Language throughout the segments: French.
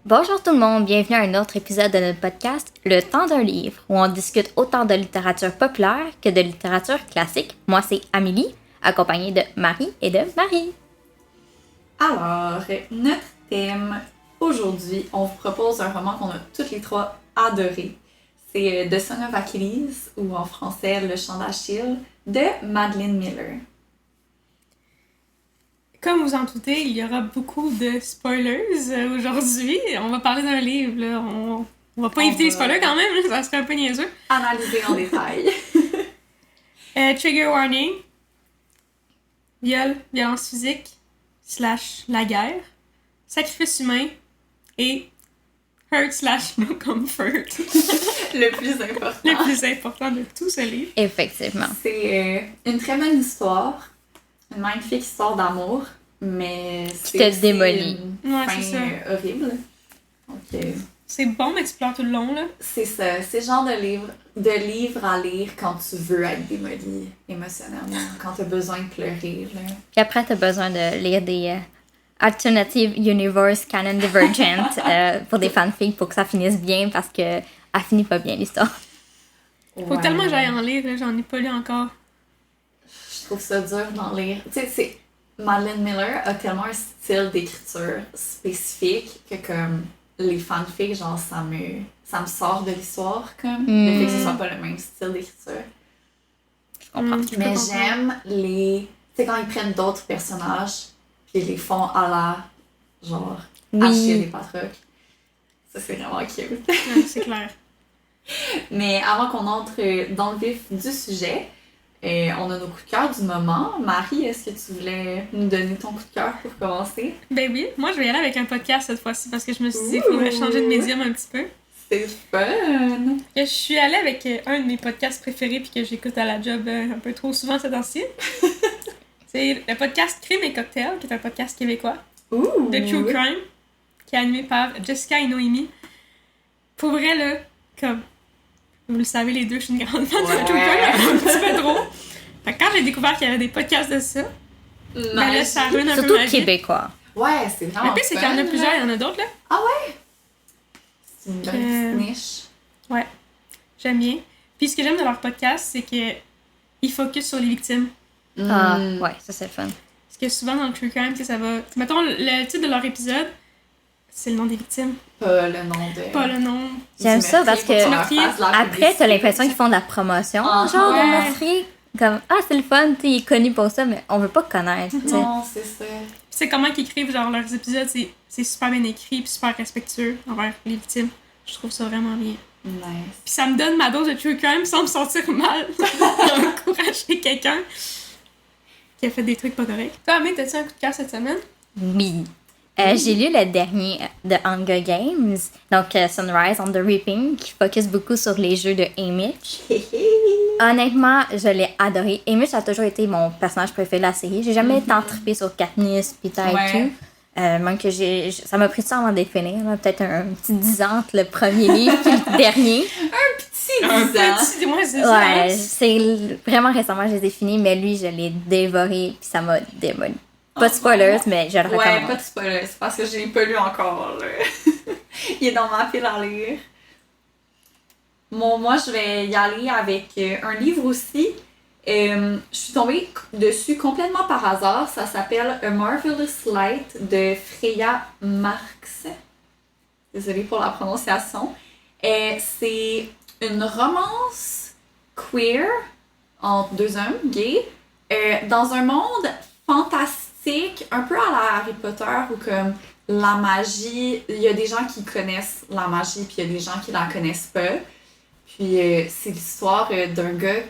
Bonjour tout le monde, bienvenue à un autre épisode de notre podcast Le temps d'un livre, où on discute autant de littérature populaire que de littérature classique. Moi c'est Amélie, accompagnée de Marie et de Marie. Alors, notre thème aujourd'hui, on vous propose un roman qu'on a toutes les trois adoré. C'est The Song of Achilles, ou en français Le Chant d'Achille, de Madeline Miller. Comme vous en doutez, il y aura beaucoup de spoilers aujourd'hui. On va parler d'un livre, là. On va pas éviter les spoilers quand même, ça serait un peu niaiseux. Analyser en détail. Trigger warning. Viol, violence physique, / la guerre, sacrifice humain et hurt / no comfort. Le plus important. Le plus important de tout ce livre. Effectivement. C'est une très bonne histoire, une magnifique histoire d'amour, mais Qui te aussi démolit. une Ouais, fin c'est ça. horrible. Donc, C'est bon d'explorer tout le long, là. c'est ça, c'est le genre de livre à lire quand tu veux être démoli émotionnellement, quand tu as besoin de pleurer. Là. Puis après, t'as besoin de lire des Alternative Universe Canon Divergent pour des fanfics pour que ça finisse bien parce que elle finit pas bien l'histoire. Faut tellement que j'aille en lire, là. J'en ai pas lu encore. Je trouve ça dur d'en lire. Tu sais, Madeline Miller a tellement un style d'écriture spécifique que comme les fanfics, genre ça me sort de l'histoire comme. Le fait que ce soit pas le même style d'écriture. Je comprends. Je peux Mais comprendre. j'aime les... Tu sais, quand ils prennent d'autres personnages puis ils les font à la... genre... Oui. Achille et Patrocle. Ça, c'est vraiment cute. Ouais, c'est clair. Mais avant qu'on entre dans le vif du sujet, on a nos coups de cœur du moment. Marie, est-ce que tu voulais nous donner ton coup de cœur pour commencer? Ben oui, moi je vais y aller avec un podcast cette fois-ci parce que je me suis dit qu'il faudrait changer de médium un petit peu. C'est fun! Je suis allée avec un de mes podcasts préférés puis que j'écoute à la job un peu trop souvent ces temps-ci. C'est le podcast Crime et Cocktail, qui est un podcast québécois Ouh! de True Crime, qui est animé par Jessica et Noémie. Pour vrai, là, comme vous le savez les deux, je suis une grande fan de True Crime, un petit peu trop. Fait que quand j'ai découvert qu'il y avait des podcasts de ça, ben là, ça ruine un peu Surtout ma vie. québécois. Ouais, c'est vraiment Le pire, c'est qu'il y en a plusieurs, il y en a d'autres, là. C'est une bonne petite niche. Ouais, j'aime bien. Puis ce que j'aime de leur podcast, c'est qu'ils focus sur les victimes. Ah, ouais, ça c'est le fun. Parce que souvent dans le true crime, tu sais, ça va... Mettons, le titre de leur épisode, c'est le nom des victimes, Pas le nom de... pas le nom. J'aime ça parce que après, t'as l'impression qu'ils font de la promotion, Ah, genre ouais. de meurtrier. Comme, ah, c'est le fun, tu sais, il est connu pour ça, mais on veut pas connaître, tu sais. Non, c'est ça. Puis c'est comment qu'ils écrivent genre leurs épisodes, c'est super bien écrit puis super respectueux envers les victimes. Je trouve ça vraiment bien. Nice. Puis ça me donne ma dose de true crime sans me sentir mal d'encourager quelqu'un qui a fait des trucs pas corrects. Toi, Amé, t'as-tu un coup de cœur cette semaine? Oui. J'ai lu le dernier de Hunger Games, donc Sunrise on the Reaping, qui focus beaucoup sur les jeux de Haymitch. Honnêtement, je l'ai adoré. Haymitch a toujours été mon personnage préféré de la série. J'ai jamais tant trippé sur Katniss, Peeta et Ouais. tout. Même que ça m'a pris du temps avant de les finir. Là. Peut-être un petit 10 ans entre le premier livre et le dernier. C'est Un bizarre. petit, dis-moi, c'est ça. Ouais, c'est vraiment récemment que je les ai finis, mais lui, je l'ai dévoré puis ça m'a démoli. Pas de spoilers, mais je le Ouais, recommande. pas de spoilers, c'est parce que je l'ai pas lu encore, là. Il est dans ma pile à lire. Bon, moi, je vais y aller avec un livre aussi. Je suis tombée dessus complètement par hasard. Ça s'appelle A Marvelous Light de Freya Marx. Désolée pour la prononciation. C'est une romance queer entre deux hommes gays dans un monde fantastique, un peu à la Harry Potter où comme la magie, il y a des gens qui connaissent la magie puis il y a des gens qui la connaissent pas. Puis c'est l'histoire d'un gars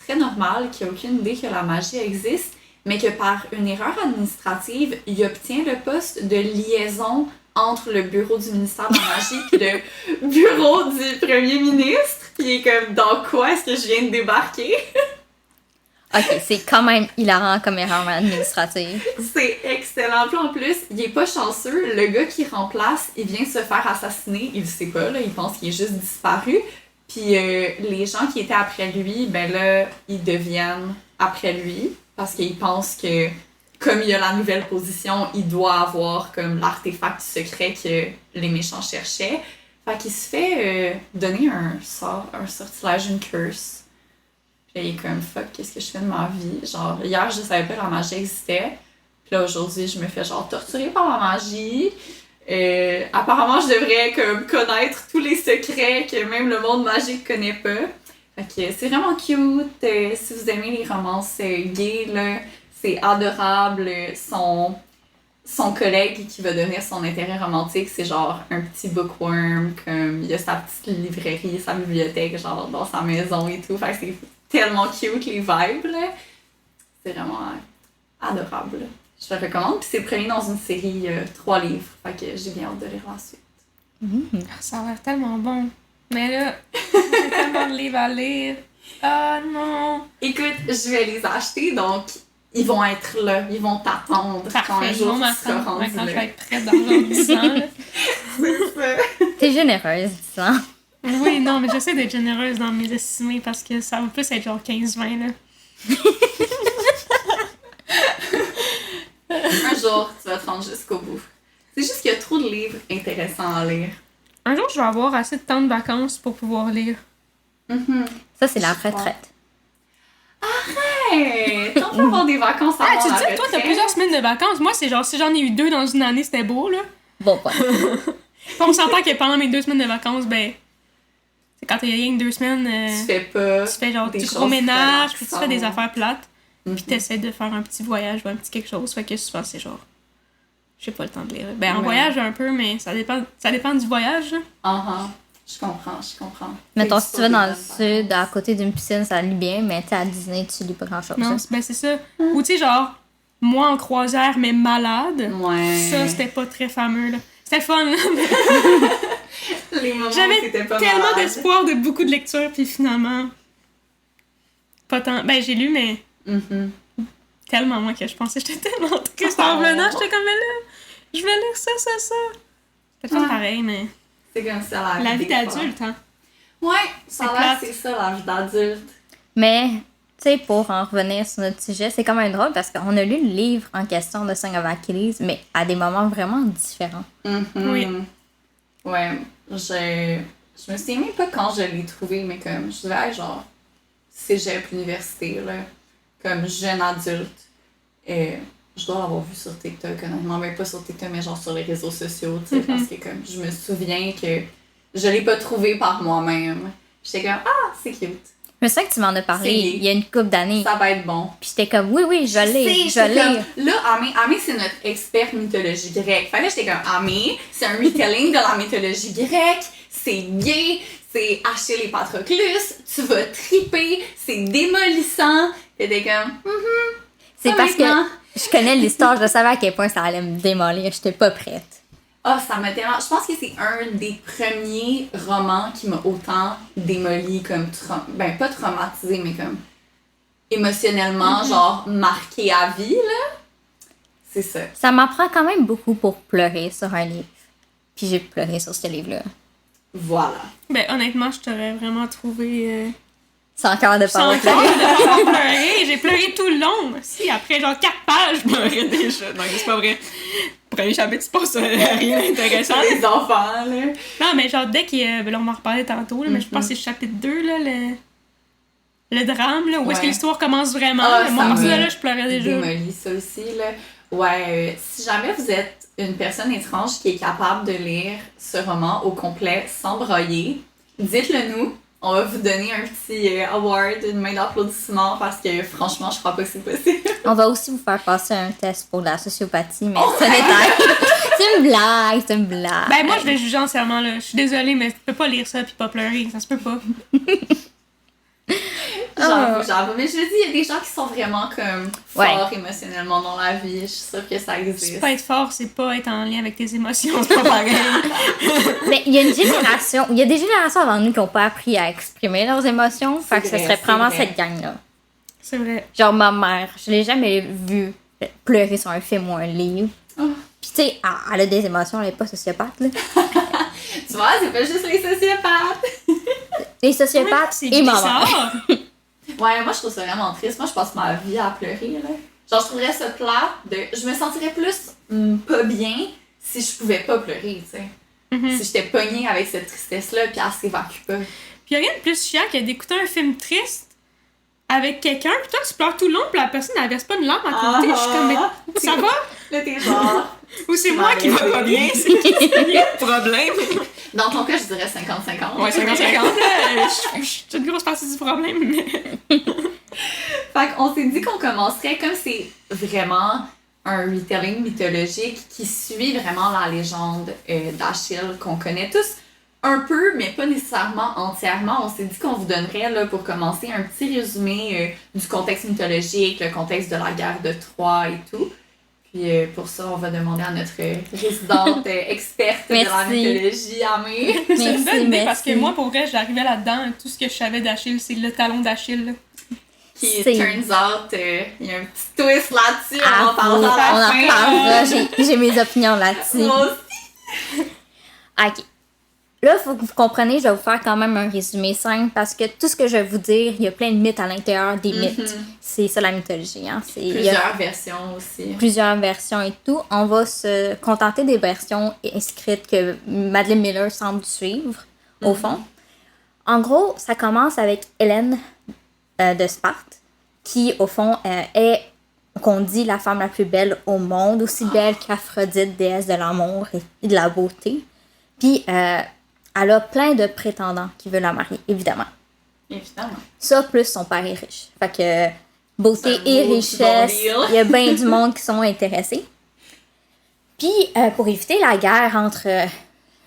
très normal qui a aucune idée que la magie existe, mais que par une erreur administrative, il obtient le poste de liaison entre le bureau du ministère de la magie et le bureau du premier ministre. Puis il est comme, dans quoi est-ce que je viens de débarquer? Ok, c'est quand même hilarant comme erreur administrative. C'est excellent. Puis en plus, il est pas chanceux. Le gars qui remplace, il vient de se faire assassiner. Il le sait pas, là. Il pense qu'il est juste disparu. Puis les gens qui étaient après lui, ben là, ils deviennent après lui. Parce qu'ils pensent que comme il y a la nouvelle position, il doit avoir comme l'artefact secret que les méchants cherchaient. Fait qu'il se fait donner un sortilège, une curse. Puis là, il est comme, fuck, qu'est-ce que je fais de ma vie? Genre, hier, je savais pas que la magie existait. Puis là, aujourd'hui, je me fais genre torturer par la magie. Apparemment, je devrais comme connaître tous les secrets que même le monde magique connaît pas. Fait que c'est vraiment cute. Si vous aimez les romances gays, là, c'est adorable. Son collègue qui va devenir son intérêt romantique, c'est genre un petit bookworm, comme il a sa petite librairie, sa bibliothèque, genre dans sa maison et tout. Fait que c'est tellement cute les vibes, là. C'est vraiment adorable. Je le recommande. Puis c'est le premier dans une série 3 livres. Fait que j'ai bien hâte de lire la suite. Ça a l'air tellement bon. Mais là, j'ai tellement de livres à lire. Ah non! Écoute, je vais les acheter, donc ils vont être là. Ils vont t'attendre quand un jour tu seras rendu quand là. je vais être prête dans genre 10 ans. Là. C'est ça. T'es généreuse, ça. Oui, non, mais j'essaie d'être généreuse dans mes estimés parce que ça va plus être genre 15-20 là. Un jour, tu vas te rendre jusqu'au bout. C'est juste qu'il y a trop de livres intéressants à lire. Un jour, je vais avoir assez de temps de vacances pour pouvoir lire. Ça, c'est la retraite. Hey! T'en peux avoir des vacances avant Ah, tu la dis, toi, t'as retraite? plusieurs semaines de vacances. Moi, c'est genre, si j'en ai eu 2 dans une année, c'était beau, là. Bon, ouais. Puis on s'entend que pendant mes 2 semaines de vacances, ben, c'est quand t'as rien que 2 semaines, Tu fais pas tu fais genre des du choses gros ménage, puis tu fais des relaxantes. affaires plates, puis Mhm. t'essaies de faire un petit voyage ou un petit quelque chose. Fait que souvent, c'est genre, j'ai pas le temps de lire. Ben, en Ouais. voyage, un peu, mais ça dépend du voyage, là. Je comprends. Mettons, si tu vas dans le C'est sud, à côté d'une piscine, ça lit bien, mais t'es à Disney, tu lis pas grand-chose. Non, hein. ben, c'est ça. Ou tu sais, genre, moi en croisière, mais malade. Ouais. Ça, c'était pas très fameux, là. C'était fun, là. Les moments J'avais où t'étais pas tellement malade. d'espoir de beaucoup de lectures, puis finalement, pas tant. Ben, j'ai lu, mais Mhm. tellement moins que je pensais. J'étais tellement triste en revenant. J'étais comme, mais là, je vais lire ça. C'était pas Ouais. pareil, mais C'est comme ça la vie des fois. d'adulte, hein. Ouais, ça a C'est l'air plate. c'est ça la vie d'adulte. Mais, tu sais, pour en revenir sur notre sujet, c'est quand même drôle parce qu'on a lu le livre en question de Song of Achilles, mais à des moments vraiment différents. Oui. Ouais, je me souviens même pas quand je l'ai trouvé, mais comme je devais être genre cégep, université, là, comme jeune adulte. Et je dois l'avoir vu sur TikTok, honnêtement, mais pas sur TikTok, mais genre sur les réseaux sociaux, tu sais, parce que comme je me souviens que je l'ai pas trouvé par moi-même. J'étais comme, ah, c'est cute, Je me souviens que tu m'en as parlé C'est il y a une couple d'années. ça va être bon. Puis j'étais comme, oui, je vais lire, je vais lire. Là, Amé, c'est notre expert mythologie grecque. Fait que là, j'étais comme, Amé, c'est un retelling de la mythologie grecque, c'est gay, c'est Achille et Patroclus, tu vas triper, c'est démolissant. T'étais comme, C'est parce que honnêtement. je connais l'histoire, je savais à quel point ça allait me démolir, j'étais pas prête. Ah, ça m'a tellement... Je pense que c'est un des premiers romans qui m'a autant démoli, comme... Ben, pas traumatisé, mais comme... émotionnellement, genre, marqué à vie, là. C'est ça. Ça m'apprend quand même beaucoup pour pleurer sur un livre. Puis j'ai pleuré sur ce livre-là. Voilà. Ben, honnêtement, je t'aurais vraiment trouvé. C'est encore de Sans pas encore pleurer. de pas pleurer. J'ai pleuré tout le long. Si, après genre 4 pages, je pleurais déjà. Non, c'est pas vrai. Premier chapitre, c'est pas ça, rien d'intéressant. Les enfants, là. Non, mais genre, dès qu'il y a. Ben là, on m'en reparlait tantôt, là, mais je pense que c'est le chapitre 2, là, le drame, là, où est-ce que Ouais. l'histoire commence vraiment. Ah, là. Moi, ça à partir de me là, je pleurais déjà. Démoli, ça aussi, là. Ouais, si jamais vous êtes une personne étrange qui est capable de lire ce roman au complet sans broyer, dites-le nous. On va vous donner un petit award, une main d'applaudissement parce que franchement, je crois pas que c'est possible. On va aussi vous faire passer un test pour la sociopathie, mais c'est un détail. C'est une blague, c'est une blague. Ben, moi, je vais juger entièrement, là. Je suis désolée, mais tu peux pas lire ça puis pas pleurer. Ça se peut pas. J'avoue. Mais je me dis, il y a des gens qui sont vraiment comme forts émotionnellement dans la vie. Je suis sûre que ça existe. C'est pas être fort, c'est pas être en lien avec tes émotions. C'est pas pareil. Mais il y a une génération, il y a des générations avant nous qui n'ont pas appris à exprimer leurs émotions. Fait que ce vrai, serait c'est probablement vrai. cette gang-là. C'est vrai. Genre ma mère, je l'ai jamais vue pleurer sur un film ou un livre. Oh. Puis tu sais, elle a des émotions, elle est pas sociopathe, là. Tu vois, c'est pas juste les sociopathes. Les sociopathes C'est et ma mère. bizarre. Ouais, moi je trouve ça vraiment triste. Moi je passe ma vie à pleurer, là. Genre, je trouverais ça plat. Je me sentirais plus pas bien si je pouvais pas pleurer, tu sais. Si j'étais pognée avec cette tristesse-là, puis elle s'évacue pas. Puis y'a rien de plus chiant que d'écouter un film triste avec quelqu'un, puis toi tu pleures tout le long, puis la personne n'averse pas une larme à côté. Je suis comme, mais ça va? Là, t'es genre... Ou c'est moi qui va pas bien? C'est le problème. Dans ton cas, je dirais 50-50. Ouais, 50-50. Je suis une grosse partie du problème. Fait qu'on s'est dit qu'on commencerait, comme c'est vraiment un retelling mythologique qui suit vraiment la légende d'Achille qu'on connaît tous un peu, mais pas nécessairement entièrement. On s'est dit qu'on vous donnerait, là, pour commencer, un petit résumé du contexte mythologique, le contexte de la guerre de Troie et tout. Puis pour ça, on va demander à notre résidente experte de la mythologie, Amé. C'est une bonne idée parce que moi, pour vrai, j'arrivais là-dedans, tout ce que je savais d'Achille, c'est le talon d'Achille. Là. Qui, turns out, il y a un petit twist là-dessus, Ah, on en parlera à la fin. On en parlera, j'ai mes opinions là-dessus. Moi aussi. Ok. Là, il faut que vous compreniez, je vais vous faire quand même un résumé simple parce que tout ce que je vais vous dire, il y a plein de mythes à l'intérieur des mythes. C'est ça la mythologie. Hein? Il y a Plusieurs versions aussi. plusieurs versions et tout. On va se contenter des versions inscrites que Madeleine Miller semble suivre, au fond. En gros, ça commence avec Hélène de Sparte, qui, au fond, est, qu'on dit, la femme la plus belle au monde, aussi belle qu'Aphrodite, déesse de l'amour et de la beauté. Puis, elle a plein de prétendants qui veulent la marier, évidemment. Évidemment. Ça, plus son père est riche. Fait que beauté C'est un et beau richesse, petit bon deal. il y a bien du monde qui sont intéressés. Puis, pour éviter la guerre entre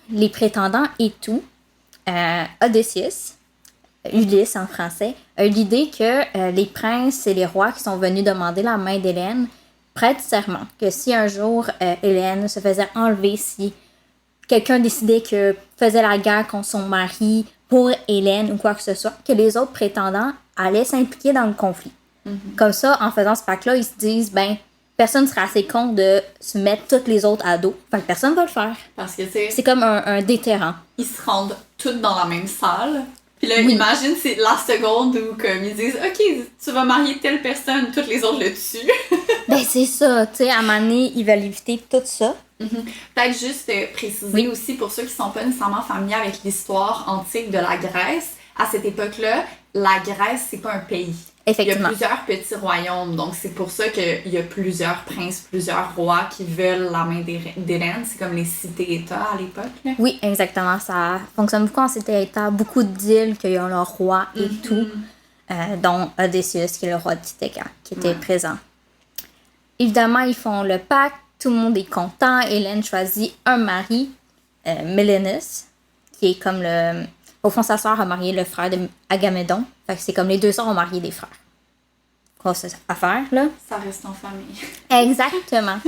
les prétendants et tout, Odysseus, Ulysse en français, a eu l'idée que les princes et les rois qui sont venus demander la main d'Hélène prêtent serment que si un jour Hélène se faisait enlever, si quelqu'un décidait que faisait la guerre contre son mari pour Hélène ou quoi que ce soit, que les autres prétendants allaient s'impliquer dans le conflit. Comme ça, en faisant ce pacte-là, ils se disent, ben, personne ne sera assez con de se mettre toutes les autres à dos. Fait que personne ne va le faire. Parce que, tu sais, C'est comme un déterrant. ils se rendent toutes dans la même salle. Puis là, Oui. imagine, c'est la seconde où, comme, ils disent, OK, tu vas marier telle personne, toutes les autres le tuent. Ben, c'est ça, tu sais, à un moment donné, ils veulent éviter tout ça. Peut-être juste préciser Oui. aussi pour ceux qui sont pas nécessairement familiers avec l'histoire antique de la Grèce, à cette époque-là, la Grèce, c'est pas un pays. Il y a Effectivement. plusieurs petits royaumes, donc c'est pour ça qu'il y a plusieurs princes, plusieurs rois qui veulent la main d'Hélène. C'est comme les cités-États à l'époque, là. Oui, exactement. Ça fonctionne beaucoup en cité-état. Beaucoup d'îles qui ont leur roi et tout, dont Odysseus, qui est le roi d'Ithaca, qui était présent. Évidemment, ils font le pacte. Tout le monde est content. Hélène choisit un mari, Mélénus, qui est comme le... Au fond, sa sœur a marié le frère d'Agamemnon. Fait que c'est comme les deux sœurs ont marié des frères. Grosse affaire, là. Ça reste en famille. Exactement.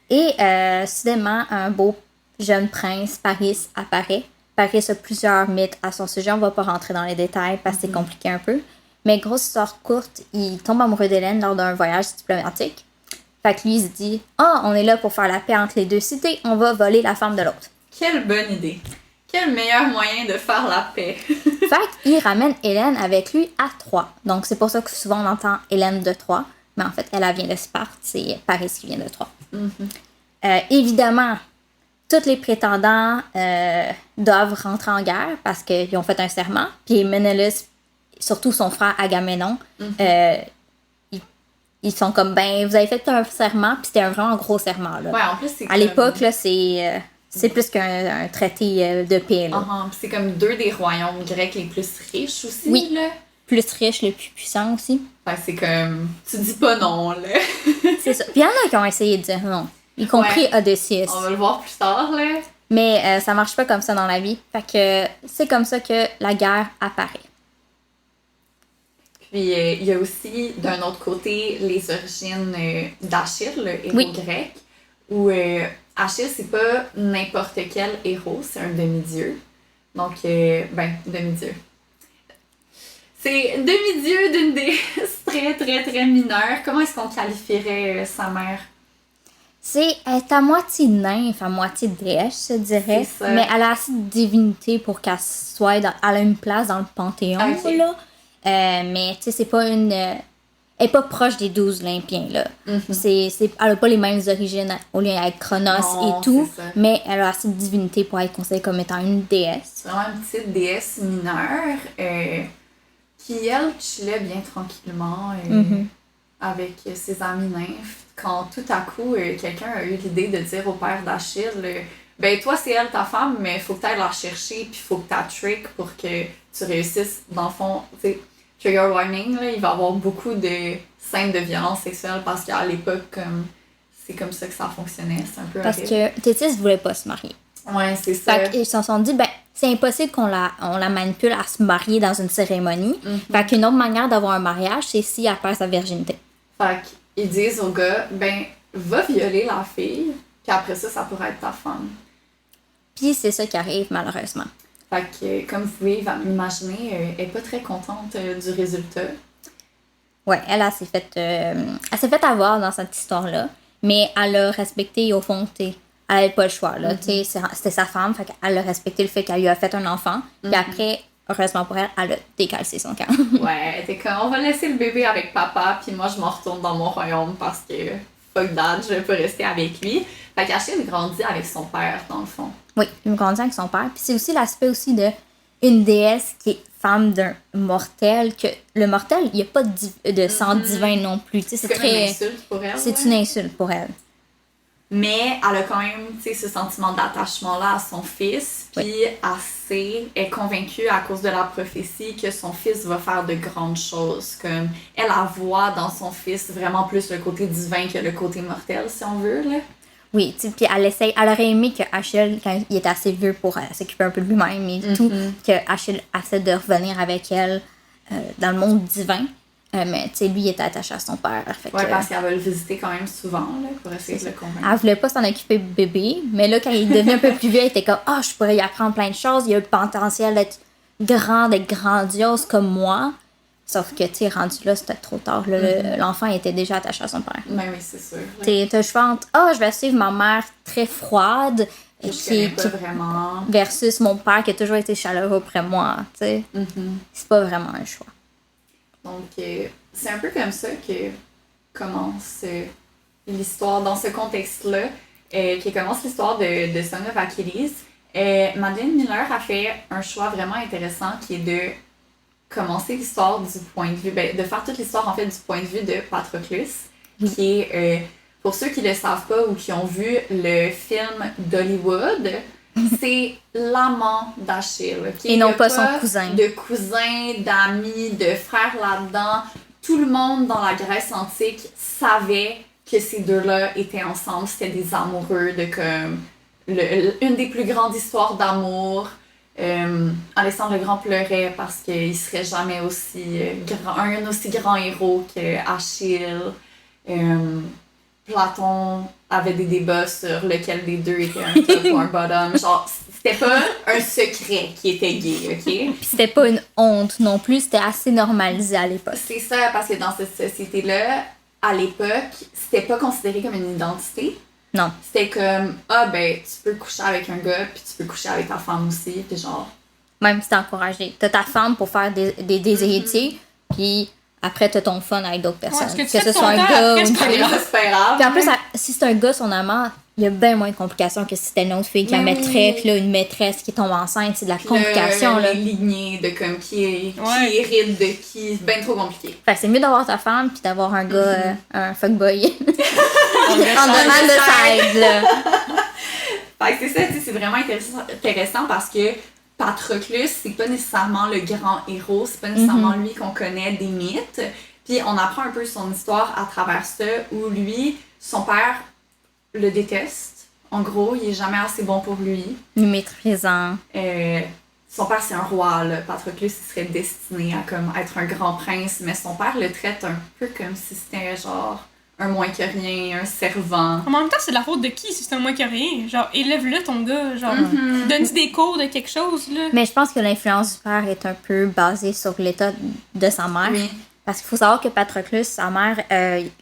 Et soudainement, un beau jeune prince, Paris, apparaît. Paris a plusieurs mythes à son sujet. On va pas rentrer dans les détails parce que c'est compliqué un peu. Mais grosse histoire courte, il tombe amoureux d'Hélène lors d'un voyage diplomatique. Fait que lui, il se dit « Ah, on est là pour faire la paix entre les deux cités. On va voler la femme de l'autre. » Quelle bonne idée! Quel meilleur moyen de faire la paix! Fait qu'il ramène Hélène avec lui à Troie. Donc, c'est pour ça que souvent on entend Hélène de Troie. Mais en fait, elle vient de Sparte. C'est Paris qui vient de Troie. Évidemment, tous les prétendants doivent rentrer en guerre parce qu'ils ont fait un serment. Puis Ménélas, surtout son frère Agamemnon, ils sont comme, ben, vous avez fait un serment, puis c'était un vraiment gros serment, là. Ouais, en plus, c'est À l'époque, là, c'est plus qu'un traité de paix, là. Puis c'est comme deux des royaumes grecs les plus riches aussi, Oui. là. Plus riche, le plus puissant aussi. Fait que c'est comme... Tu dis pas non, là. C'est ça. Puis il y en a qui ont essayé de dire non, y compris Odysseus. On va le voir plus tard, là. Mais ça marche pas comme ça dans la vie. Fait que c'est comme ça que la guerre apparaît. Puis il y a aussi, d'un autre côté, les origines d'Achille, le héros Oui. grec, où Achille, c'est pas n'importe quel héros, c'est un demi-dieu. Donc, demi-dieu. C'est demi-dieu d'une déesse très, très, très mineure. Comment est-ce qu'on qualifierait sa mère? C'est elle est à moitié nymphe, à moitié déesse, je dirais. C'est ça. Mais elle a assez de divinité pour qu'elle soit elle a une place dans le panthéon, Ok. là. Mais tu sais, c'est pas une elle est pas proche des 12 Olympiens, là. Elle a pas les mêmes origines au lien avec Chronos Non, et tout, c'est ça. mais elle a assez de divinité pour être considérée comme étant une déesse. C'est vraiment une petite déesse mineure qui, elle, chillait bien tranquillement avec ses amis nymphes. Quand tout à coup, quelqu'un a eu l'idée de dire au père d'Achille ben toi, c'est elle ta femme, mais faut que tu ailles la chercher, puis faut que tu trick pour que tu réussisses. Dans le fond, tu sais, trigger warning, là, il va y avoir beaucoup de scènes de violence sexuelle parce qu'à l'époque, c'est comme ça que ça fonctionnait. C'est un peu Parce horrible. que Thétis voulait pas se marier. Ouais, c'est ça. Fait qu'ils se sont dit, ben, c'est impossible qu'on la manipule à se marier dans une cérémonie. Fait qu'une autre manière d'avoir un mariage, c'est si elle perd sa virginité. Fait qu'ils disent au gars, ben, va violer la fille, puis après ça, ça pourrait être ta femme. Puis c'est ça qui arrive, malheureusement. Fait que, comme vous pouvez imaginer, elle est pas très contente du résultat. Ouais, elle s'est fait avoir dans cette histoire-là, mais elle a respecté, au fond, elle avait pas le choix, là. C'était sa femme, fait qu'elle a respecté le fait qu'elle lui a fait un enfant, puis après, heureusement pour elle, elle a décalcé son camp. Ouais, elle était comme, on va laisser le bébé avec papa, puis moi, je m'en retourne dans mon royaume parce que fuck that, je peux rester avec lui. Fait qu'Achille grandit avec son père, dans le fond. Oui, il grandit avec son père. Puis c'est aussi l'aspect aussi de une déesse qui est femme d'un mortel, que le mortel, il n'y a pas de sang divin non plus. Tu sais, c'est comme une très... insulte pour elle. C'est une insulte pour elle. Mais elle a quand même, tu sais, ce sentiment d'attachement-là à son fils. Puis elle est convaincue à cause de la prophétie que son fils va faire de grandes choses. Comme elle voit dans son fils vraiment plus le côté divin que le côté mortel, si on veut, là. Oui, tu sais, puis elle aurait aimé que Achille, quand il était assez vieux pour s'occuper un peu de lui-même et tout, que Achille essaie de revenir avec elle dans le monde divin. Mais tu sais, lui, il était attaché à son père. Fait Ouais, que, parce qu'elle va le visiter quand même souvent, là, pour essayer de le convaincre. elle voulait pas s'en occuper bébé, mais là, quand il devenait un peu plus vieux, elle était comme « Ah, je pourrais y apprendre plein de choses, il a le potentiel d'être grand, d'être grandiose comme moi. » Sauf que, tu sais, rendu là, c'était trop tard. Là, l'enfant était déjà attaché à son père. Ben oui, c'est sûr. T'as le choix entre « Ah, je vais suivre ma mère très froide, Je connais pas vraiment. versus mon père qui a toujours été chaleureux auprès de moi. » Tu sais, c'est pas vraiment un choix. Donc, c'est un peu comme ça que commence l'histoire, dans ce contexte-là, qui commence l'histoire de Song of Achilles. Madeleine Miller a fait un choix vraiment intéressant qui est de commencer l'histoire du point de vue, de faire toute l'histoire en fait du point de vue de Patroclus, qui est, pour ceux qui ne le savent pas ou qui ont vu le film d'Hollywood, c'est l'amant d'Achille. Okay? Et non pas son cousin. De cousin, d'amis, de frères là-dedans. Tout le monde dans la Grèce antique savait que ces deux-là étaient ensemble. C'était des amoureux de comme une des plus grandes histoires d'amour. Alexandre le Grand pleurait parce qu'il serait jamais aussi un aussi grand héros qu'Achille. Platon avait des débats sur lequel des deux était un top ou un bottom. Genre, c'était pas un secret qui était gay, ok? Puis c'était pas une honte non plus, c'était assez normalisé à l'époque. C'est ça, parce que dans cette société-là, à l'époque, c'était pas considéré comme une identité. Non. C'était comme, ben, tu peux coucher avec un gars, puis tu peux coucher avec ta femme aussi, puis genre... Même si t'es encouragé. T'as ta femme pour faire des héritiers, puis après t'as ton fun avec d'autres personnes. Ouais, que ce soit un gars ou une fille. C'est pas grave. Puis en plus, si c'est un gars, son amant, il y a bien moins de complications que si c'était une autre fille qui la mettrait, puis là, une maîtresse qui tombe enceinte, c'est de la complication, là. Les lignées de comme qui hérite de qui, c'est bien trop compliqué. Fait que c'est mieux d'avoir ta femme, puis d'avoir un gars, un fuckboy. On demande de side, là. Fait que c'est ça, c'est vraiment intéressant parce que Patroclus, c'est pas nécessairement le grand héros, c'est pas nécessairement lui qu'on connaît des mythes. Puis on apprend un peu son histoire à travers ça, où lui, son père le déteste. En gros, il est jamais assez bon pour lui. Nous méprisant. Son père, c'est un roi, là. Patroclus, il serait destiné à comme, être un grand prince, mais son père le traite un peu comme si c'était genre un moins que rien, un servant. En même temps, c'est de la faute de qui si c'est un moins que rien? Genre, élève-le ton gars, genre, donne-lui des cours de quelque chose, là. Mais je pense que l'influence du père est un peu basée sur l'état de sa mère. Oui. Parce qu'il faut savoir que Patroclus, sa mère,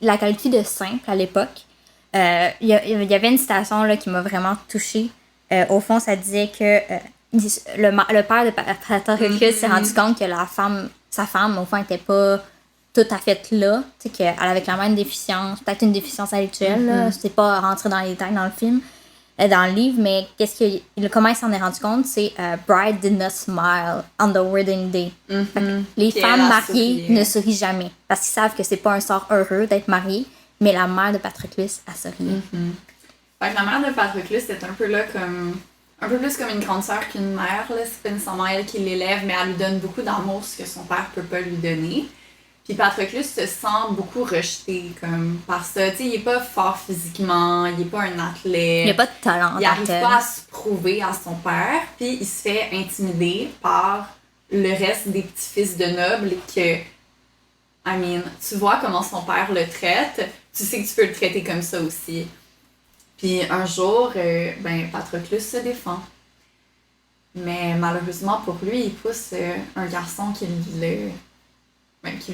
la qualifiée de simple à l'époque. Il y avait une citation là, qui m'a vraiment touchée. Au fond, ça disait que le père de Patroclus s'est rendu compte que sa femme, au fond, était pas tout à fait là, tu sais, qu'elle avait clairement une déficience, peut-être une déficience intellectuelle, là, c'est pas rentré dans les détails dans le film, dans le livre, mais comment il s'en est rendu compte, c'est Bride did not smile on the wedding day. Fait que les Puis femmes elle a mariées souri. ne sourient jamais, parce qu'ils savent que c'est pas un sort heureux d'être mariée, mais la mère de Patroclus a souri. Fait que la mère de Patroclus, c'est un peu là comme... Un peu plus comme une grande sœur qu'une mère, là. C'est pas nécessairement elle qui l'élève, mais elle lui donne beaucoup d'amour, ce que son père peut pas lui donner. Puis Patroclus se sent beaucoup rejeté, comme, par ça. Tu sais, il est pas fort physiquement, il est pas un athlète. Il n'y a pas de talent en Il tant arrive que tel. pas à se prouver à son père, puis il se fait intimider par le reste des petits-fils de nobles que... I mean, tu vois comment son père le traite, tu sais que tu peux le traiter comme ça aussi. Puis un jour, Patroclus se défend. Mais malheureusement pour lui, il pousse un garçon qui lui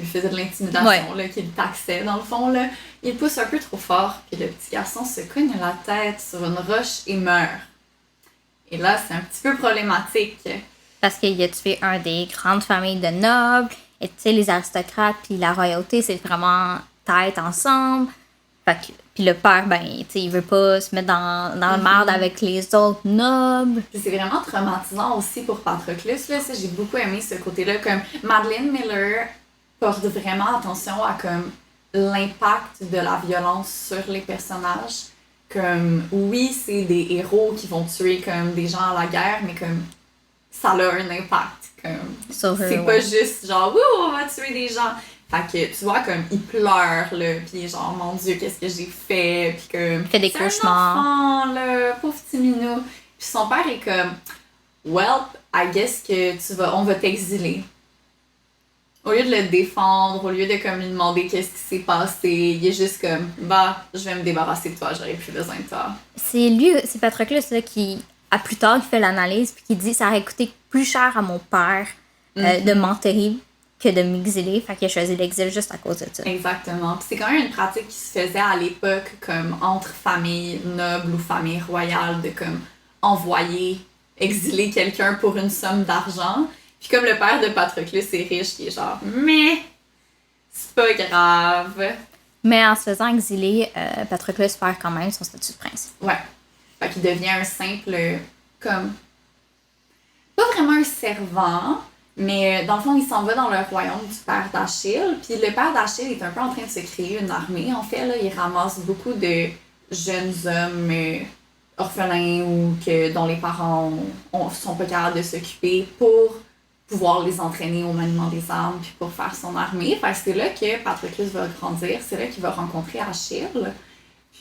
faisait de l'intimidation, là, qui le taxait dans le fond. Là. Il pousse un peu trop fort, puis le petit garçon se cogne la tête sur une roche et meurt. Et là, c'est un petit peu problématique. Parce qu'il a tué un des grandes familles de nobles, et tu sais, les aristocrates puis la royauté, c'est vraiment tête ensemble. Fait que, puis le père, tu sais, il veut pas se mettre dans le marde avec les autres nobles. Puis c'est vraiment traumatisant aussi pour Patroclus, là. Ça, j'ai beaucoup aimé ce côté-là. Comme Madeleine Miller porte vraiment attention à comme l'impact de la violence sur les personnages. Comme, oui, c'est des héros qui vont tuer comme des gens à la guerre, mais comme ça a un impact. Comme, c'est pas juste genre, ouh, on va tuer des gens. Fait que tu vois, comme il pleure, là, pis genre, mon Dieu, qu'est-ce que j'ai fait, pis comme. Il fait des cauchemars. Un enfant, là, pauvre petit minou. Pis son père est comme, well, I guess que on va t'exiler. Au lieu de le défendre, au lieu de comme lui demander qu'est-ce qui s'est passé, il est juste comme, je vais me débarrasser de toi, j'aurais plus besoin de toi. C'est Patroclus là, qui, à plus tard, qui fait l'analyse puis qui dit ça aurait coûté plus cher à mon père de m'enterrer que de m'exiler, fait qu'il a choisi l'exil juste à cause de ça. Exactement. Puis c'est quand même une pratique qui se faisait à l'époque comme entre familles nobles ou familles royales de comme envoyer, exiler quelqu'un pour une somme d'argent. Puis comme le père de Patroclus est riche, qui est genre, mais c'est pas grave. Mais en se faisant exiler, Patroclus perd quand même son statut de prince. Ouais. Fait qu'il devient un simple, comme, pas vraiment un servant, mais dans le fond, il s'en va dans le royaume du père d'Achille. Puis le père d'Achille est un peu en train de se créer une armée. En fait, là, il ramasse beaucoup de jeunes hommes orphelins ou dont les parents sont pas capables de s'occuper pour pouvoir les entraîner au maniement des armes puis pour faire son armée. Fait que c'est là que Patroclus va grandir. C'est là qu'il va rencontrer Achille.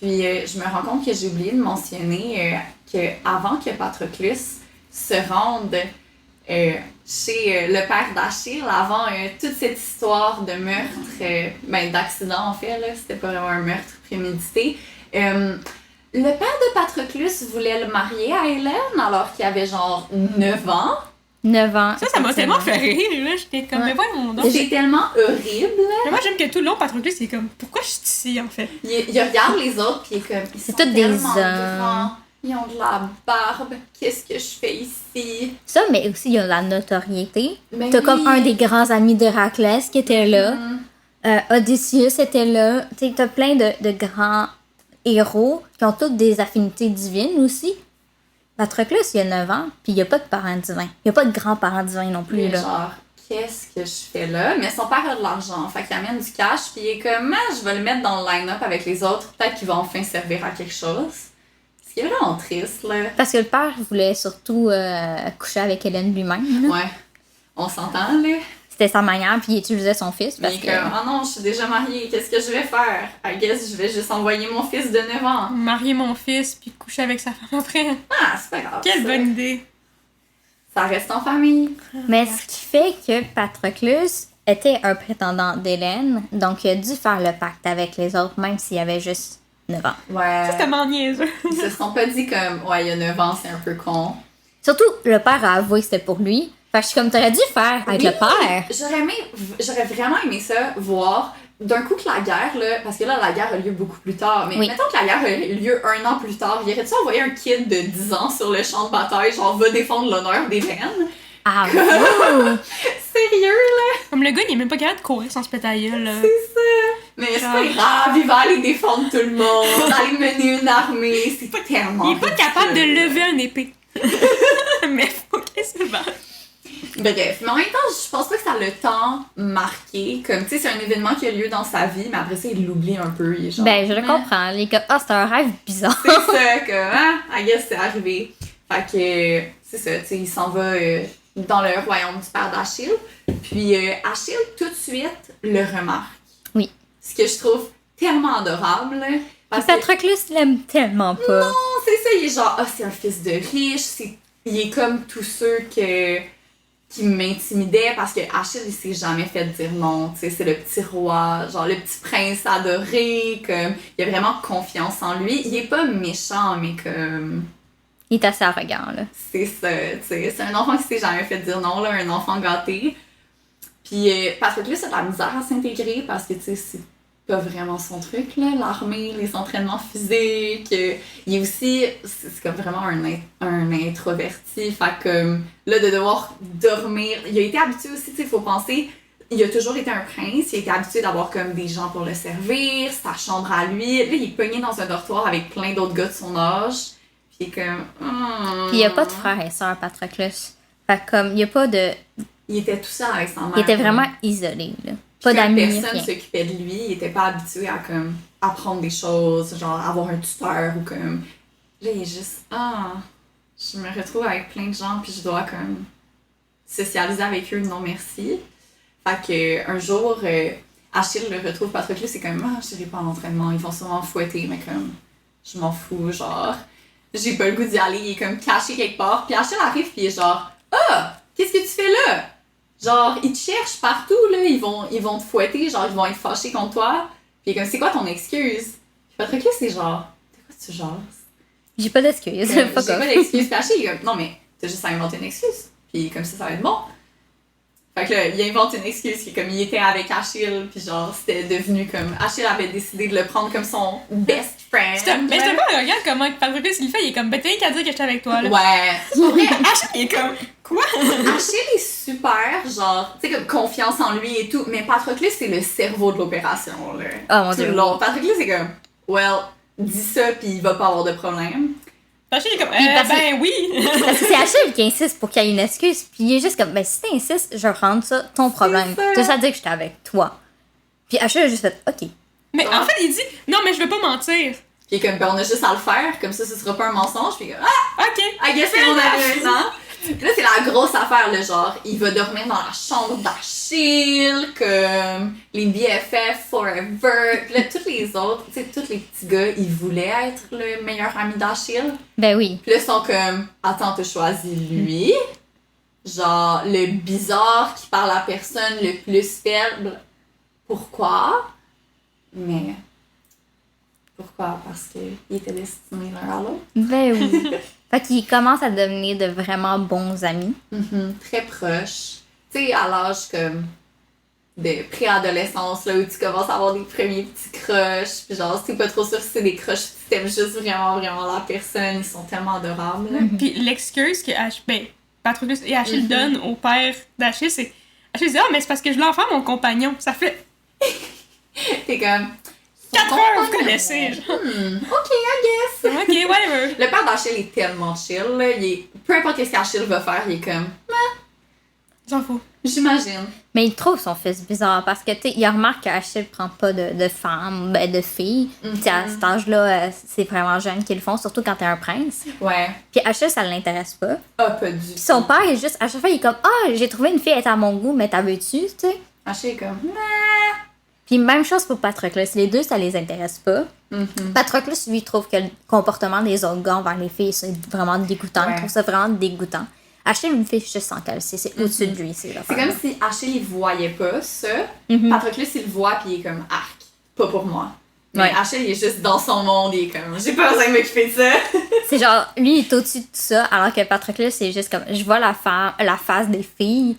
Puis je me rends compte que j'ai oublié de mentionner qu'avant que Patroclus se rende chez le père d'Achille, avant toute cette histoire de meurtre, d'accident en fait, là, c'était pas vraiment un meurtre prémédité. Le père de Patroclus voulait le marier à Hélène alors qu'il avait genre 9 ans. 9 ans. Ça m'a tellement fait rire, là. J'étais comme, mais voyons donc. C'est tellement horrible. Mais moi, j'aime que tout le long, Patroclus, c'est comme, pourquoi je suis ici, en fait? Il regarde les autres, puis il est comme, ils sont tous des tellement hommes. grands, ils ont de la barbe, qu'est-ce que je fais ici? Ça, mais aussi, il y a la notoriété. Ben T'as oui. comme un des grands amis d'Héraclès qui était là. Odysseus était là. T'as plein de grands héros qui ont toutes des affinités divines aussi. Patroclus, il a 9 ans, puis il n'y a pas de parents divins. Il n'y a pas de grands-parents divins non plus, Il est là. genre, qu'est-ce que je fais là? Mais son père a de l'argent, fait qu'il amène du cash, puis il est comme, je vais le mettre dans le line-up avec les autres, peut-être qu'il va enfin servir à quelque chose. Ce qui est vraiment triste, là. Parce que le père voulait surtout coucher avec Hélène lui-même. là. Ouais, on s'entend, là. C'était sa manière, puis il utilisait son fils. Mais Parce il que... est comme, non, je suis déjà mariée, qu'est-ce que je vais faire? I guess je vais juste envoyer mon fils de 9 ans. Marier mon fils, puis coucher avec sa femme après. Ah, c'est pas grave. Quelle ça. bonne idée. Ça reste en famille. Mais ce qui fait que Patroclus était un prétendant d'Hélène, donc il a dû faire le pacte avec les autres, même s'il avait juste 9 ans. Ouais. Ça, c'était tellement niaiseux. Ils se sont pas dit comme, ouais, il y a 9 ans, c'est un peu con. Surtout, le père a avoué que c'était pour lui. Fait que je suis comme, t'aurais dû faire avec Oui, le père. J'aurais vraiment aimé ça, voir d'un coup que la guerre, là, parce que là, la guerre a lieu beaucoup plus tard, mais Oui. mettons que la guerre a lieu 1 an plus tard, il aurait-tu envoyé un kid de 10 ans sur le champ de bataille, genre, va défendre l'honneur des reines? Ah, wow. Sérieux, là? Comme le gars, il est même pas capable de courir sans se péter la gueule, là. C'est ça! Mais c'est pas grave, il va aller défendre tout le monde, aller mener une armée, c'est pas tellement Il est pas ridicule. capable de lever une épée. Mais faut qu'il se batte. Bref, mais en même temps, je pense pas que ça a le temps marqué. Comme, tu sais, c'est un événement qui a lieu dans sa vie, mais après ça, il l'oublie un peu. Il est genre, Ben, je le comprends. Les gars, c'est un rêve bizarre. C'est ça, que, hein, I guess c'est arrivé. Fait que, c'est ça, tu sais, il s'en va dans le royaume du père d'Achille. Puis, Achille, tout de suite, le remarque. Oui. Ce que je trouve tellement adorable. Parce que, Patroclus l'aime tellement pas. non, c'est ça, il est genre, ah, c'est un fils de riche. Il est comme tous ceux qui m'intimidaient parce que Achille, il s'est jamais fait dire non. Tu sais, c'est le petit roi, genre le petit prince adoré. Comme, il a vraiment confiance en lui. Il est pas méchant, mais comme. Il est assez arrogant, là. C'est ça, tu sais. C'est un enfant qui s'est jamais fait dire non, là, un enfant gâté. Puis, Patroclus a de la misère à s'intégrer parce que, tu sais, c'est pas vraiment son truc, là, l'armée, les entraînements physiques. Il est aussi, c'est comme vraiment un introverti. Fait que, là, de devoir dormir. Il a été habitué aussi, tu sais, faut penser. Il a toujours été un prince, il a été habitué d'avoir comme des gens pour le servir, sa chambre à lui. Là, il est pogné dans un dortoir avec plein d'autres gars de son âge. Puis il est comme. Puis il y a pas de frère et sœur, Patroclus. Fait que comme, il y a pas de... Il était tout seul avec sa mère. Il était vraiment isolé, là. Pas Puis quand d'amis, personne rien. s'occupait de lui, il était pas habitué à comme apprendre des choses, genre avoir un tuteur ou comme. Là, il est juste. Ah, je me retrouve avec plein de gens, puis je dois comme socialiser avec eux, non merci. Fait que un jour, Achille le retrouve, Patroclus, c'est comme, ah, je n'irai pas à l'entraînement, ils vont sûrement me fouetter, mais comme, je m'en fous, genre, j'ai pas le goût d'y aller, il est comme caché quelque part. Puis Achille arrive, puis il est genre, ah, qu'est-ce que tu fais là? Genre, ils te cherchent partout, là, ils vont te fouetter, genre, ils vont être fâchés contre toi. Puis comme, c'est quoi ton excuse? Puis Patroclus, c'est genre, de quoi tu jases? J'ai pas d'excuses. J'ai Fuck pas off. d'excuse. Puis Achille, il est comme, non, mais t'as juste à inventer une excuse. Puis comme ça va être bon. Fait que là, il invente une excuse qui est comme, il était avec Achille, puis genre, c'était devenu comme, Achille avait décidé de le prendre comme son best friend. Mais c'était pas regarde comment Patroclus il fait, il est comme, ben t'as rien qu'à dire que j'étais avec toi, là. Ouais. C'est pas vrai, Achille, il est comme, quoi? Achille est super, genre, tu sais, comme confiance en lui et tout, mais Patroclus, c'est le cerveau de l'opération, là. Oh mon Tout dieu. le long. Patroclus, c'est comme, well, dis ça, puis il va pas avoir de problème. Achille, il est comme, parce que- ben oui! Parce que c'est Achille qui insiste pour qu'il y ait une excuse. Puis il est juste comme, ben si t'insistes, je rends ça ton problème. ça. Tu as juste à dire que j'étais avec toi. Puis Achille a juste fait, ok. Mais en fait, il dit, non, mais je veux pas mentir. Puis il est comme, ben, on a juste à le faire, comme ça, ce sera pas un mensonge, puis comme, ah! Ok. I guess c'est mon ami maintenant. Là, c'est la grosse affaire, le genre, il va dormir dans la chambre d'Achille, comme les BFF forever. Puis là, tous les autres, tu sais, tous les petits gars, ils voulaient être le meilleur ami d'Achille. Ben oui. Puis là, ils sont comme, attends, t'as choisi lui. Genre, le bizarre qui parle à personne, le plus faible. Pourquoi? Mais, pourquoi? Parce qu'ils étaient destinés l'un à l'autre. Ben oui. Fait qu'ils commencent à devenir de vraiment bons amis. Très proche. Tu sais, à l'âge comme de préadolescence, là, où tu commences à avoir des premiers petits crushs, puis genre, si t'es pas trop sûr si c'est des crushs, tu t'aimes juste vraiment, vraiment la personne, ils sont tellement adorables. là. Puis l'excuse que Patroclus et Achille donnent au père d'Achille, c'est. Achille dit, ah, mais c'est parce que je voulais en faire mon compagnon. Ça fait T'es comme... 4 heures, vous connaissez. genre. Ok, I guess. Ok, whatever. Le père d'Achille est tellement chill, là, peu importe ce qu'Achille va faire, il est comme... J'en fous. J'imagine. Mais il trouve son fils bizarre parce que, tu sais, il remarque qu'Achille prend pas de femmes, ben de filles. Tu sais, à cet âge-là, c'est vraiment jeune qu'ils le font, surtout quand t'es un prince. Ouais. Puis Achille, ça l'intéresse pas. Ah, pas du tout. Puis son père est juste, à chaque fois, il est comme, ah, j'ai trouvé une fille, elle est à mon goût, mais t'as veux-tu, tu sais? Achille est comme... Puis même chose pour Patroclus. Les deux, ça les intéresse pas. Patroclus, lui, trouve que le comportement des autres gars envers les filles, c'est vraiment dégoûtant. Ouais. Il trouve ça vraiment dégoûtant. Achille, une fille juste sans qu'elle sait. C'est au-dessus de lui, c'est C'est comme si Achille, il voyait pas ça. Mhm. Patroclus, il le voit, puis il est comme arc. Pas pour moi. Mais Ouais. Achille, il est juste dans son monde, il est comme j'ai pas besoin de m'occuper de ça. C'est genre, lui, il est au-dessus de tout ça, alors que Patroclus, c'est juste comme, je vois la face des filles,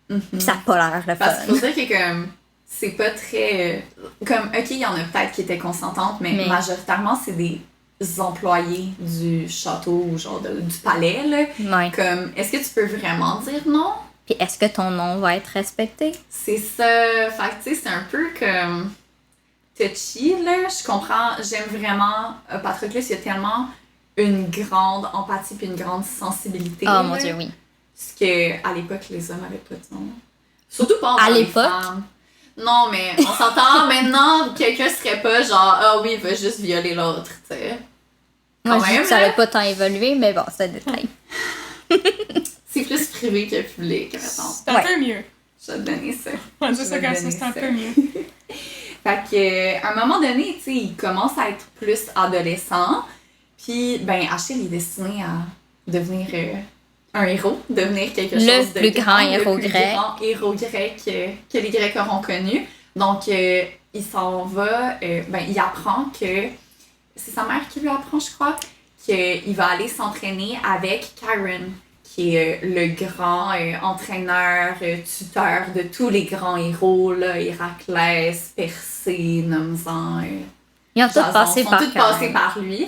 pis ça a pas l'air le Parce qu'il faut fun. dire que comme c'est pas très. Comme, ok, il y en a peut-être qui étaient consentantes, mais majoritairement, c'est des employés du château ou genre du palais, là. Ouais. Comme, est-ce que tu peux vraiment dire non? Puis Puis est-ce que ton nom va être respecté? C'est ça. Fait que, tu sais, c'est un peu comme touchy, là. Je comprends. J'aime vraiment Patroclus. Il y a tellement une grande empathie puis une grande sensibilité. Oh là. mon Dieu, oui. Ce qu'à l'époque, les hommes n'avaient pas de nom. Surtout pas À envers les l'époque? femmes. Non, mais on s'entend. Maintenant, quelqu'un serait pas genre, ah oui, il va juste violer l'autre, tu sais. Moi, Quand je dis même, que ça là. n'a pas tant évolué, mais bon, c'est un détail. C'est plus privé que public, mettons. C'est un peu mieux. Je vais te donner ça. On va dire Je ça vais comme te ça, donner c'est un ça. peu mieux. Fait que, à un moment donné, tu sais, il commence à être plus adolescent. Puis, ben, Achille est destiné à devenir un héros, devenir quelque Le chose de plus grand héros le plus grec. grand héros grec que les Grecs auront connu. Donc, il s'en va, ben, il apprend que, c'est sa mère qui lui apprend, je crois, qu'il va aller s'entraîner avec Chiron, qui est le grand entraîneur, tuteur de tous les grands héros, là, Héraclès, Persée, Nomzan, Ils ont tous Jason, passé sont par tous Chiron. passés par lui.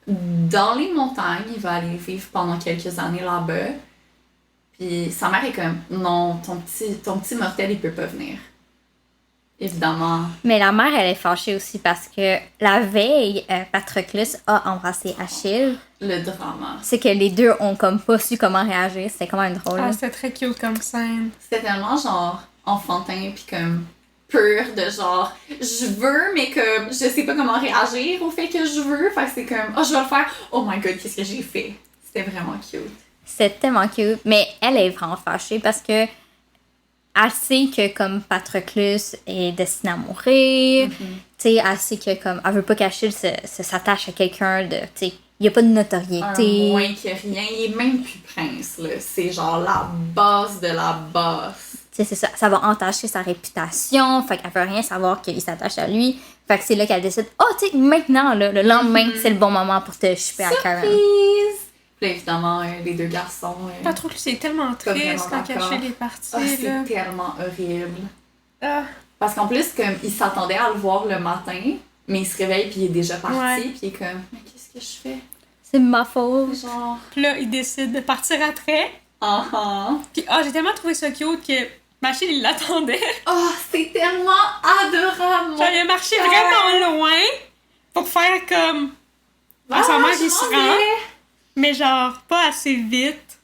Dans les montagnes, il va aller vivre pendant quelques années là-bas. Puis sa mère est comme, non, ton petit mortel, il peut pas venir. Évidemment. Mais la mère, elle est fâchée aussi parce que la veille, Patroclus a embrassé Achille. Le drama. C'est que les deux ont comme pas su comment réagir. C'était quand même drôle. Ah, c'était très cute comme scène. C'était tellement genre enfantin puis comme pur de genre je veux mais comme je sais pas comment réagir au fait que je veux. Fait que c'est comme oh je vais le faire. Oh my god, qu'est-ce que j'ai fait? C'était vraiment cute. C'était tellement cute. Mais elle est vraiment fâchée parce que elle sait que comme Patroclus est destiné à mourir. Tu sais, elle sait que comme elle veut pas qu'Achille s'attache à quelqu'un de. Tu sais, il y a pas de Un notoriété. moins que rien. Il est même plus prince là. C'est genre la base de la base. Tu sais, c'est ça. Ça va entacher sa réputation. Fait qu'elle veut rien savoir qu'il s'attache à lui. Fait que c'est là qu'elle décide, oh, tu sais, maintenant, là, le lendemain, c'est le bon moment pour te choper à Karen. Surprise! Puis là, évidemment, les deux garçons. Patroclus c'est tellement Pas triste vraiment quand d'accord. Achille est parti. Ah, c'est là. tellement horrible. Ah, Parce qu'en plus, comme il s'attendait à le voir le matin, mais il se réveille puis il est déjà parti. Ouais. Puis il est comme, mais qu'est-ce que je fais? C'est ma faute. Genre, puis là, il décide de partir après. Puis j'ai tellement trouvé ça cute que Achille, il l'attendait. Oh, c'est tellement adorable! Genre, il a marché cœur. vraiment loin pour faire comme à sa mère qui se rend, mais genre pas assez vite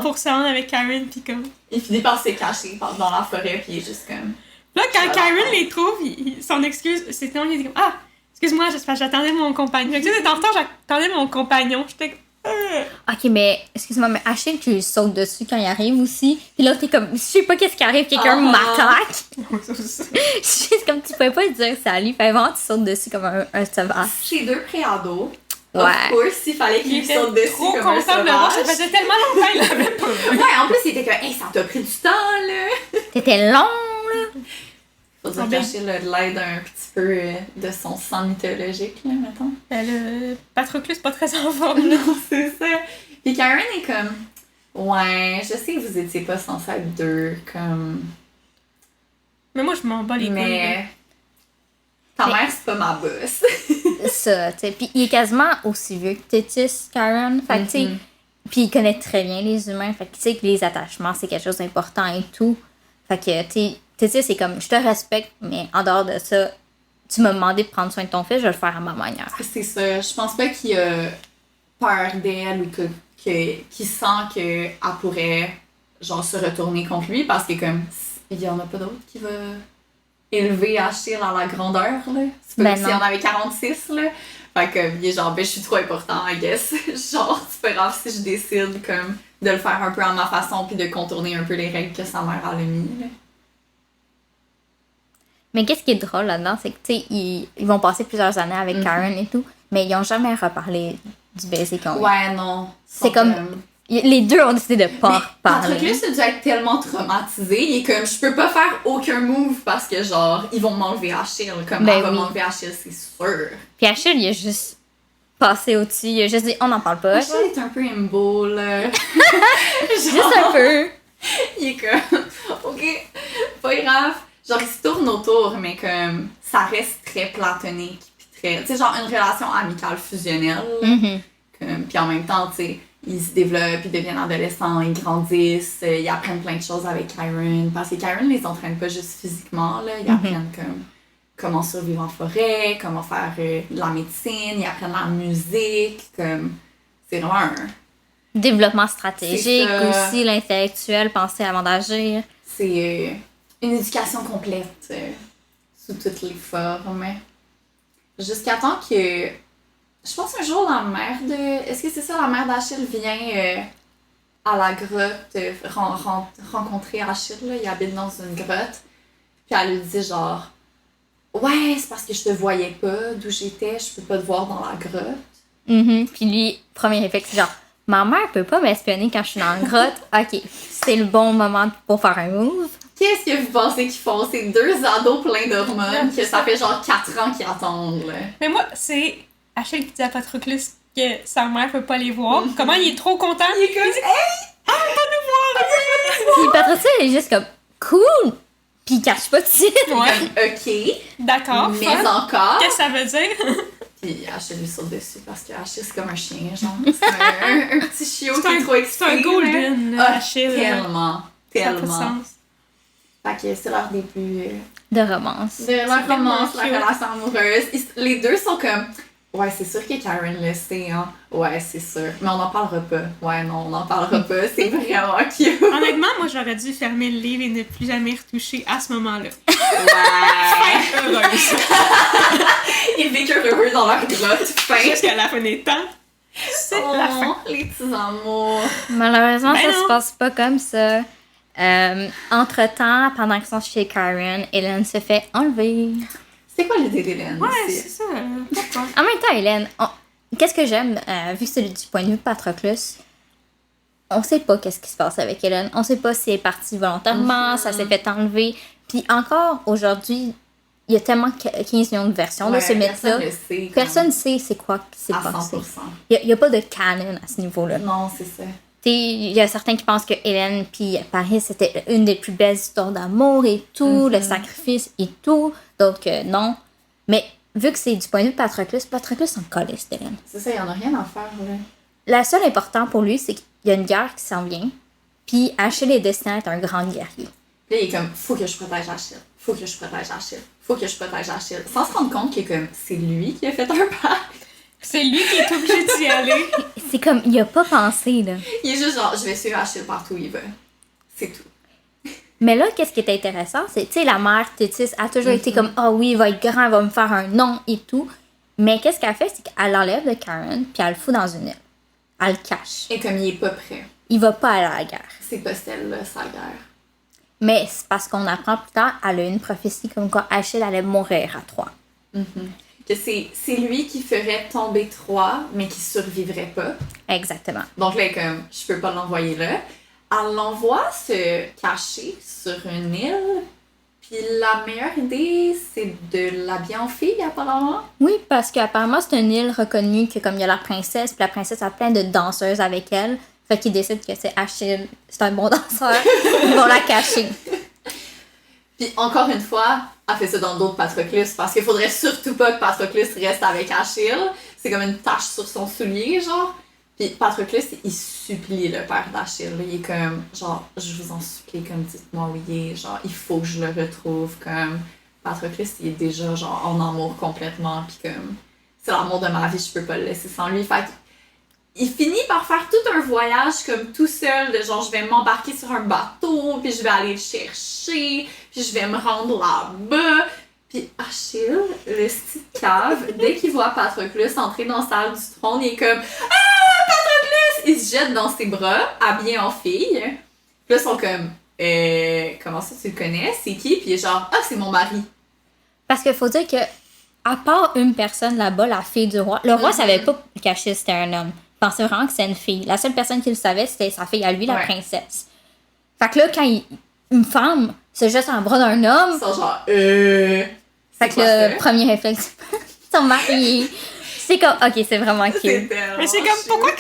pour se rendre avec Karen. Puis comme. Il finit par se cacher dans la forêt puis il est juste comme... Là, quand Ah. Karen les trouve, son excuse, c'est non, il dit comme ah, excuse-moi, j'attendais mon compagnon. Fait que tu sais, en retard, j'attendais mon compagnon. J'étais comme. Ok, mais excuse-moi, mais Achille, tu lui sautes dessus quand il arrive aussi. Puis là, t'es comme, je sais pas qu'est-ce qui arrive, quelqu'un m'attaque. C'est comme, tu pouvais pas lui dire salut. Fait vraiment, tu sautes dessus comme un sauvage. Chez deux préados. Ouais. Of course, il fallait Il qu'il était saute dessus trop comme un content de le voir, ça sauvage. faisait tellement longtemps qu'il l'avait pas vu. Ouais, en plus, il était comme, hey, ça t'a pris du temps, là! T'étais long, là. Faut dire Ah, ben. qu'Achille l'aide un petit peu de son sang mythologique, là, mettons. Le Patroclus pas très en forme. Là. Non, c'est ça. Puis Karen est comme, ouais, je sais que vous étiez pas censés être deux, comme... Mais moi, je m'en bats les couilles. là. Mais... Ta Mais- mère, c'est pas ma boss. Ça, tu sais. Puis il est quasiment aussi vieux que Tétis, Karen. Fait que, tu sais, Mhm. puis il connaît très bien les humains. Fait que, tu sais, que les attachements, c'est quelque chose d'important et tout. Fait que, tu sais, Tétis, c'est comme, je te respecte, mais en dehors de ça, tu m'as demandé de prendre soin de ton fils, je vais le faire à ma manière. C'est ça. Je pense pas qu'il a peur d'elle ou qu'il sent qu'elle pourrait, genre, se retourner contre lui parce que, comme, il y en a pas d'autre qui va élever Achille à la grandeur, là. C'est pas Ben comme s'il y non. en avait 46, là. Fait que, il est genre, ben, je suis trop important, I guess. Genre, c'est pas grave si je décide, comme, de le faire un peu à ma façon puis de contourner un peu les règles que sa mère a mis, là. Mais qu'est-ce qui est drôle là-dedans, c'est que, tu sais, ils vont passer plusieurs années avec Karen et tout, mais ils ont jamais reparlé du baiser qu'ils ont eu. Ouais, non. C'est comme- Les deux ont décidé de pas parler. Patroclus a dû être tellement traumatisé, il est comme, je peux pas faire aucun move parce que, genre, ils vont m'enlever Achille. Comme, Ben elle va oui. m'enlever Achille, c'est sûr. Puis Achille, il a juste passé au-dessus, il a juste dit, on n'en parle pas. Achille est un peu imbo, là. Juste un peu. Il est comme, ok, pas grave. Genre, il se tourne autour, mais comme, ça reste très platonique. Puis très, tu sais, genre, une relation amicale fusionnelle. Mhm. Puis en même temps, tu sais, ils se développent, ils deviennent adolescents, ils grandissent, ils apprennent plein de choses avec Kyron. Parce que Kyron les entraîne pas juste physiquement, là, ils apprennent comme comment survivre en forêt, comment faire de la médecine, ils apprennent la musique, comme c'est vraiment un... Développement stratégique C'est ça. aussi, l'intellectuel, penser avant d'agir. C'est une éducation complète sous toutes les formes. Jusqu'à temps que... Je pense un jour la mère de... Est-ce que c'est ça, la mère d'Achille vient à la grotte rencontrer Achille, là, il habite dans une grotte. Puis elle lui dit genre... Ouais, c'est parce que je te voyais pas d'où j'étais, je peux pas te voir dans la grotte. Puis lui, premier réflexe, c'est genre, ma mère peut pas m'espionner quand je suis dans la grotte. Ok, c'est le bon moment pour faire un move. Qu'est-ce que vous pensez qu'ils font? C'est deux ados pleins d'hormones que ça fait genre 4 ans qu'ils attendent, là. Mais moi, c'est Achille qui dit à Patroclus que sa mère peut pas les voir. Comment il est trop content. Il est comme, hey! Puis Patricia, elle est juste comme, cool! Puis il cache pas de titre. Ouais, Ok, d'accord. mais fun. encore. Qu'est-ce que ça veut dire? Puis Achille lui saute dessus parce que Achille c'est comme un chien, genre. C'est un petit chiot qui est trop C'est excité. un golden, là. Ah, Achille. Tellement, Ça a pas de tellement. sens. Fait que c'est leur début De romance. de leur romance, tellement leur cute. relation amoureuse. Les deux sont comme, ouais, c'est sûr que Karen le sait, hein. Ouais, c'est sûr. Mais on n'en parlera pas. Ouais, non, on n'en parlera pas. C'est vraiment cute. Honnêtement, moi, j'aurais dû fermer le livre et ne plus jamais retoucher à ce moment-là. Ouais. Heureuse. Ils vécurent heureux dans leur grotte. Fin. Jusqu'à la fin des temps. C'est la fin. Oh, les petits amours. Malheureusement, Ben ça non. se passe pas comme ça. Entre-temps, pendant qu'ils sont chez Karen, Hélène se fait enlever. C'est quoi l'idée d'Hélène Ouais, aussi? c'est ça. Pourquoi? En même temps, Hélène, qu'est-ce que j'aime, vu que c'est du point de vue de Patroclus, on sait pas qu'est-ce qui se passe avec Hélène. On sait pas si elle est partie volontairement, ça s'est fait enlever. Puis encore, aujourd'hui, il y a tellement 15 millions de versions de ce mythe-là. Personne le sait. Personne ne sait c'est quoi qui s'est À passé. 100%. Il y a pas de canon à ce niveau-là. Non, c'est ça. Il y a certains qui pensent que Hélène puis Paris, c'était une des plus belles histoires d'amour et tout, le sacrifice et tout. Donc, non. Mais vu que c'est du point de vue de Patroclus s'en calisse d'Hélène. C'est ça, il y en a rien à faire, là. La seule importante pour lui, c'est qu'il y a une guerre qui s'en vient. Puis Achille est destiné à être un grand guerrier. Puis là, il est comme, faut que je protège Achille. Faut que je protège Achille. Faut que je protège Achille. Sans se rendre compte que comme, c'est lui qui a fait un pacte. C'est lui qui est obligé d'y aller. C'est comme, il a pas pensé, là. Il est juste genre, je vais suivre Achille partout où il va. C'est tout. Mais là, qu'est-ce qui est intéressant, c'est, tu sais, la mère Thétis a toujours été comme, ah oui, il va être grand, il va me faire un nom et tout. Mais qu'est-ce qu'elle fait, c'est qu'elle l'enlève de Karen, puis elle le fout dans une île. Elle le cache. Et comme il est pas prêt, Il va pas aller à la guerre. c'est pas celle-là, sa guerre. Mais c'est parce qu'on apprend plus tard, elle a une prophétie comme quoi Achille allait mourir à Troie. Que c'est lui qui ferait tomber Troie, mais qui survivrait pas. Exactement. Donc là, comme, je peux pas l'envoyer là. Elle l'envoie se cacher sur une île. Puis la meilleure idée, c'est de l'habiller en fille, apparemment. Oui, parce qu'apparemment, c'est une île reconnue que comme il y a la princesse, puis la princesse a plein de danseuses avec elle. Fait qu'ils décident que c'est Achille, c'est un bon danseur. Ils vont la cacher. Puis encore une fois, elle fait ça dans d'autres Patroclus, parce qu'il faudrait surtout pas que Patroclus reste avec Achille. C'est comme une tache sur son soulier, genre. Puis Patroclus, il supplie le père d'Achille. Il est comme, genre, je vous en supplie, comme, dites-moi où il est. Genre, il faut que je le retrouve, comme. Patroclus, il est déjà, genre, en amour complètement, puis comme, c'est l'amour de ma vie, je peux pas le laisser sans lui. Fait il finit par faire tout un voyage comme tout seul, de genre je vais m'embarquer sur un bateau, puis je vais aller le chercher, puis je vais me rendre là-bas. Puis Achille, le petit cave, dès qu'il voit Patroclus entrer dans la salle du trône, il est comme « Ah, Patroclus! » Il se jette dans ses bras, habillé en fille. Puis là, ils sont comme « Comment ça tu le connais? C'est qui? » Puis il est genre « Ah, c'est mon mari. » Parce qu'il faut dire que, à part une personne là-bas, la fille du roi, le roi savait pas qu'Achille c'était un homme. Il pensait vraiment que c'était une fille. La seule personne qui le savait, c'était sa fille à lui, la princesse. Fait que là, quand une femme se jette dans le bras d'un homme, Ils sont genre fait que le premier réflexe, ils sont mariés. C'est comme, ok, c'est vraiment cute. Mais c'est comme, pourquoi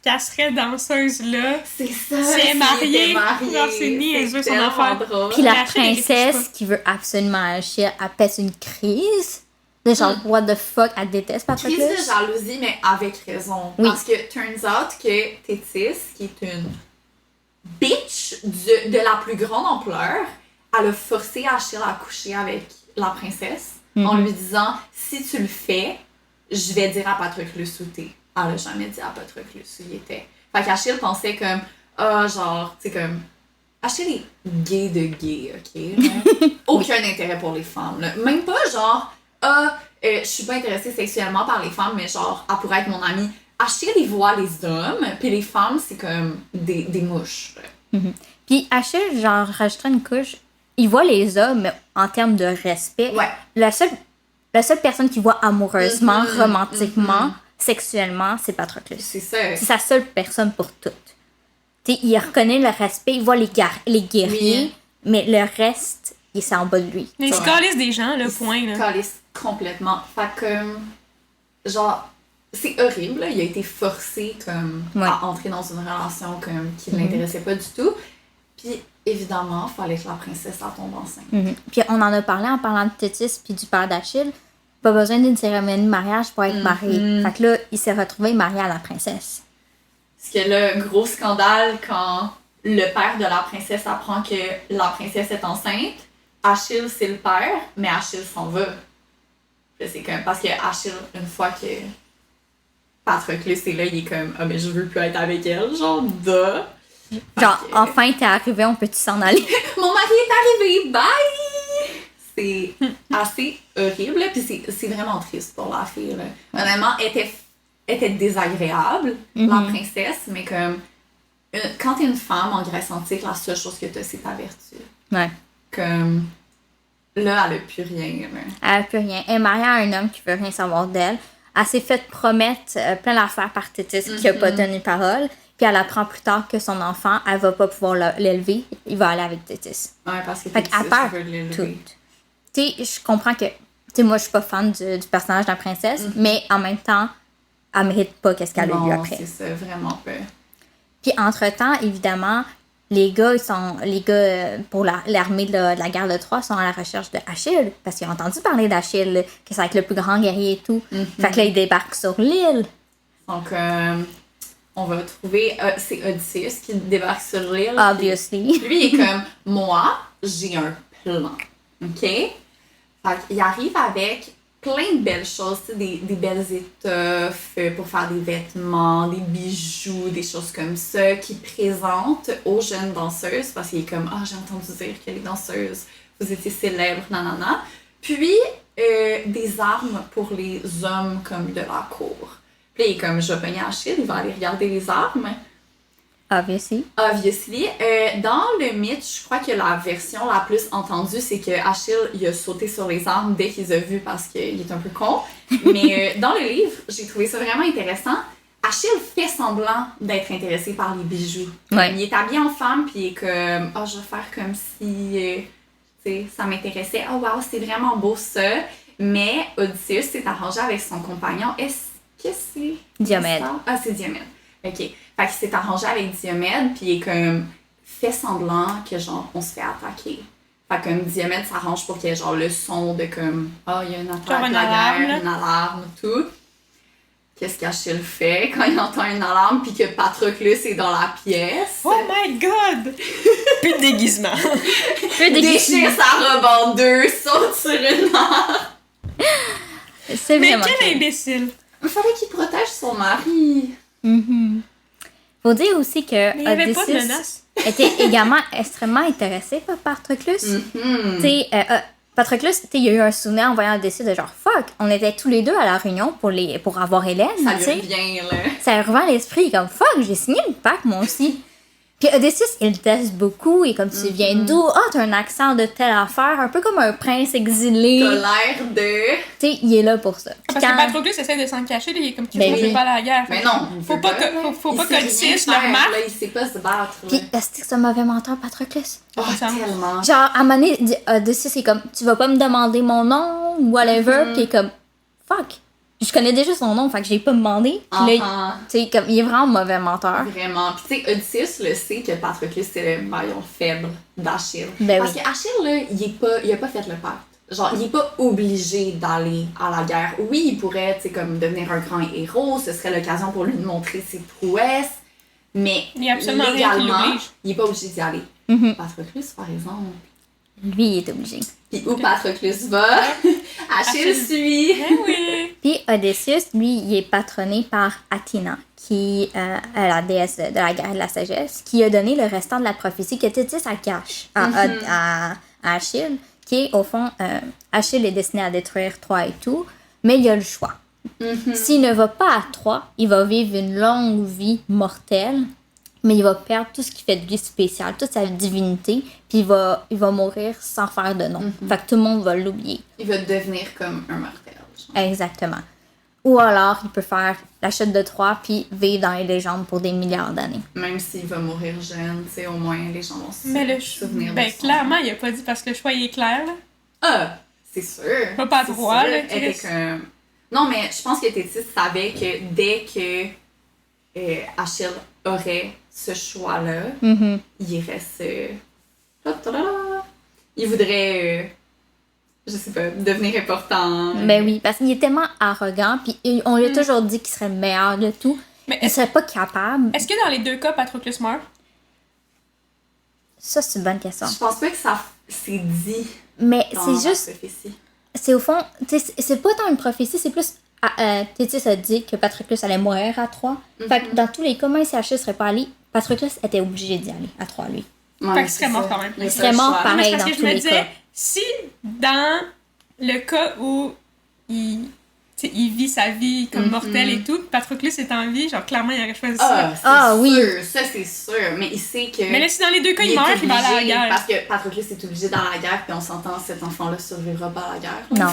qu'elle serait danseuse là? C'est ça. Si elle est mariée, mariée. genre, c'est niaiseux, son tellement affaire. drôle. Puis la Achille, il réfléchit princesse qui veut absolument Achille, elle pète une crise. De genre, what the fuck, elle déteste Crise Patroclus. de jalousie, mais avec raison. Oui. Parce que turns out que Tétis, qui est une bitch de la plus grande ampleur, elle a forcé Achille à coucher avec la princesse en lui disant « Si tu le fais, je vais dire à Patroclus où t'es. » Elle a jamais dit à Patroclus où il était. Fait qu'Achille pensait comme « Ah, genre, tu sais comme... » Achille est gay de gay, ok? Là? Aucun intérêt pour les femmes, là. Même pas genre « Ah, je suis pas intéressée sexuellement par les femmes, mais genre, elle pourrait être mon amie. » Achille, il voit les hommes, puis les femmes, c'est comme des mouches. Puis Achille, genre, rajouterait une couche, il voit les hommes mais en termes de respect. Ouais. La seule personne qu'il voit amoureusement, romantiquement, sexuellement, c'est Patroclus. C'est ça. C'est sa seule personne pour toutes. T'sais, il reconnaît le respect, il voit les guerriers, Oui. mais le reste, c'est en bas de lui. Mais ils se Ouais. calissent des gens, le point, Il là. se calisse complètement. Fait que, genre, c'est horrible, là. Il a été forcé, comme, Ouais. à entrer dans une relation, comme, qui ne l'intéressait pas du tout. Puis, évidemment, il fallait que la princesse, elle tombe enceinte. Puis on en a parlé en parlant de Tétis puis du père d'Achille. Pas besoin d'une cérémonie de mariage pour être marié. Fait que là, il s'est retrouvé marié à la princesse. Parce que là, gros scandale quand le père de la princesse apprend que la princesse est enceinte. Achille, c'est le père, mais Achille s'en va. Puis c'est comme, parce que Achille, une fois que Patroclus est là, il est comme, ah, mais je veux plus être avec elle, genre, duh. Genre, Fait que- enfin, t'es arrivé, on peut-tu s'en aller? Mon mari est arrivé, bye! C'est assez horrible, là, puis c'est vraiment triste pour la fille, là. Honnêtement, elle était désagréable, la princesse, mais comme, quand t'es une femme en Grèce antique, la seule chose que t'as, c'est ta vertu. Ouais. Comme, là, elle a plus rien, là. Elle a plus rien. Elle est mariée à un homme qui veut rien savoir d'elle. Elle s'est fait promettre plein d'affaires par Tétis qui a pas donné parole. Puis elle apprend plus tard que son enfant, elle va pas pouvoir l'élever. Il va aller avec Tétis. Ouais, parce que Fait Tétis qu'elle perd veut l'élever. tout. Tu sais, je comprends que... Tu sais, moi, je suis pas fan du personnage de la princesse, mais en même temps, elle mérite pas qu'est-ce qu'elle a eu Non, après. c'est ça, vraiment pas. Puis entre-temps, évidemment, les gars pour l'armée de la guerre de Troie sont à la recherche de Achille, parce qu'ils ont entendu parler d'Achille, que ça va être le plus grand guerrier et tout. Fait que là, ils débarquent sur l'île. Donc, on va trouver, c'est Odysseus qui débarque sur l'île. Obviously. Lui, il est comme, moi, j'ai un plan, ok? Fait qu'il arrive avec plein de belles choses, tu sais, des belles étoffes pour faire des vêtements, des bijoux, des choses comme ça, qu'il présente aux jeunes danseuses, parce qu'il est comme, ah, j'ai entendu dire que les danseuses, vous étiez célèbres, nanana. Puis, des armes pour les hommes comme de la cour. Puis, il est comme, je vais pogner Achille, il va aller regarder les armes. Obviously. Obviously. Dans le mythe, je crois que la version la plus entendue, c'est que Achille, il a sauté sur les armes dès qu'il les a vues parce qu'il est un peu con. Mais dans le livre, j'ai trouvé ça vraiment intéressant. Achille fait semblant d'être intéressé par les bijoux. Ouais. Il est habillé en femme, puis il est comme, ah, je vais faire comme si, tu sais, ça m'intéressait. Oh, wow, c'est vraiment beau ça. Mais Odysseus s'est arrangé avec son compagnon. Est-ce que c'est Diomède. ça? Ah, c'est Diomède. OK. Fait qu'il s'est arrangé avec Diomède, puis il est comme, fait semblant que, genre, on se fait attaquer. Fait que comme Diomède s'arrange pour qu'il y ait, genre, le son de comme, ah, il y a une attaque, Genre une la alarme, guerre, là. une alarme, tout. Qu'est-ce qu'Achille fait quand il entend une alarme, puis que Patroclus est dans la pièce? Oh my god! Plus de déguisement. Déchire sa robe en deux, saute sur une arme. C'est Mais vraiment quel cool. imbécile! Il fallait qu'il protège son mari. Faut dire aussi que Mais il n'y avait pas de Odysseus menace. était également extrêmement intéressé par Patroclus. Tu sais, Patroclus, tu sais, il y a eu un souvenir en voyant Odysseus de genre fuck, on était tous les deux à la réunion pour avoir Hélène, Ça tu lui sais. revient, là. Ça lui revient à l'esprit comme fuck, j'ai signé le pacte moi aussi. Puis Odysseus, il le teste beaucoup et comme tu viens d'où? Ah, t'as un accent de telle affaire, un peu comme un prince exilé. T'as l'air de... Tu sais, il est là pour ça. Puis Parce que quand- Patroclus essaie de s'en cacher, là, il est comme, Ben je oui. veux pas aller à la guerre. Mais non, il Faut veut pas que- là. faut Il pas sait qu'Odysseus rien le faire, remarque. là, il sait pas se battre. Puis là. est-ce que c'est un mauvais menteur, Patroclus? Oh, ça. tellement. Genre, à un moment donné, Odysseus, c'est comme, tu vas pas me demander mon nom, ou whatever, puis il est comme, fuck, je connais déjà son nom, fait que j'ai pas demandé. Puis là, Enfant. tu sais, comme, il est vraiment mauvais menteur. Vraiment. Puis tu sais, Odysseus le sait que Patroclus c'est le maillon faible d'Achille. Ben Parce oui. que Achille, là, il a pas fait le pacte. genre, il est pas obligé d'aller à la guerre. Oui, il pourrait, tu sais, comme devenir un grand héros, ce serait l'occasion pour lui de montrer ses prouesses, mais Il y a absolument rien qui légalement, l'oblige. il est pas obligé d'y aller. Mhm. Patroclus, par exemple. Lui, il est obligé. Puis où Patroclus va, Achille suit. Ben oui! Puis Odysseus, lui, il est patronné par Athéna, qui est la déesse de la guerre et de la sagesse, qui a donné le restant de la prophétie que Thétis a cache à Achille, qui est, au fond, Achille est destiné à détruire Troie et tout, mais il a le choix. S'il ne va pas à Troie, il va vivre une longue vie mortelle, mais il va perdre tout ce qui fait de lui spécial, toute sa divinité, puis il va mourir sans faire de nom. Fait que tout le monde va l'oublier. Il va devenir comme un mortel. Genre. Exactement. Ou alors, il peut faire la chute de Troie, puis vivre dans les légendes pour des milliards d'années. Même s'il va mourir jeune, tu sais, au moins les gens vont se Mais le souvenir ben de son clairement, il a pas dit parce que le choix il est clair, là. Ah, c'est sûr. Pas à C'est droit, sûr. là, Elle était Chris. comme... Non, mais je pense que Thétis savait que dès que Achille aurait ce choix-là, Mhm. il reste... il voudrait, je sais pas, devenir important. Ben oui, parce qu'il est tellement arrogant, puis on lui a toujours dit qu'il serait le meilleur de tout. Mais Il serait pas capable. est-ce que dans les deux cas, Patroclus meurt? Ça, c'est une bonne question. Je pense pas que ça c'est dit Mais dans c'est la juste, prophétie. c'est au fond, tu sais, c'est pas tant une prophétie, c'est plus. Thétis a dit que Patroclus allait mourir à Troie. Fait que dans tous les cas, même si Achille serait pas allé, Patroclus était obligé d'y aller à Troie, lui. Ouais, Fait qu'il c'est serait mort ça. quand même. Il y a Il pas serait le mort choix. pareil. Non, mais c'est parce dans que je tous me les disais, cas. si dans le cas où il, tu sais, il vit sa vie comme mortel et tout, Patroclus est en vie, genre clairement il aurait choisi ça. C'est Ah, oui. sûr, ça c'est sûr, mais il sait que... Mais là, si dans les deux cas il est meurt, il va aller à la obligé, guerre. Parce que Patroclus est obligé dans la guerre, puis on s'entend, cet enfant-là survivra pas à la guerre. là. Non.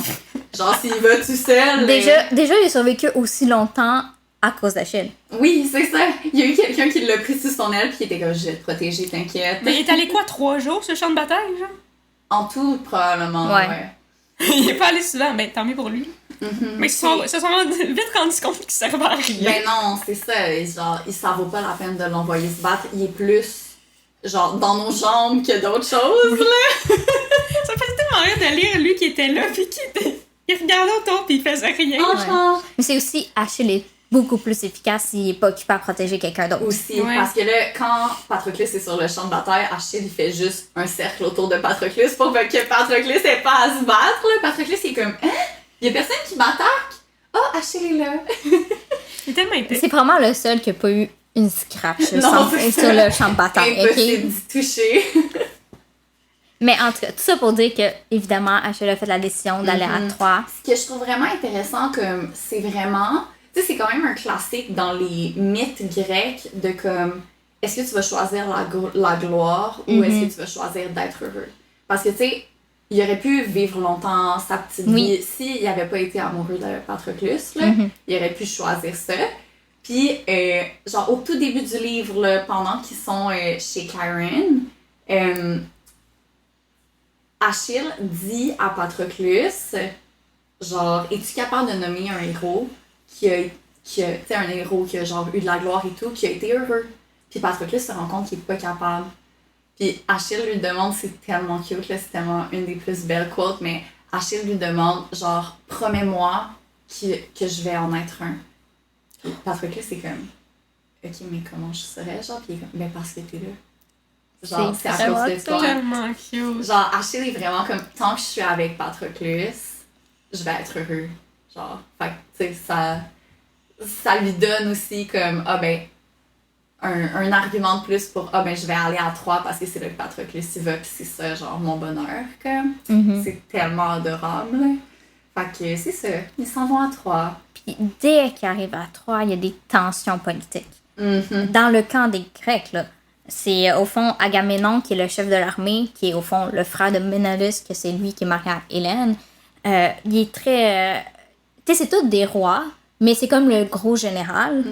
Genre, s'il va tout seul... Déjà, il a survécu aussi longtemps à cause d'Achille. Oui, c'est ça. Il y a eu quelqu'un qui l'a pris sous son aile, puis il était comme, je vais te protéger, t'inquiète. Mais il est allé quoi, 3 jours, ce champ de bataille, genre? En tout, probablement, Ouais. ouais. Il est pas allé souvent, ben tant mieux pour lui. Mais ils se sont vite rendus compte qu'il servait à rien. Ben non, c'est ça. Et genre, ça vaut pas la peine de l'envoyer se battre. Il est plus, genre, dans nos jambes que d'autres choses, là. Ça faisait tellement rire de lire lui qui était là, puis il regardait autour, puis il faisait rien. Franchement. Mais c'est aussi, Achille est beaucoup plus efficace s'il est pas occupé à protéger quelqu'un d'autre. Aussi, Ouais. parce que là, quand Patroclus est sur le champ de bataille, Achille, il fait juste un cercle autour de Patroclus pour que Patroclus ait pas à se battre, là. Patroclus, il est comme, hein? Il y a personne qui m'attaque? Oh, Achille est là. Il est tellement épais. C'est probablement le seul qui a pas eu une scratch sur, Non, c'est sur ça. le champ de bataille. Impossible ok? d'y toucher. Mais en tout cas, tout ça pour dire que, évidemment, Achille a fait la décision d'aller à Troie. Ce que je trouve vraiment intéressant, comme, c'est vraiment... Tu sais, c'est quand même un classique dans les mythes grecs de comme... Est-ce que tu vas choisir la gloire ou est-ce que tu vas choisir d'être heureux? Parce que, tu sais, il aurait pu vivre longtemps sa petite Oui. vie s'il n'avait pas été amoureux de Patroclus, là. Il aurait pu choisir ça. Puis, genre, au tout début du livre, là, pendant qu'ils sont chez Chiron, Achille dit à Patroclus, genre, es-tu capable de nommer un héros qui a tu sais, un héros qui a genre eu de la gloire et tout, qui a été heureux? Puis Patroclus se rend compte qu'il est pas capable. Puis Achille lui demande, c'est tellement cute, là, c'est tellement une des plus belles quotes, mais Achille lui demande, genre, promets-moi que je vais en être un. Puis Patroclus, c'est comme, ok, mais comment je serais, genre, puis il est comme, ben parce que t'es là. Genre, c'est à vraiment cause de ça. toi. Tellement cute. Genre, Achille est vraiment comme, tant que je suis avec Patroclus, je vais être heureux. Genre, fait que, tu sais, ça lui donne aussi comme, ah ben, un argument de plus pour, ah ben, je vais aller à Troie parce que c'est là que Patroclus y va, pis c'est ça, genre, mon bonheur, comme. C'est tellement adorable, là. Fait que, c'est ça, ils s'en vont à Troie. Puis dès qu'il arrive à Troie, il y a des tensions politiques. Dans le camp des Grecs, là, c'est au fond Agamemnon qui est le chef de l'armée, qui est au fond le frère de Ménalus, que c'est lui qui est marié à Hélène. Il est très... tu sais, c'est tous des rois, mais c'est comme le gros général.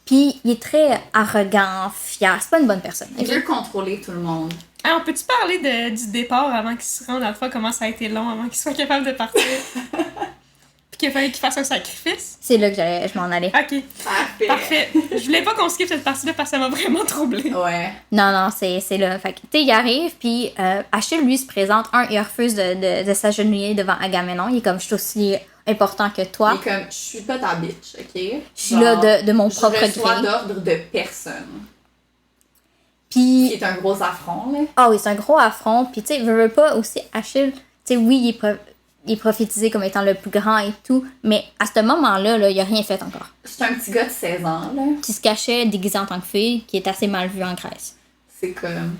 Puis il est très arrogant, fier. C'est pas une bonne personne. Il ok? veut contrôler tout le monde. Ah, on peut-tu parler du départ avant qu'il se rende à la fois, comment ça a été long avant qu'il soit capable de partir? Puis qu'il fallait qu'il fasse un sacrifice. C'est là que je m'en allais. Ok, Parfait. parfait. Je voulais pas qu'on skip cette partie-là parce que ça m'a vraiment troublée. Ouais. Non, c'est là. Fait que, tu sais, il arrive, puis Achille, lui, se présente. Il refuse de s'agenouiller devant Agamemnon. Il est comme, je suis aussi important que toi. Il est comme, je suis pas ta bitch, ok? Je suis là de mon propre Je reçois gré. d'ordre de personne. Puis, C'est un gros affront, là. ah oui, c'est un gros affront. Puis, tu sais, veux pas aussi, Achille, tu sais, oui, il est prophétisé comme étant le plus grand et tout, mais à ce moment-là, là, il a rien fait encore. C'est un petit gars de 16 ans, là. Qui se cachait déguisé en tant que fille, qui est assez mal vu en Grèce. C'est comme...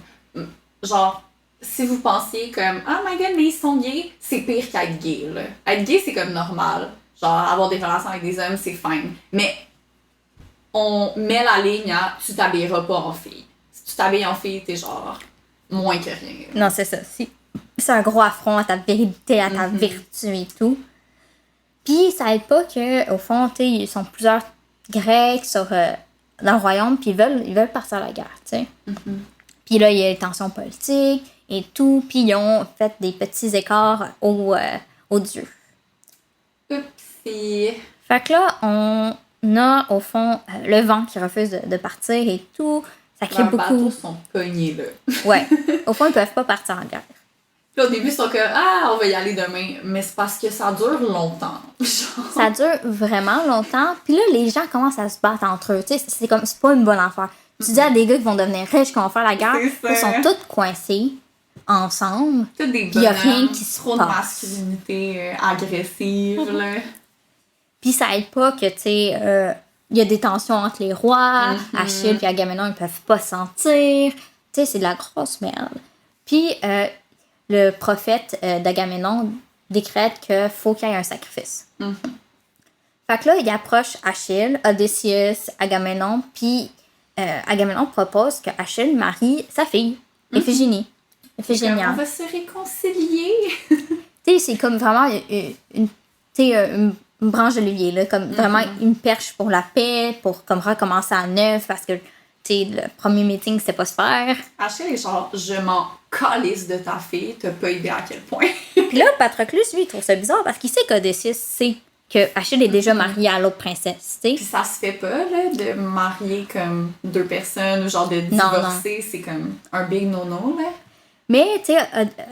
Genre, si vous pensiez comme, oh my god, mais ils sont gays, c'est pire qu'être gay, là. Être gay, c'est comme normal. Genre, avoir des relations avec des hommes, c'est fine. Mais on met la ligne à, tu t'habilleras pas en fille. Si tu t'habilles en fille, t'es genre moins que rien. Non, c'est ça. C'est un gros affront à ta vérité, à ta vertu et tout. Puis, ça aide pas que, au fond, tu sais, ils sont plusieurs Grecs dans le royaume, puis ils veulent partir à la guerre, tu sais. Puis là, il y a les tensions politiques et tout, puis ils ont fait des petits écarts aux dieux. Oupsie. Fait que là, on a, au fond, le vent qui refuse de partir et tout. Ça crée Leurs beaucoup... bateaux sont pognés, là. Ouais. Au fond, ils peuvent pas partir en guerre. Puis au début, ils sont comme, on va y aller demain. Mais c'est parce que ça dure longtemps. Genre. Ça dure vraiment longtemps. Puis là, les gens commencent à se battre entre eux. Tu sais, c'est pas une bonne affaire. Tu dis à des gars qui vont devenir riches, qui vont faire la guerre, C'est ils ça. sont tous coincés ensemble. Toutes des Puis y a bonhommes, rien qui se trop de passe. masculinité agressive, là. Puis ça aide pas que, tu sais, il y a des tensions entre les rois. Achille et Agamemnon, ils peuvent pas se sentir. Tu sais, c'est de la grosse merde. Puis le prophète d'Agamemnon décrète qu'il faut qu'il y ait un sacrifice. Fait que là, il approche Achille, Odysseus, Agamemnon, puis Agamemnon propose que Achille marie sa fille, Iphigénie. On Iphigénia. va se réconcilier. Tu sais, c'est comme vraiment une branche d'olivier, là, comme vraiment une perche pour la paix, pour comme recommencer à neuf, parce que, tu sais, le premier meeting, c'était pas se faire. Achille est genre, je m'en calisse de ta fille, t'as pas idée à quel point. Puis là, Patroclus, lui, il trouve ça bizarre parce qu'il sait qu'Odysseus sait que Achille est déjà marié à l'autre princesse, tu Puis sais. ça se fait pas, là, de marier comme deux personnes ou genre de divorcer, c'est comme un big no-no, là. Mais, tu sais,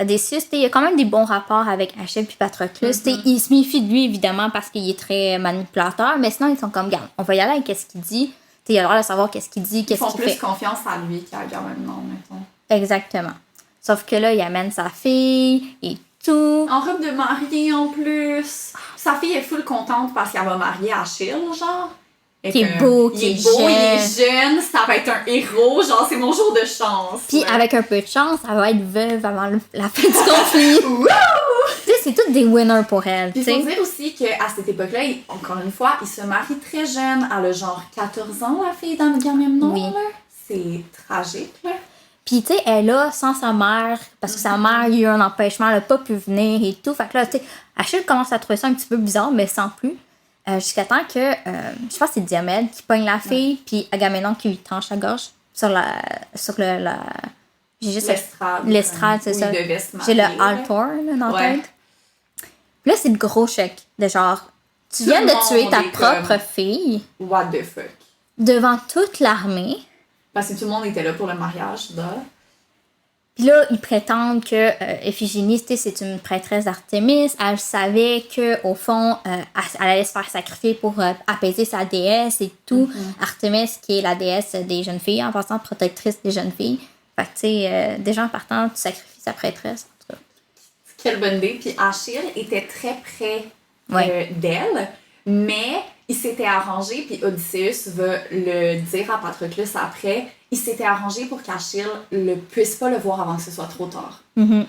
Odysseus, tu sais, il a quand même des bons rapports avec Achille puis Patroclus. Tu sais, il se méfie de lui, évidemment, parce qu'il est très manipulateur, mais sinon, ils sont comme, garde, on va y aller avec qu'est-ce qu'il dit. Tu sais, il a le droit de savoir qu'est-ce qu'il dit, Ils qu'est-ce font qu'il plus fait. confiance à lui qu'à Agamemnon, mettons. Exactement. Sauf que là, il amène sa fille et tout. En robe de mariée, en plus. Sa fille est full contente parce qu'elle va marier Achille, genre. Et Qui est que beau, il qui est beau, il est jeune. jeune, ça va être un héros, genre c'est mon jour de chance. Puis là. avec un peu de chance, elle va être veuve avant la fin du conflit. Wouh! Tu sais, c'est toutes des winners pour elle, Puis tu il faut sais. dire aussi qu'à cette époque-là, encore une fois, il se marie très jeune. Elle a genre 14 ans, la fille d'Agamemnon, Oui. là. C'est tragique, là. Puis, tu sais, elle est là sans sa mère, parce que sa mère, il y a eu un empêchement, elle n'a pas pu venir et tout. Fait que là, tu sais, Achille commence à trouver ça un petit peu bizarre, mais sans plus. Jusqu'à temps que, je pense que c'est Diomède qui pogne la fille, puis Agamemnon qui lui tranche la gorge sur j'ai juste l'estrade, c'est où ça. il devait se J'ai le marier, là. altar là, dans la Ouais. tête. Puis là, c'est le gros choc de genre, tu Tout viens le de monde tuer ta est propre comme- fille What the fuck? devant toute l'armée. Parce que tout le monde était là pour le mariage, là. Puis là, ils prétendent que Iphigénie, tu sais, c'est une prêtresse d'Artémis. Elle savait que au fond, elle allait se faire sacrifier pour apaiser sa déesse et tout. Artémis, qui est la déesse des jeunes filles, en passant protectrice des jeunes filles. Fait que, tu sais, déjà en partant, tu sacrifies sa prêtresse. En tout cas. Quelle bonne idée. Puis Achille était très près Ouais. d'elle, mais il s'était arrangé, puis Odysseus va le dire à Patroclus après, il s'était arrangé pour qu'Achille ne puisse pas le voir avant que ce soit trop tard.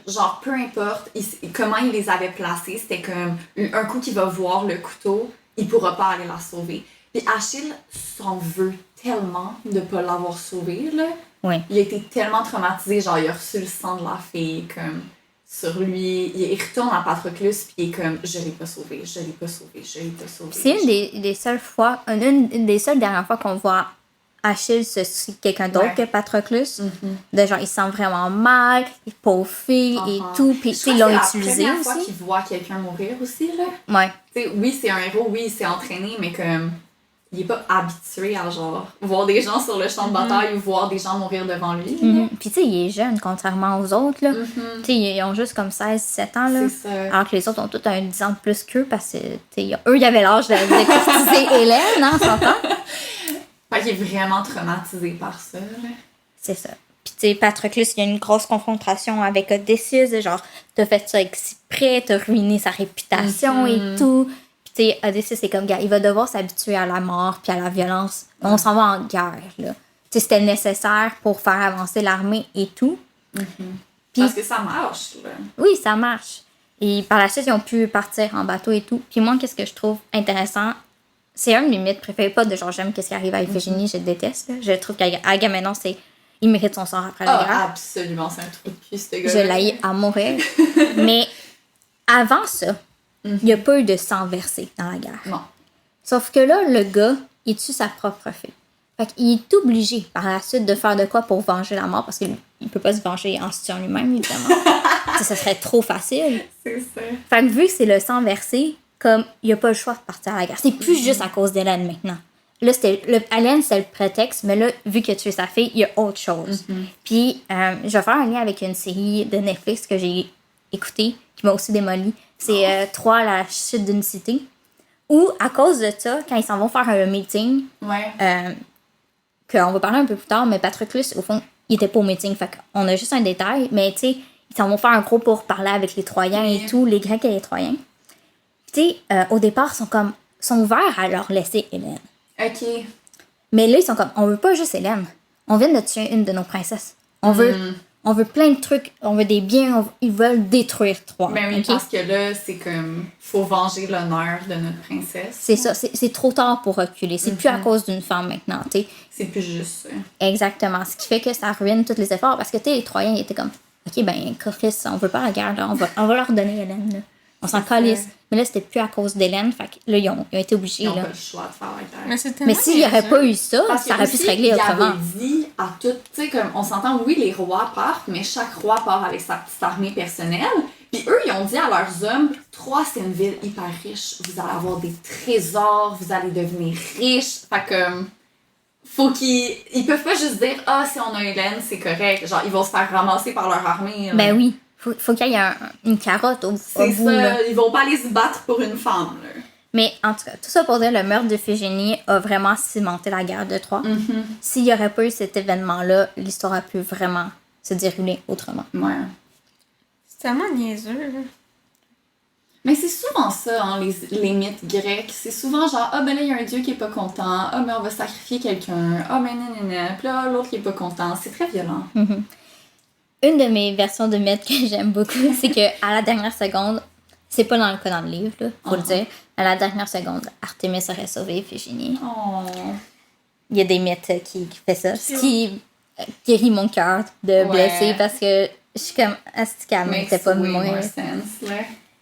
Genre, peu importe comment il les avait placés, c'était comme un coup qu'il va voir le couteau, il pourra pas aller la sauver. Puis Achille s'en veut tellement de ne pas l'avoir sauvée, là. Ouais. Il a été tellement traumatisé, genre il a reçu le sang de la fille, comme sur lui. Il retourne à Patroclus, puis il est comme, je l'ai pas sauvé, je l'ai pas sauvé, je l'ai pas sauvé. C'est une des seules fois, une des seules dernières fois qu'on voit Achille, c'est quelqu'un d'autre Ouais. que Patroclus. Mhm. De genre, il se sent vraiment mal, pauvre fille et Uh-huh. tout. Puis, Je tu crois sais, ils que l'ont c'est utilisé la première fois aussi. qu'il voit quelqu'un mourir aussi, là. Ouais. Tu sais, oui, c'est un héros, oui, il s'est entraîné, mais comme il est pas habitué à genre voir des gens sur le champ de bataille ou voir des gens mourir devant lui. là. Mhm. Puis, tu sais, il est jeune, contrairement aux autres, là. Mhm. Tu sais, ils ont juste comme 16-17 ans, là. C'est ça. Alors que les autres ont tous un 10 ans de plus qu'eux parce que, tu sais, eux, ils avaient l'âge de courtiser Hélène, hein, on s'entend? Fait qu'il est vraiment traumatisé par ça. Là. C'est ça. Puis, tu sais, Patroclus, il y a une grosse confrontation avec Odysseus, de genre, t'as fait ça exprès, t'as ruiné sa réputation et tout. Puis, tu sais, Odysseus, c'est comme, gars, il va devoir s'habituer à la mort puis à la violence. On s'en va en guerre, là. Tu sais, c'était nécessaire pour faire avancer l'armée et tout. Puis- Parce que ça marche. Là. Oui, ça marche. Et par la suite, ils ont pu partir en bateau et tout. Puis moi, qu'est-ce que je trouve intéressant, c'est un de mes mythes préférés, pas de genre j'aime qu'est-ce qui arrive à Iphigénie, je déteste. Là. Je trouve qu'Agamemnon, il mérite son sort après la guerre. Ah, absolument, c'est un trou de cul, ce gars. Je l'haïs à mourir. Mais avant ça, il n'y a pas eu de sang versé dans la guerre. Non. Sauf que là, le gars, il tue sa propre fille. Fait qu'il est obligé par la suite de faire de quoi pour venger la mort, parce qu'il ne peut pas se venger en se tuant lui-même, évidemment. Ça serait trop facile. C'est ça. Fait que vu que c'est le sang versé, comme il n'y a pas le choix de partir à la guerre. C'est plus juste à cause d'Hélène maintenant. Là, Hélène, c'est le prétexte, mais là, vu qu'il a tué sa fille, il y a autre chose. Puis, je vais faire un lien avec une série de Netflix que j'ai écoutée, qui m'a aussi démoli. C'est Troie, la chute d'une cité. Où, à cause de ça, quand ils s'en vont faire un meeting, Ouais. qu'on va parler un peu plus tard, mais Patroclus, au fond, il était pas au meeting. Fait qu'on a juste un détail, mais tu sais, ils s'en vont faire un gros pour parler avec les Troyens et tout, les Grecs et les Troyens. Tu sais, au départ, sont ouverts à leur laisser Hélène. Ok. Mais là, ils sont comme, on veut pas juste Hélène. On vient de tuer une de nos princesses. On veut plein de trucs. On veut des biens. Ils veulent détruire Troie. Ben oui, ok? parce que là, c'est comme, faut venger l'honneur de notre princesse. C'est ça. C'est trop tard pour reculer. C'est plus à cause d'une femme maintenant, tu sais. C'est plus juste ça. Exactement. Ce qui fait que ça ruine tous les efforts. Parce que, tu sais, les Troyens, ils étaient comme, OK, ben, Coris, on veut pas la guerre, là. On va leur donner Hélène, là. On s'en calisse. Mais là, c'était plus à cause d'Hélène. Fait que là, ils ont été obligés, Ils n'ont là. pas le choix de faire la guerre. Mais c'est Mais s'il n'y aurait pas eu ça, Parce ça aurait pu aussi, se régler autrement. Il avait dit à tout, tu sais, comme on s'entend, oui, les rois partent, mais chaque roi part avec sa petite armée personnelle. Puis eux, ils ont dit à leurs hommes, Troie, c'est une ville hyper riche, vous allez avoir des trésors, vous allez devenir riches. Fait que, faut ils peuvent pas juste dire, ah, si on a Hélène, c'est correct. Genre, ils vont se faire ramasser par leur armée. là. Ben oui. Faut qu'il y ait une carotte au C'est bout, ça, là. ils vont pas aller se battre pour une femme, là. Mais en tout cas, tout ça pour dire le meurtre d'Iphigénie a vraiment cimenté la guerre de Troie. S'il n'y aurait pas eu cet événement-là, l'histoire a pu vraiment se dérouler autrement. Ouais. C'est tellement niaiseux, là. Mais c'est souvent ça, hein, les mythes grecs. C'est souvent genre, ah ben là, il y a un dieu qui est pas content. Ah ben on va sacrifier quelqu'un. Ah ben nanana. Puis là, l'autre qui est pas content. C'est très violent. Une de mes versions de mythes que j'aime beaucoup, c'est que à la dernière seconde, c'est pas dans le cas dans le livre, là, faut le dire, à la dernière seconde, Artémis aurait sauvé Iphigénie. Oh. Il y a des mythes qui fait ça, ce qui guérit mon cœur de blesser parce que je suis comme, est-ce qu'elle méritait pas de way mourir? more sense, là.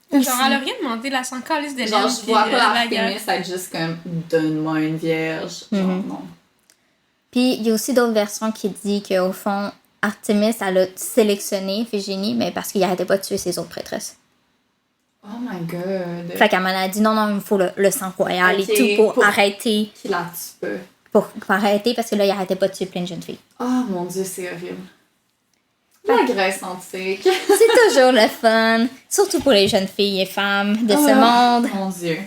Genre, elle a rien demandé, la sans calice d'Hélène. Genre, je vois puis, pas la guerre. Artémis être juste comme, donne-moi une vierge. Genre, non. Puis il y a aussi d'autres versions qui disent qu'au fond, Artémis, elle a sélectionné Iphigénie, mais parce qu'il arrêtait pas de tuer ses autres prêtresses. Oh my god. Fait qu'elle m'a dit non, il me faut le sang royal Ok, et tout pour arrêter. Qui la tue pas. Pour arrêter parce que là, il arrêtait pas de tuer plein de jeunes filles. Oh mon dieu, c'est horrible. La Grèce antique. C'est toujours le fun, surtout pour les jeunes filles et femmes de ce monde. Mon dieu.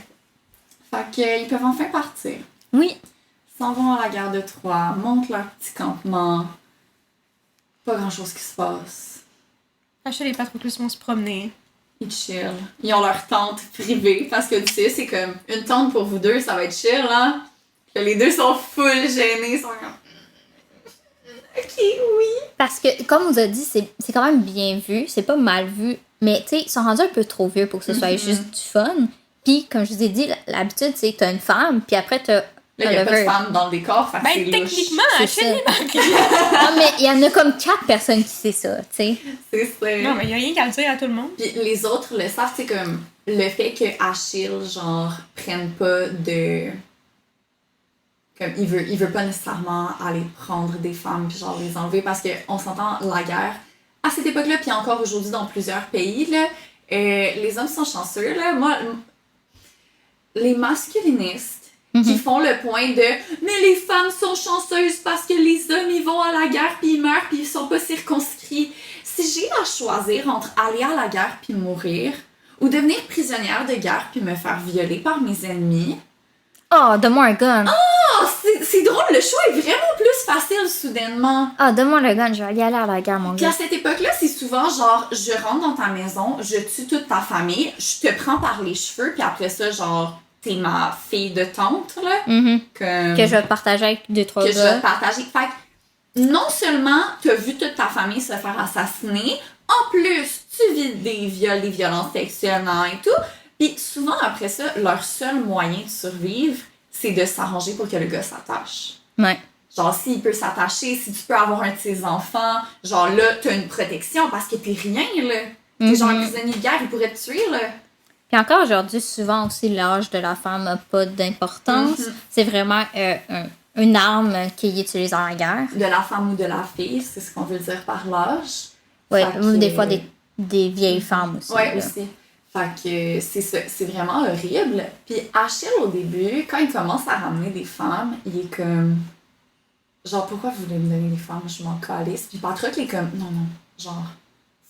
Fait qu'ils peuvent enfin partir. Oui, Ils s'en vont à la gare de Troie, montent leur petit campement. Pas grand chose qui se passe. Achille et Patroclus vont se promener. Ils chill. Ils ont leur tente privée parce que tu sais, c'est comme une tente pour vous deux, ça va être chill, hein? Puis les deux sont full gênés, ils sont comme. Ok, oui. parce que comme on vous a dit, c'est quand même bien vu, c'est pas mal vu, mais tu sais, ils sont rendus un peu trop vieux pour que ce soit juste du fun. Puis, comme je vous ai dit, l'habitude, c'est que t'as une femme, puis après t'as Là, il n'y a pas de lover. femme dans le décor, fait que Ben, c'est louche. techniquement, C'est Achille ça. est Non, mais il y en a comme 4 personnes qui sait ça, tu sais. C'est ça. Non, mais il n'y a rien qu'à le dire à tout le monde. Puis les autres le savent, c'est comme le fait que Achille, genre, prenne pas de. comme il veut pas nécessairement aller prendre des femmes puis genre les enlever parce qu'on s'entend la guerre à cette époque-là puis encore aujourd'hui dans plusieurs pays là, les hommes sont chanceux là. Moi, les masculinistes qui font le point de mais les femmes sont chanceuses parce que les hommes ils vont à la guerre puis ils meurent puis ils sont pas circonscrits. Si j'ai à choisir entre aller à la guerre puis mourir ou devenir prisonnière de guerre puis me faire violer par mes ennemis. Oh, donne-moi un gun. Oh, c'est drôle, le choix est vraiment plus facile soudainement. Ah, donne-moi le gun, je vais y aller à la guerre, mon Puis gars. à cette époque-là, c'est souvent genre, je rentre dans ta maison, je tue toute ta famille, je te prends par les cheveux, puis après ça, genre, t'es ma fille de tante, là. Que je vais partager avec 2-3 Que je vais gars. te partager. Fait que, non seulement t'as vu toute ta famille se faire assassiner, en plus, tu vis des viols, des violences sexuelles et tout. Puis souvent, après ça, leur seul moyen de survivre, c'est de s'arranger pour que le gars s'attache. Ouais. Genre, s'il peut s'attacher, si tu peux avoir un de ses enfants, genre là, t'as une protection parce que t'es rien, là. T'es genre un prisonnier de guerre, il pourrait te tuer, là. Puis encore aujourd'hui, souvent aussi, l'âge de la femme n'a pas d'importance. C'est vraiment une arme qui est utilisée en guerre. De la femme ou de la fille, c'est ce qu'on veut dire par l'âge. Ouais, Fait ou que- des fois des vieilles femmes aussi. Ouais, là. aussi. Fait que c'est ça, c'est vraiment horrible. Puis Achille, au début, quand il commence à ramener des femmes, il est comme... Genre, pourquoi vous voulez me donner des femmes? Je m'en calisse. Puis Patrocle est comme, non, genre,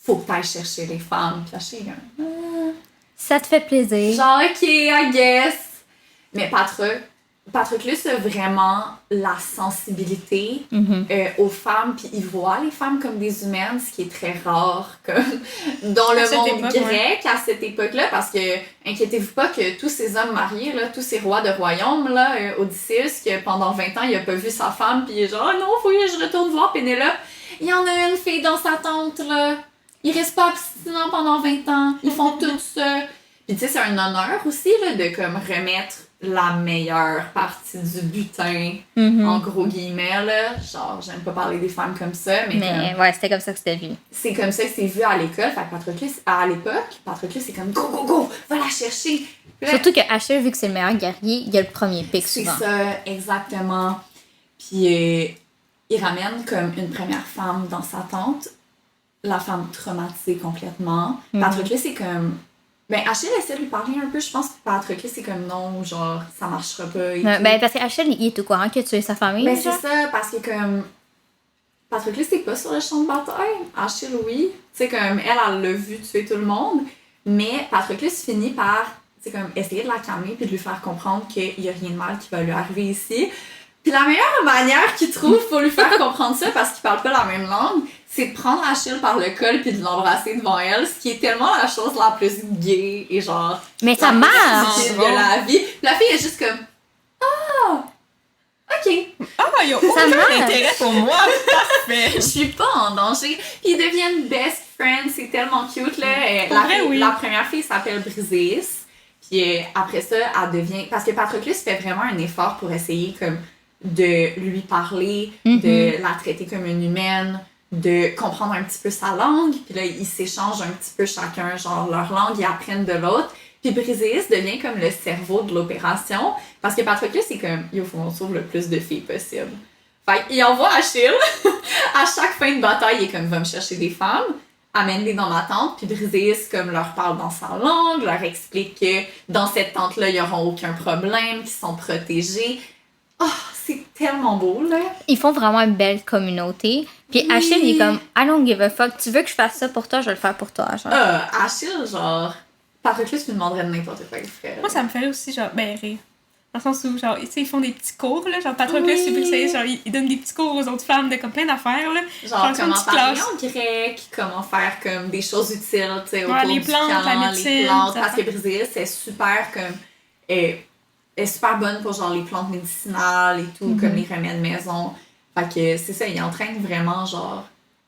faut que t'ailles chercher les femmes. Puis Achille est comme, Ça te fait plaisir. genre, ok, I guess. Mais Patroclus a vraiment la sensibilité aux femmes, puis il voit les femmes comme des humaines, ce qui est très rare comme dans le cette monde époque, grec à cette époque-là, parce que inquiétez-vous pas que tous ces hommes mariés, là, tous ces rois de royaume, là, Odysseus, que pendant 20 ans il a pas vu sa femme, puis il est genre, oh non, faut que je retourne voir Pénélope. Il y en a une fille dans sa tente, là. Ils restent pas abstinents pendant 20 ans. Ils font tout ça. Puis tu sais, c'est un honneur aussi, là, de comme remettre la meilleure partie du butin, en gros guillemets, là. Genre, j'aime pas parler des femmes comme ça, mais comme, ouais, c'était comme ça que c'était vu. c'est comme ça que c'est vu à l'école. Fait que Patroclus, à l'époque, Patroclus, c'est comme, go, go, go, va la chercher. Puis là, Surtout que Achille, vu que c'est le meilleur guerrier, il y a le premier pic c'est souvent. ça, exactement. Puis il ramène comme une première femme dans sa tente, la femme traumatisée complètement. Patroclus, c'est comme... Ben, Achille essaie de lui parler un peu, je pense que Patroclus, c'est comme non, genre, ça marchera pas. Et tout. Ben, parce qu'Achille, il est au courant que tu es sa famille. Ben, c'est genre. ça, parce que comme. Patroclus, c'est pas sur le champ de bataille. Achille, oui. Tu sais, comme elle l'a vu tuer tout le monde. Mais Patroclus finit par, tu sais, comme essayer de la calmer puis de lui faire comprendre qu'il y a rien de mal qui va lui arriver ici. Puis la meilleure manière qu'il trouve pour lui faire comprendre ça, parce qu'il parle pas la même langue, c'est de prendre Achille par le col puis de l'embrasser devant elle, ce qui est tellement la chose la plus gay et genre... Mais ça la plus marche! utile de la vie. Puis la fille est juste comme... Ah! OK. Ah, il y a Ça aucun marche. intérêt pour moi. Parfait. Je suis pas en danger. Puis ils deviennent best friends, c'est tellement cute, là. Pour vrai, oui. La première fille s'appelle Briseis. Puis après ça, elle devient... Parce que Patroclus fait vraiment un effort pour essayer comme de lui parler, de la traiter comme une humaine, de comprendre un petit peu sa langue. Puis là, ils s'échangent un petit peu chacun, genre leur langue, ils apprennent de l'autre. Puis Briseis devient comme le cerveau de l'opération. Parce que Patroclus, c'est comme, il faut qu'on sauve le plus de filles possible. Fait qu'il envoie Achille. À chaque fin de bataille, il est comme, va me chercher des femmes, amène-les dans ma tente. Puis Briseis, comme, leur parle dans sa langue, leur explique que dans cette tente-là, ils n'auront aucun problème, qu'ils sont protégés. Oh, c'est tellement beau, là. Ils font vraiment une belle communauté. Puis Oui. Achille, il est comme, I don't give a fuck. Tu veux que je fasse ça pour toi, je vais le faire pour toi. Genre. Achille, genre, Patroclus lui demanderait de n'importe quoi qu'il ferait. Moi, ça me fait aussi, genre, ben, rire. Dans le sens où, genre, tu sais, ils font des petits cours, là. Genre, Patroclus, Oui. c'est Briseis, genre, ils donnent des petits cours aux autres femmes de comme plein d'affaires, là. Genre, comme une comment petite parler classe. en grec, comment faire comme des choses utiles, tu sais, Ouais, autour les du plantes, camp, la médecine, les plantes, ça parce que fait. Briseis, c'est super comme... est super bonne pour genre les plantes médicinales et tout, comme les remèdes maison. Fait que c'est ça, ils entraînent vraiment genre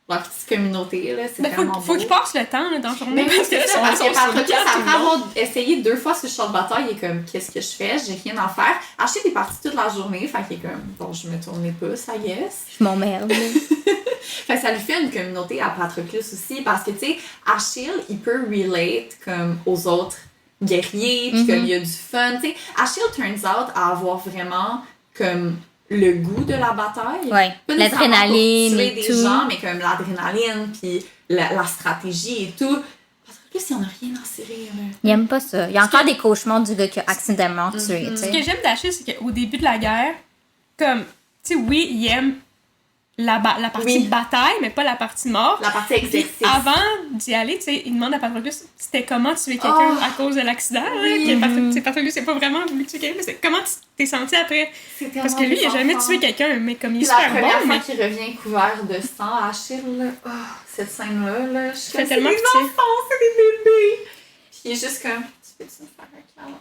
leur petite communauté, là, c'est Ben, vraiment faut beau. qu'ils passent le temps, là, dans la journée. Mais parce que là, c'est ça, parce que sont Patroclus, sur le après tout le monde. avoir essayé 2 fois sur le champ de bataille, il est comme, qu'est-ce que je fais? J'ai rien à faire. Achille est parti toute la journée, fait qu'il est comme, bon, je me tourne les pouces, I guess. Je m'emmerde. Fait que ça lui fait une communauté à Patroclus aussi, parce que, tu sais, Achille, il peut relate comme aux autres guerriers, puis comme il y a du fun, tu sais. Achille turns out à avoir vraiment comme le goût de la bataille. Ouais, Pas nécessairement l'adrénaline pour tuer et des tout. gens, mais comme l'adrénaline, puis la stratégie et tout. Patroclus, il n'y en a rien à cirer, là. Il aime pas ça. Il y a encore des cauchemars du gars qui a accidentellement tué, tu Ce sais. que j'aime d'Achille, c'est qu'au début de la guerre, comme, tu sais, oui, il aime la partie Oui. bataille, mais pas la partie mort. La partie Puis exercice. avant d'y aller, tu sais, il demande à Patroclus c'était comment tuer quelqu'un à cause de l'accident. Oui. Patroclus n'a pas vraiment voulu tuer quelqu'un, mais c'est comment tu t'es senti après. C'est tellement Parce que lui, il a jamais décevant. tué quelqu'un, mais comme il est Puis la super première bon, fois mais qu'il revient couvert de sang, Achille, là, oh, cette scène-là, là, je suis fais comme, c'est tellement des pitié. enfants, c'est des bébés. Puis il est juste comme, tu peux-tu me faire un câlin?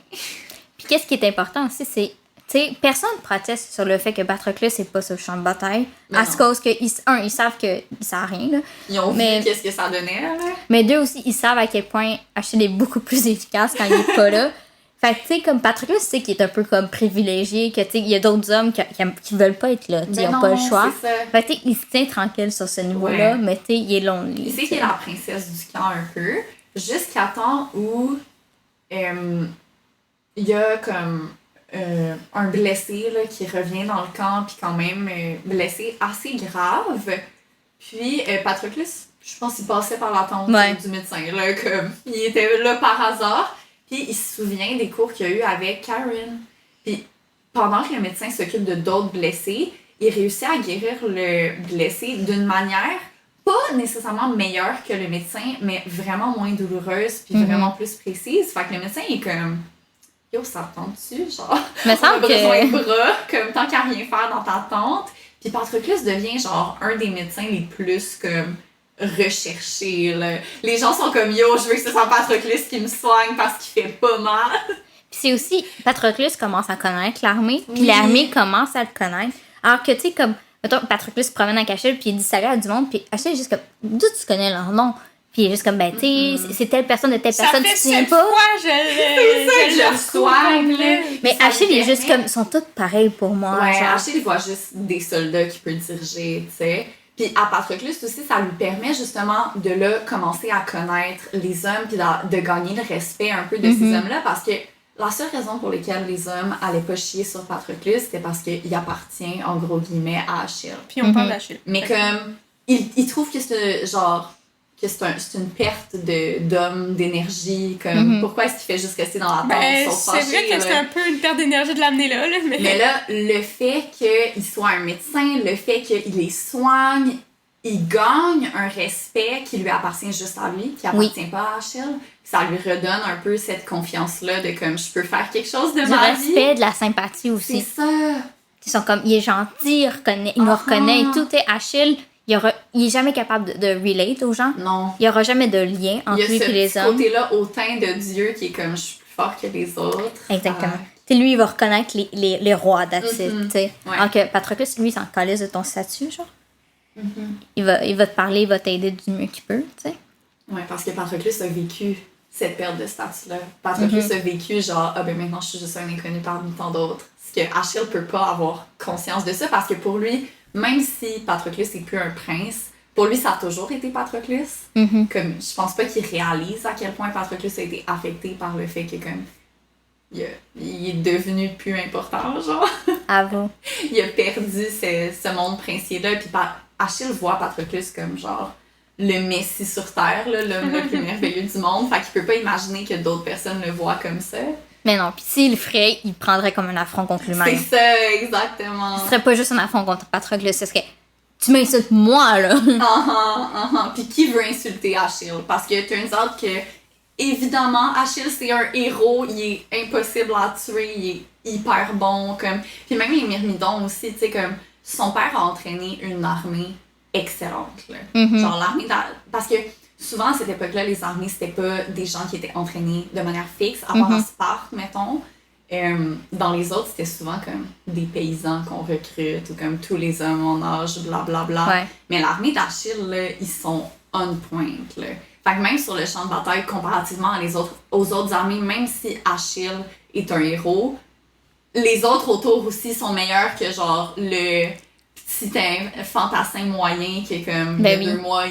Puis qu'est-ce qui est important aussi, c'est, tu sais, personne proteste sur le fait que Patroclus n'est pas sur le champ de bataille. Mais à non. ce cause que, ils savent qu'il ne sert à rien, là. Ils ont Mais- vu qu'est-ce que ça donnait, là. Mais deux aussi, ils savent à quel point Achille est beaucoup plus efficace quand il est pas là. Fait que, tu sais, comme Patroclus, tu sais, qui est un peu comme privilégié, que, tu sais, il y a d'autres hommes qui veulent pas être là, tu sais, ils Ben ont pas le non, choix. c'est ça. Fait que, tu sais, il se tient tranquille sur ce niveau-là, Ouais. mais, tu sais, il est lonely. Il sait tu qu'il est sais. la princesse du camp un peu, jusqu'à temps où il y a comme un blessé là, qui revient dans le camp, puis quand même blessé assez grave. Puis Patroclus, je pense qu'il passait par la tente Ouais. du médecin, là, comme il était là par hasard, puis il se souvient des cours qu'il y a eu avec Karen. Puis pendant que le médecin s'occupe de d'autres blessés, il réussit à guérir le blessé d'une manière pas nécessairement meilleure que le médecin, mais vraiment moins douloureuse puis Mhm. vraiment plus précise. Fait que le médecin est comme yo, ça te tente-tu? Genre, Me on a semble besoin de que. bras, comme tant qu'à rien faire dans ta tente. Puis Patroclus devient genre un des médecins les plus comme recherchés. Là. Les gens sont comme yo, je veux que ce soit Patroclus qui me soigne parce qu'il fait pas mal. Puis c'est aussi, Patroclus commence à connaître l'armée, puis Oui. l'armée commence à le connaître. Alors que, tu sais, comme, mettons, Patroclus se promène avec Achille, puis il dit salut à du monde, puis Achille est juste comme, d'où tu connais leur nom? Puis il est juste comme, ben, tu sais, c'est telle personne de telle ça personne, fait tu te souviens 7 pas? fois, je je le soigne, là. Mais Ça Achille lui est juste permet- comme, ils sont tous pareils pour moi. Ouais, genre. Achille il voit juste des soldats qu'il peut diriger, tu sais. Puis à Patroclus aussi, ça lui permet justement de là commencer à connaître les hommes puis de gagner le respect un peu de ces hommes-là parce que la seule raison pour laquelle les hommes allaient pas chier sur Patroclus, c'était parce qu'il appartient, en gros guillemets, à Achille. Puis on parle d'Achille. Mais comme, il trouve que c'est genre, que c'est une perte d'hommes, d'énergie, comme, pourquoi est-ce qu'il fait juste rester dans la tente, Ben, ils sont c'est vrai fâchés, que là. c'est un peu une perte d'énergie de l'amener là, mais... Mais là, le fait qu'il soit un médecin, le fait qu'il les soigne, il gagne un respect qui lui appartient juste à lui, qui appartient pas à Achille. Ça lui redonne un peu cette confiance-là de comme je peux faire quelque chose de Du ma vie. respect, de la sympathie C'est aussi. ça. Ils sont comme, il est gentil, il nous reconnaît et tout. Tu sais, Achille, il est jamais capable de relate aux gens. Non. Il y aura jamais de lien Il entre y a lui ce et les petit hommes. côté-là hautain de Dieu qui est comme je suis plus fort que les autres. Exactement. Tu sais, lui, il va reconnaître les rois d'Atil, tu sais. Ouais. Alors que Patroclus, lui, il s'en calisse de ton statut, genre. Il va te parler, il va t'aider du mieux qu'il peut, tu sais. Ouais, parce que Patroclus a vécu cette perte de statut-là. Patroclus a vécu genre, ah ben maintenant je suis juste un inconnu parmi tant d'autres. Ce que Achille peut pas avoir conscience de ça parce que pour lui, même si Patroclus est plus un prince, pour lui ça a toujours été Patroclus. Comme, je pense pas qu'il réalise à quel point Patroclus a été affecté par le fait que comme, il est devenu plus important, genre. Avo. Il a perdu ce monde princier-là. Puis Achille voit Patroclus comme genre le messie sur Terre, là, l'homme le plus merveilleux du monde. Fait qu'il peut pas imaginer que d'autres personnes le voient comme ça. Mais non, puis s'il le ferait, il prendrait comme un affront contre C'est lui-même. ça, exactement. Ce serait pas juste un affront contre Patroclus, ce serait tu m'insultes moi, là. Puis qui veut insulter Achille? Parce que turns out que, évidemment, Achille c'est un héros, il est impossible à tuer, il est hyper bon. Comme... Puis même les Myrmidons aussi, tu sais, comme son père a entraîné une armée excellente. Là. Genre l'armée parce que souvent à cette époque-là, les armées c'était pas des gens qui étaient entraînés de manière fixe, à part en Sparte, mettons. Dans les autres, c'était souvent comme des paysans qu'on recrute ou comme tous les hommes en âge, blablabla. Ouais. Mais l'armée d'Achille, là, ils sont on point. Là. Fait que même sur le champ de bataille, comparativement aux autres armées, même si Achille est un héros, les autres autour aussi sont meilleurs que genre le petit fantassin moyen qui est comme Ben il y a oui. 2 mois,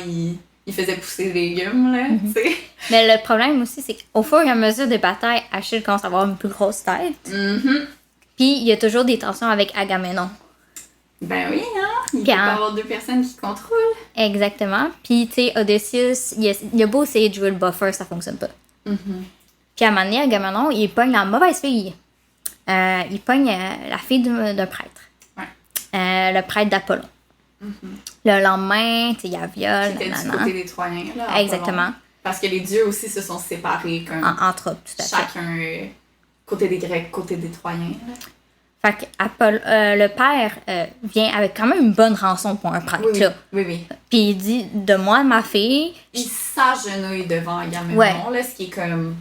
il faisait pousser des légumes, là, tu sais. Mais le problème aussi, c'est qu'au fur et à mesure des batailles, Achille commence à avoir une plus grosse tête. Puis il y a toujours des tensions avec Agamemnon. Ben oui, hein? Il peut Puis, pas avoir deux personnes qui contrôlent. Exactement. Puis, tu sais, Odysseus, il a beau essayer de jouer le buffer, ça fonctionne pas. Puis, à un moment donné, Agamemnon, il pogne la mauvaise fille. Il pogne la fille d'un prêtre. Ouais. Le prêtre d'Apollon. Le lendemain, tu sais, il y a viol, C'était du nanana. côté des Troyens, là. Apollon. Exactement. Parce que les dieux aussi se sont séparés, comme Entre autres, tout à fait. chacun, côté des Grecs, côté des Troyens. Là. Fait que le père vient avec quand même une bonne rançon pour un prêtre, là. Oui. Puis il dit, de moi, ma fille... Il s'agenouille devant Agamemnon, Ouais. là, ce qui est comme...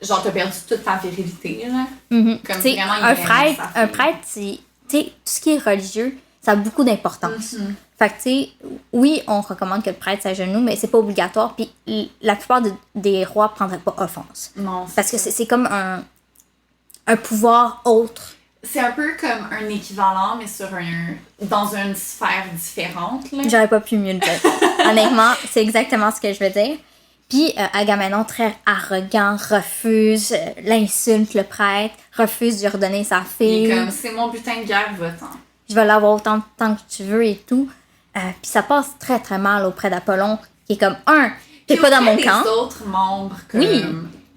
Genre, t'as perdu toute ta virilité, là. Mhm. Comme T'sais, vraiment, il un aimait prêtre, sa fille. un prêtre, c'est... Tu sais, tout ce qui est religieux, ça a beaucoup d'importance. Fait que, tu sais, oui, on recommande que le prêtre s'agenouille, mais c'est pas obligatoire. Puis la plupart des rois prendraient pas offense. Non, Parce que c'est comme un pouvoir autre. C'est un peu comme un équivalent, mais dans une sphère différente, là. J'aurais pas pu mieux le dire. Honnêtement, c'est exactement ce que je veux dire. Puis Agamemnon, très arrogant, refuse, l'insulte le prêtre, refuse de lui redonner sa Il fille. est comme, c'est mon butin de guerre, va-t'en. Je vais l'avoir autant de temps que tu veux et tout. Puis ça passe très très mal auprès d'Apollon, qui est comme, t'es Puis pas dans auprès mon des camp. autres membres, comme... Oui,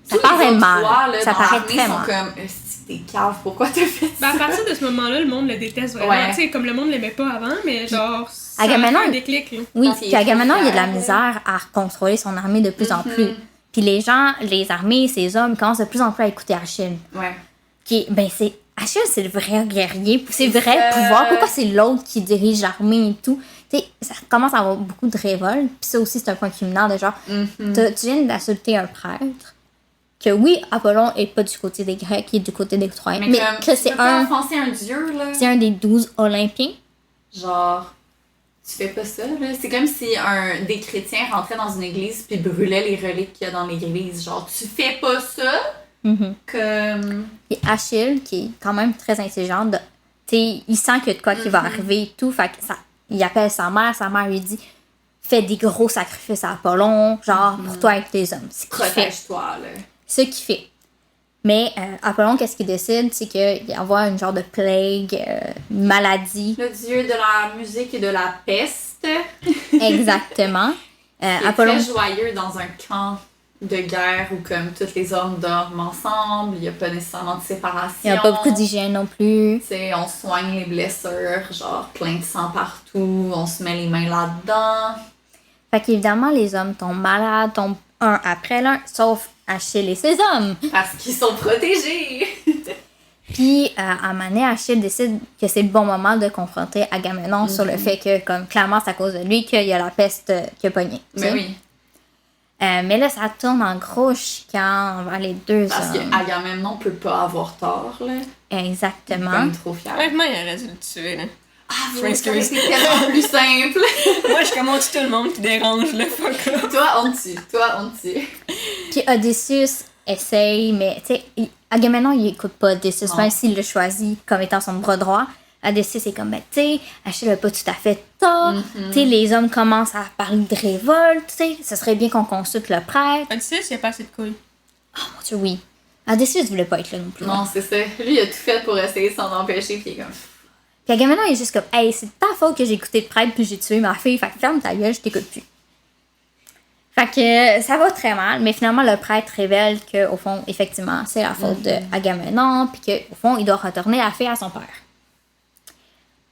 ça tous paraît les autres mal. rois, là, Ça dans paraît l'armée très sont mal. comme, si t'es cave, pourquoi t'as fait Ben, ça? à partir de ce moment-là, le monde le déteste vraiment. Ouais. Tu sais, comme le monde l'aimait pas avant, mais genre, ça Agamemnon, a fait un déclic. Là. Oui, Parce qu'il puis est Agamemnon, trop il a de la fier, là. misère à contrôler son armée de plus en plus. Puis les gens, les armées, ces hommes commencent de plus en plus à écouter Achille. Ouais. Achille, c'est le vrai guerrier, c'est le vrai ça. pouvoir. Pourquoi c'est l'autre qui dirige l'armée et tout? Tu sais, ça commence à avoir beaucoup de révolte. Puis ça aussi, c'est un point culminant de genre, tu viens d'insulter un prêtre. Que oui, Apollon est pas du côté des Grecs, il est du côté des Troyens. Mais Mais comme, que tu peux pas offenser un dieu, là. c'est un des 12 Olympiens. Genre, tu fais pas ça, là. C'est comme si des chrétiens rentraient dans une église puis brûlaient les reliques qu'il y a dans l'église. Genre, tu fais pas ça, comme... Et Achille, qui est quand même très intelligent, il sent qu'il y a de quoi qui va arriver et tout. Fait que il appelle sa mère lui dit fais des gros sacrifices à Apollon, genre pour toi avec tes hommes. C'est ce qu'il fait. Protège-toi, là. Ce qu'il fait. Mais Apollon, qu'est-ce qu'il décide? C'est qu'il va y avoir une genre de plague, une maladie. Le dieu de la musique et de la peste. Exactement. Il est Apollon. très joyeux dans un camp de guerre où comme tous les hommes dorment ensemble, il n'y a pas nécessairement de séparation. Il n'y a pas beaucoup d'hygiène non plus. Tu sais, on soigne les blessures, genre plein de sang partout, on se met les mains là-dedans. Fait qu'évidemment, les hommes tombent malades, tombent un après l'un, sauf Achille et ses hommes. Parce qu'ils sont protégés. Puis, à un moment donné, Achille décide que c'est le bon moment de confronter Agamemnon sur le fait que, comme clairement, c'est à cause de lui qu'il y a la peste qui a pogné. tu sais. Mais oui, Mais là, ça tourne en gros chicane envers les deux parce hommes. qu'Agamemnon peut pas avoir tort, là. Il est Exactement. comme trop fier. Honnêtement, il aurait dû le tuer, là. Ah, Je oui, ça m'excuse. aurait été tellement plus simple. Moi, je commence tout le monde qui dérange, le fuck up. Toi, on te tue. Puis Odysseus essaye, mais tu sais, Agamemnon, il écoute pas Odysseus, Non. même s'il le choisit comme étant son bras droit. Odysseus est comme, ben, tu sais, Achille n'a pas tout à fait tort. Tu sais, les hommes commencent à parler de révolte, tu sais, ce serait bien qu'on consulte le prêtre. Odysseus, il a pas assez de couilles. Oh mon Dieu, oui. Odysseus voulait pas être là non plus. Non, c'est ça. Lui, il a tout fait pour essayer de s'en empêcher, puis il est comme... Puis Agamemnon, il est juste comme, hey, c'est de ta faute que j'ai écouté le prêtre puis j'ai tué ma fille, fait que ferme ta gueule, je t'écoute plus. Fait que ça va très mal, mais finalement, le prêtre révèle qu'au fond, effectivement, c'est la faute de Agamemnon, puis qu'au fond, il doit retourner la fille à son père.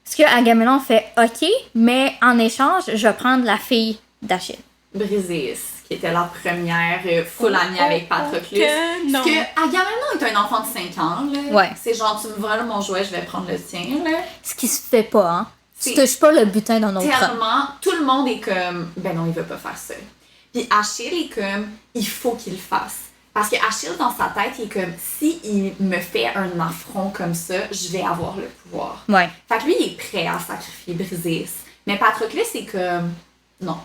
Ce que Agamemnon fait, ok, mais en échange, je vais prendre la fille d'Achille. Briseis, qui était la première full amie avec Patroclus. Que non. Parce que Agamemnon est un enfant de 5 ans, là. Ouais. C'est genre, tu me voles mon jouet, je vais prendre le tien, là. Ce qui se fait pas, hein. Tu C'est touches pas le butin d'un autre homme. Tellement, tout le monde est comme, ben non, il veut pas faire ça. Puis Achille est comme, il faut qu'il le fasse. Parce que Achille, dans sa tête, il est comme, si il me fait un affront comme ça, je vais avoir le pouvoir. Ouais. Fait que lui, il est prêt à sacrifier Briseis. Mais Patroclus, c'est comme, non.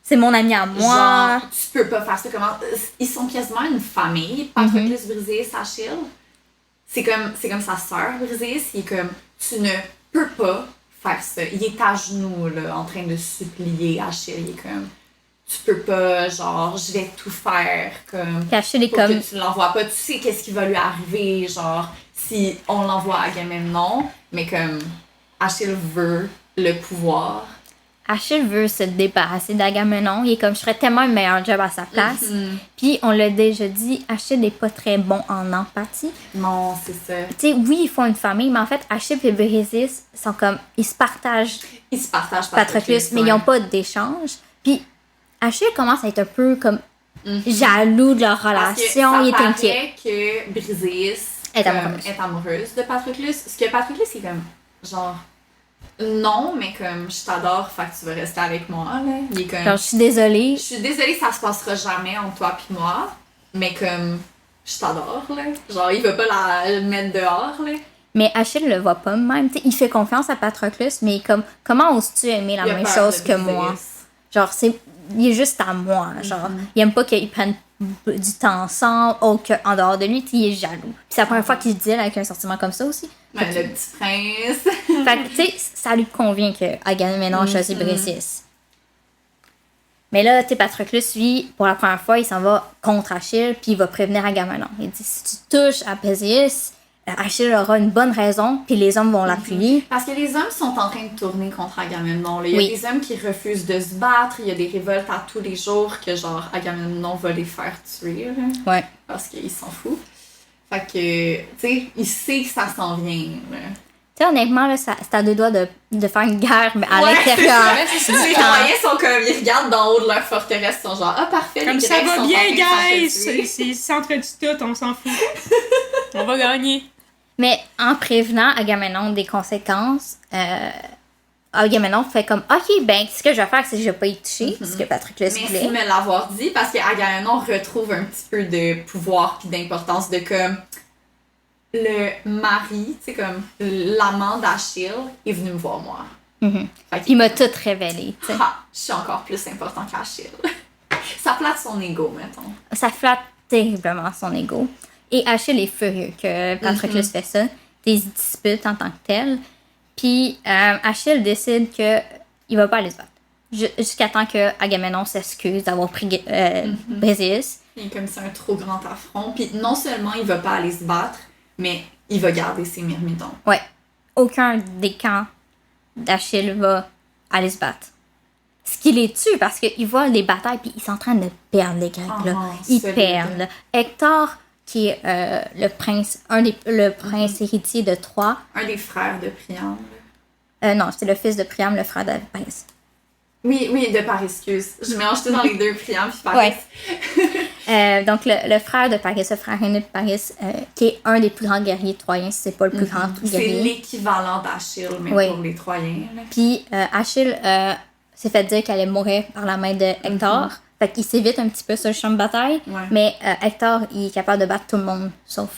C'est mon ami à moi. Genre, tu peux pas faire ça. Comment... Ils sont quasiment une famille, Patroclus, Briseis, Achille. C'est comme sa sœur, Briseis. Il est comme, tu ne peux pas faire ça. Il est à genoux, là, en train de supplier Achille. Il est comme, tu peux pas, genre, je vais tout faire, comme, Puis Achille est pour comme, que tu l'envoies pas. Tu sais qu'est-ce qui va lui arriver, genre, si on l'envoie à Agamemnon, mais comme, Achille veut le pouvoir. Achille veut se débarrasser d'Agamemnon. Il est comme, je ferais tellement un meilleur job à sa place. Puis, on l'a déjà dit, Achille n'est pas très bon en empathie. Non, c'est ça. Tu sais, oui, ils font une famille, mais en fait, Achille et Bérésis sont comme, ils se partagent Ils se partagent Patroclus, mais ils n'ont pas d'échange. Puis, Achille commence à être un peu comme jaloux de leur relation. Il est inquiet. Que Briseis est amoureuse. est amoureuse de Patroclus. Ce que Patroclus, c'est comme, genre, non, mais comme, je t'adore, fait que tu veux rester avec moi, là. Il est comme, Genre, je suis désolée. je suis désolée, ça se passera jamais entre toi pis moi, mais comme, je t'adore, là. Genre, il veut pas la mettre dehors, là. Mais Achille le voit pas même. T'sais, il fait confiance à Patroclus, mais comme, comment oses-tu aimer la Il a même peur chose de que Briseis. moi? Genre, il est juste à moi. Genre, il aime pas qu'ils prennent du temps ensemble, en dehors de lui, il est jaloux. Puis c'est la première fois qu'il se dit avec un sentiment comme ça aussi. Ouais, le petit prince. Fait que, tu sais, ça lui convient que Agamemnon choisit Brésis. Mais là, tu sais, Patroclus, lui, pour la première fois, il s'en va contre Achille, puis il va prévenir Agamemnon. Il dit, si tu touches à Brésis, Achille aura une bonne raison, puis les hommes vont l'appuyer. Parce que les hommes sont en train de tourner contre Agamemnon. Là. Il y a Oui. des hommes qui refusent de se battre, il y a des révoltes à tous les jours que genre Agamemnon va les faire tuer. Là, Ouais. parce qu'il s'en fout. Fait que, tu sais, il sait que ça s'en vient. Là. Tu sais, honnêtement, là, c'est à deux doigts de faire une guerre, mais à Ouais, l'intérieur. c'est ça. Les Troyens sont comme, ils regardent d'en haut de leur forteresse, ils sont genre, ah parfait, Comme les ça Grecs va sont bien, en train de guys! s'entretuer. Ils s'entretuent tout, on s'en fout. On va gagner. Mais en prévenant Agamemnon des conséquences, Agamemnon fait comme, ok, ben, ce que je vais faire, c'est que je vais pas y toucher, ce que Patroclus Merci voulait. de me l'avoir dit, parce que Agamemnon retrouve un petit peu de pouvoir puis d'importance de comme le mari, tu sais, comme l'amant d'Achille est venu me voir moi. Mhm. Fait Puis il m'a tout révélé, tu sais. je suis encore plus important qu'Achille. Ça flatte son ego, mettons. Ça flatte terriblement son ego. Et Achille est furieux que Patroclus fait ça. Des disputes en tant que telles. Puis Achille décide que il va pas aller se battre. Jusqu'à temps que Agamemnon s'excuse d'avoir pris Brésis. Il est comme c'est un trop grand affront. Puis non seulement il va pas aller se battre, mais il va garder ses myrmidons. Ouais. Aucun des camps d'Achille va aller se battre. Ce qui les tue parce qu'ils voient les batailles puis ils sont en train de perdre les Grecs. Là. Ils solide. perdent. Là. Hector, qui est le prince, le prince héritier de Troie. Un des frères de Priam. Non, c'est le fils de Priam, le frère de Paris. Oui, de Paris, excuse. Je mélange tout dans les deux, Priam puis Paris. Donc, le frère de Paris, le frère aîné de Paris, qui est un des plus grands guerriers troyens, si c'est pas le plus grand C'est guerrier. l'équivalent d'Achille, mais Oui. pour les Troyens. Là. Puis Achille s'est fait dire qu'elle allait mourir par la main de Hector. Fait qu'il s'évite un petit peu sur le champ de bataille. Ouais. Mais Hector, il est capable de battre tout le monde, sauf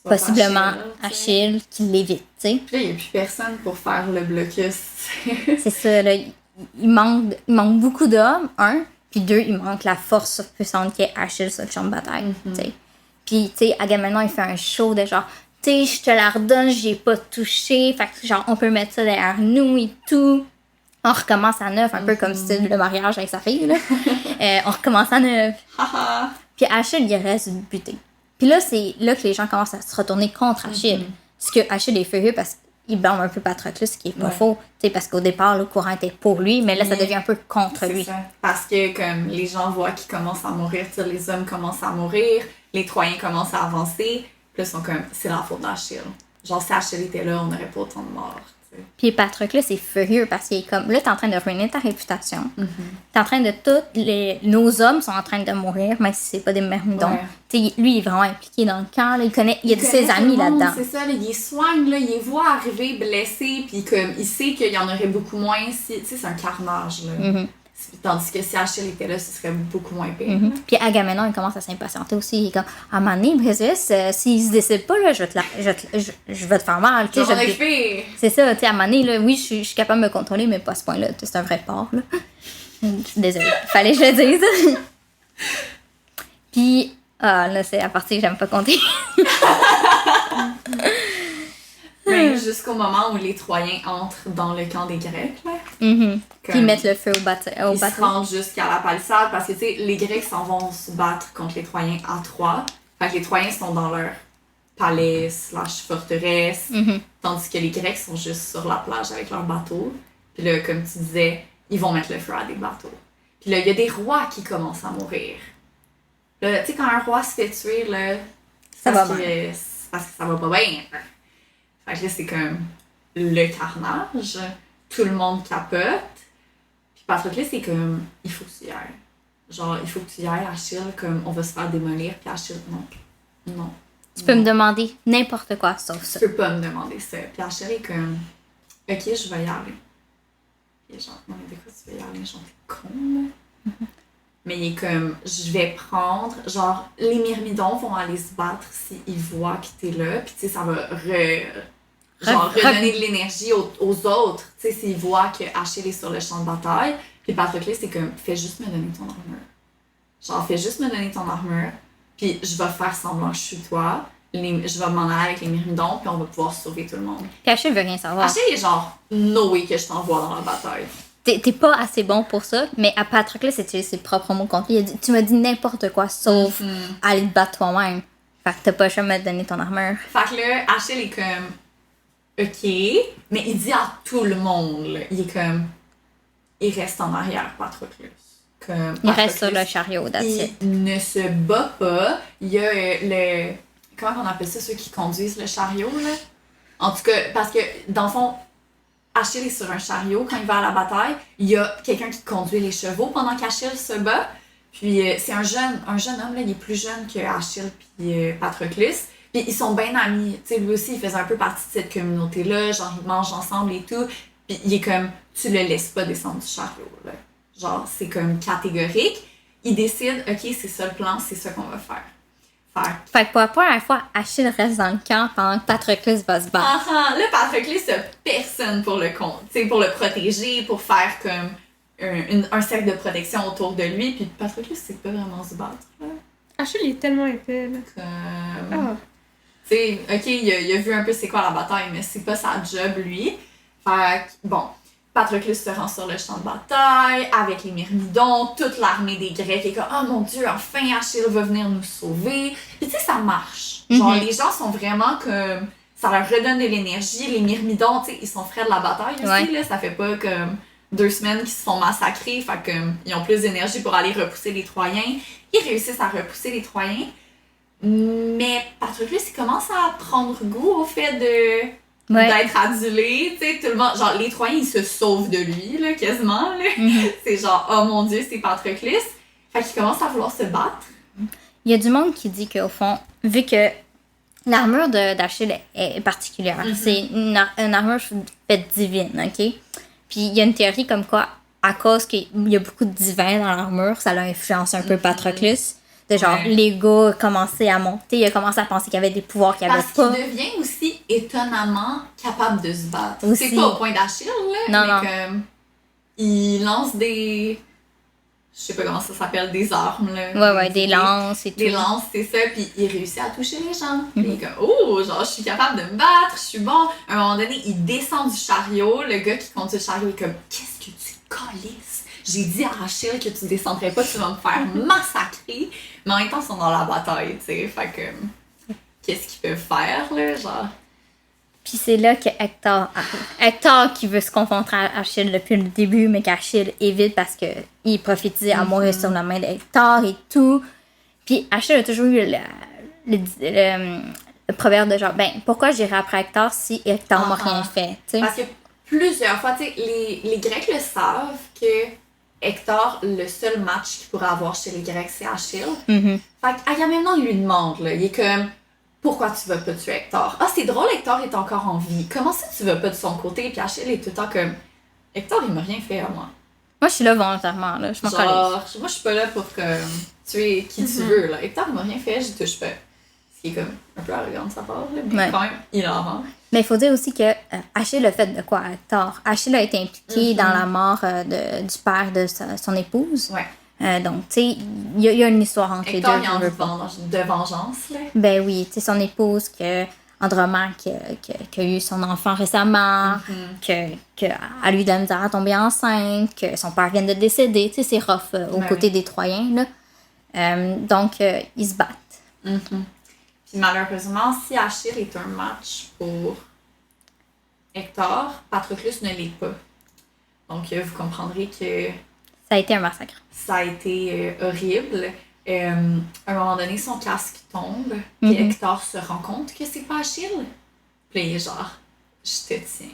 possiblement Achille qui l'évite, tu sais. Puis là, il n'y a plus personne pour faire le blocus. C'est ça, là. Il manque beaucoup d'hommes, un. Puis deux, il manque la force surpuissante qui est Achille sur le champ de bataille, tu sais. Puis, tu sais, Agamemnon, il fait un show de genre, tu sais, je te la redonne, j'ai pas touché. Fait que, genre, on peut mettre ça derrière nous et tout. On recommence à neuf, un peu comme style le mariage avec sa fille, là. On recommence à neuf. Puis Achille, il reste buté. Puis là, c'est là que les gens commencent à se retourner contre Achille. Parce que Achille est furieux parce qu'il blâme un peu Patroclus, ce qui est pas faux. Tu sais, parce qu'au départ, le courant était pour lui, mais là, ça devient un peu contre lui. Ça. Parce que comme les gens voient qu'il commence à mourir, tu sais, les hommes commencent à mourir, les Troyens commencent à avancer, puis là, ils sont comme, c'est la faute d'Achille. Genre, si Achille était là, on n'aurait pas autant de morts. Tu sais. Puis Patroclus est furieux parce qu'il est comme, là, t'es en train de ruiner ta réputation. T'es en train de nos hommes sont en train de mourir, même si c'est pas des myrmidons. Ouais. Tu sais, lui, il est vraiment impliqué dans le camp, là, il y a de ses amis là-dedans. C'est ça, là, il les soigne, là, il les voit arriver blessés, puis comme, il sait qu'il y en aurait beaucoup moins si, tu sais, c'est un carnage, là. Tandis que si Achille était là, ce serait beaucoup moins pire. Puis Agamemnon, il commence à s'impatienter aussi. Il est comme, à un moment donné, Brésis, s'il se décide pas, là, je vais te faire mal. Tu sais, J'en ai fait. c'est ça, tu sais, à un moment donné, là, oui, je suis capable de me contrôler, mais pas à ce point-là. Tu sais, c'est un vrai porc, là. Je suis désolée. Fallait que je le dise. Puis, là, c'est à partir que j'aime pas compter. Ben, jusqu'au moment où les Troyens entrent dans le camp des Grecs, là. Puis Comme- ils mettent le feu au bateau. Ils se rendent jusqu'à la palissade parce que, tu sais, les Grecs s'en vont se battre contre les Troyens à Troie. Fait que les Troyens sont dans leur palais / forteresse, Mhm. tandis que les Grecs sont juste sur la plage avec leurs bateaux. Puis là, comme tu disais, ils vont mettre le feu à des bateaux. Puis là, il y a des rois qui commencent à mourir. Là, tu sais, quand un roi se fait tuer, là, Ça va c'est parce que ça va pas bien. Fait que là, c'est comme le carnage. Tout le monde capote. Puis Patroclus, c'est comme, il faut que tu y ailles. Genre, il faut que tu y ailles, Achille, comme, on va se faire démolir. Puis Achille, non. Non. Tu peux me demander n'importe quoi sauf ça. Tu peux pas me demander ça. Puis Achille est comme, ok, je vais y aller. Puis genre, non, mais de quoi tu vas y aller? Genre, t'es con, là. Mais il est comme, je vais prendre, genre, les myrmidons vont aller se battre s'ils voient que t'es là. Puis tu sais, ça va redonner de l'énergie aux autres. Tu sais, s'ils voient que Achille est sur le champ de bataille. Puis Patroclus, c'est comme, fais juste me donner ton armure. Genre, fais juste me donner ton armure. Puis je vais faire semblant que je suis toi. Je vais m'en aller avec les myrmidons. Puis on va pouvoir sauver tout le monde. Puis Achille veut rien savoir. Achille est genre, no way que je t'envoie dans la bataille. T'es pas assez bon pour ça, mais à Patroclus, c'est utilisé ses propres mots contre lui. Il a dit, tu m'as dit n'importe quoi sauf aller te battre toi-même. Fait que t'as pas le choix de me donner ton armure. Fait que là, Achille est comme, ok, mais il dit à tout le monde, là, il est comme, il reste en arrière, Patroclus. Comme, Il reste sur Patroclus, le chariot, that's it. il ne se bat pas. Il y a le, comment on appelle ça, ceux qui conduisent le chariot, là? En tout cas, parce que, dans le fond, Achille est sur un chariot quand il va à la bataille. Il y a quelqu'un qui conduit les chevaux pendant qu'Achille se bat. Puis c'est un jeune homme, là, il est plus jeune que Achille puis Patroclus. Puis ils sont bien amis. Tu sais, lui aussi, il faisait un peu partie de cette communauté-là. Genre, ils mangent ensemble et tout. Puis il est comme, tu le laisses pas descendre du chariot, là. Genre, c'est comme catégorique. Il décide, ok, c'est ça le plan, c'est ça qu'on va faire. Fait que pour la première fois, Achille reste dans le camp pendant que Patroclus va se battre. Là, Patroclus a personne pour le pour le protéger, pour faire comme un cercle de protection autour de lui. Puis Patroclus, c'est pas vraiment se battre, là. Achille, il est tellement épais, là. Comme... Tu sais, ok, il a vu un peu c'est quoi la bataille, mais c'est pas sa job, lui. Fait que, bon, Patroclus se rend sur le champ de bataille avec les myrmidons, toute l'armée des Grecs est comme « Oh mon Dieu, enfin Achille va venir nous sauver! » Puis tu sais, ça marche. Genre, les gens sont vraiment comme... Ça leur redonne de l'énergie. Les myrmidons, tu sais, ils sont frais de la bataille aussi, là. Ça fait pas comme 2 semaines qu'ils se font massacrer. Fait que ils ont plus d'énergie pour aller repousser les Troyens. Ils réussissent à repousser les Troyens. Mais Patroclus, il commence à prendre goût au fait d'être adulé, tu sais, tout le monde, genre, les Troyens, ils se sauvent de lui, là, quasiment, là. C'est genre, oh mon Dieu, c'est Patroclus. Fait qu'il commence à vouloir se battre. Il y a du monde qui dit qu'au fond, vu que l'armure d'Achille est particulière, c'est une armure faite divine, ok? Puis il y a une théorie comme quoi, à cause qu'il y a beaucoup de divin dans l'armure, ça l'a influencé un peu Patroclus. De genre, l'ego a commencé à monter, il a commencé à penser qu'il y avait des pouvoirs qu'il n'y avait pas. Parce qu'il devient aussi étonnamment capable de se battre. Aussi. C'est pas au point d'Achille, là, non. comme... Il lance des... Je sais pas comment ça s'appelle, des armes, là. Ouais, des lances et tout. Des lances, c'est ça, puis il réussit à toucher les gens. Puis il est comme, oh, genre, je suis capable de me battre, je suis bon. À un moment donné, il descend du chariot, le gars qui conduit le chariot est comme, qu'est-ce que tu calisses? J'ai dit à Achille que tu descendrais pas, tu vas me faire massacrer. Mais en même temps, ils sont dans la bataille, tu sais, fait que, qu'est-ce qu'ils peuvent faire, là, genre? Puis c'est là que Hector arrive. Hector qui veut se confronter à Achille depuis le début, mais qu'Achille évite parce qu'il prophétisait à mourir sur la main d'Hector et tout. Puis Achille a toujours eu le proverbe de genre, ben, pourquoi j'irai après Hector si Hector m'a rien fait, tu sais? Parce que plusieurs fois, tu sais, les Grecs le savent que Hector, le seul match qu'il pourrait avoir chez les Grecs, c'est Achille. Fait qu'Agamemnon, il lui demande, là, il est comme, pourquoi tu vas pas tuer Hector? Ah, c'est drôle, Hector est encore en vie. Comment ça tu vas pas de son côté? Puis Achille est tout le temps comme, Hector, il m'a rien fait à moi. Moi, je suis là volontairement, là. Je m'en Genre, moi, je suis pas là pour tuer qui tu veux, là. Hector, il m'a rien fait, j'y touche pas. Ce qui est comme un peu arrogant de sa part, là, mais quand même, il en vend. Mais il faut dire aussi que Achille a fait de quoi à Hector? Achille a été impliqué dans la mort du père de son épouse. Ouais. Donc, tu sais, il y a une histoire entre les deux. Hector, il a envie de vengeance, là. Ben oui, tu sais, son épouse, Andromaque, qui a eu son enfant récemment, qu'elle a eu de la misère à tomber enceinte, que son père vient de décéder, tu sais, c'est rough aux côtés des Troyens, là. Donc, ils se battent. Puis malheureusement, si Achille est un match pour Hector, Patroclus ne l'est pas. Donc vous comprendrez que Ça a été un massacre. ça a été horrible. À un moment donné, son casque tombe, puis Mhm. Hector se rend compte que c'est pas Achille. Puis là, il est genre, je te tiens.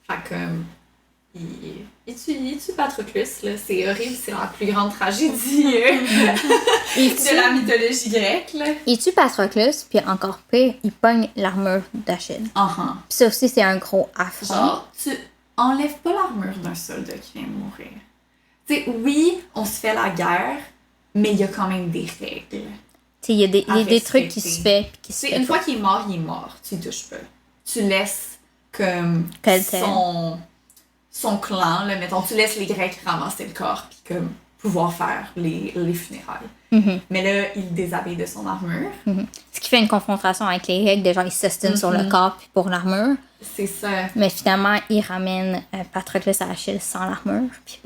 Fait comme, il tue Patroclus, là. C'est horrible, c'est la plus grande tragédie Il de la mythologie grecque, là. Il tue Patroclus, puis encore pire, il pogne l'armure d'Achille. Uh-huh. Puis ça aussi, c'est un gros affront. Genre, tu enlèves pas l'armure d'un soldat qui vient de mourir. Tu sais, oui, on se fait la guerre, mais il y a quand même des règles. Tu sais, il y a des, il y a des trucs qui respecter. se fait, puis qui se Tu sais, fait une pas. fois qu'il est mort, il est mort. Tu y touches pas. Tu laisses comme Tel tel. son clan, là, mettons, tu laisses les Grecs ramasser le corps puis comme pouvoir faire les funérailles. Mhm. Mais là, il déshabille de son armure. Ce qui fait une confrontation avec les règles, des gens ils s'ostinent sur le corps puis pour l'armure. C'est ça. Mais finalement, il ramène Patroclus à Achille sans l'armure. Puis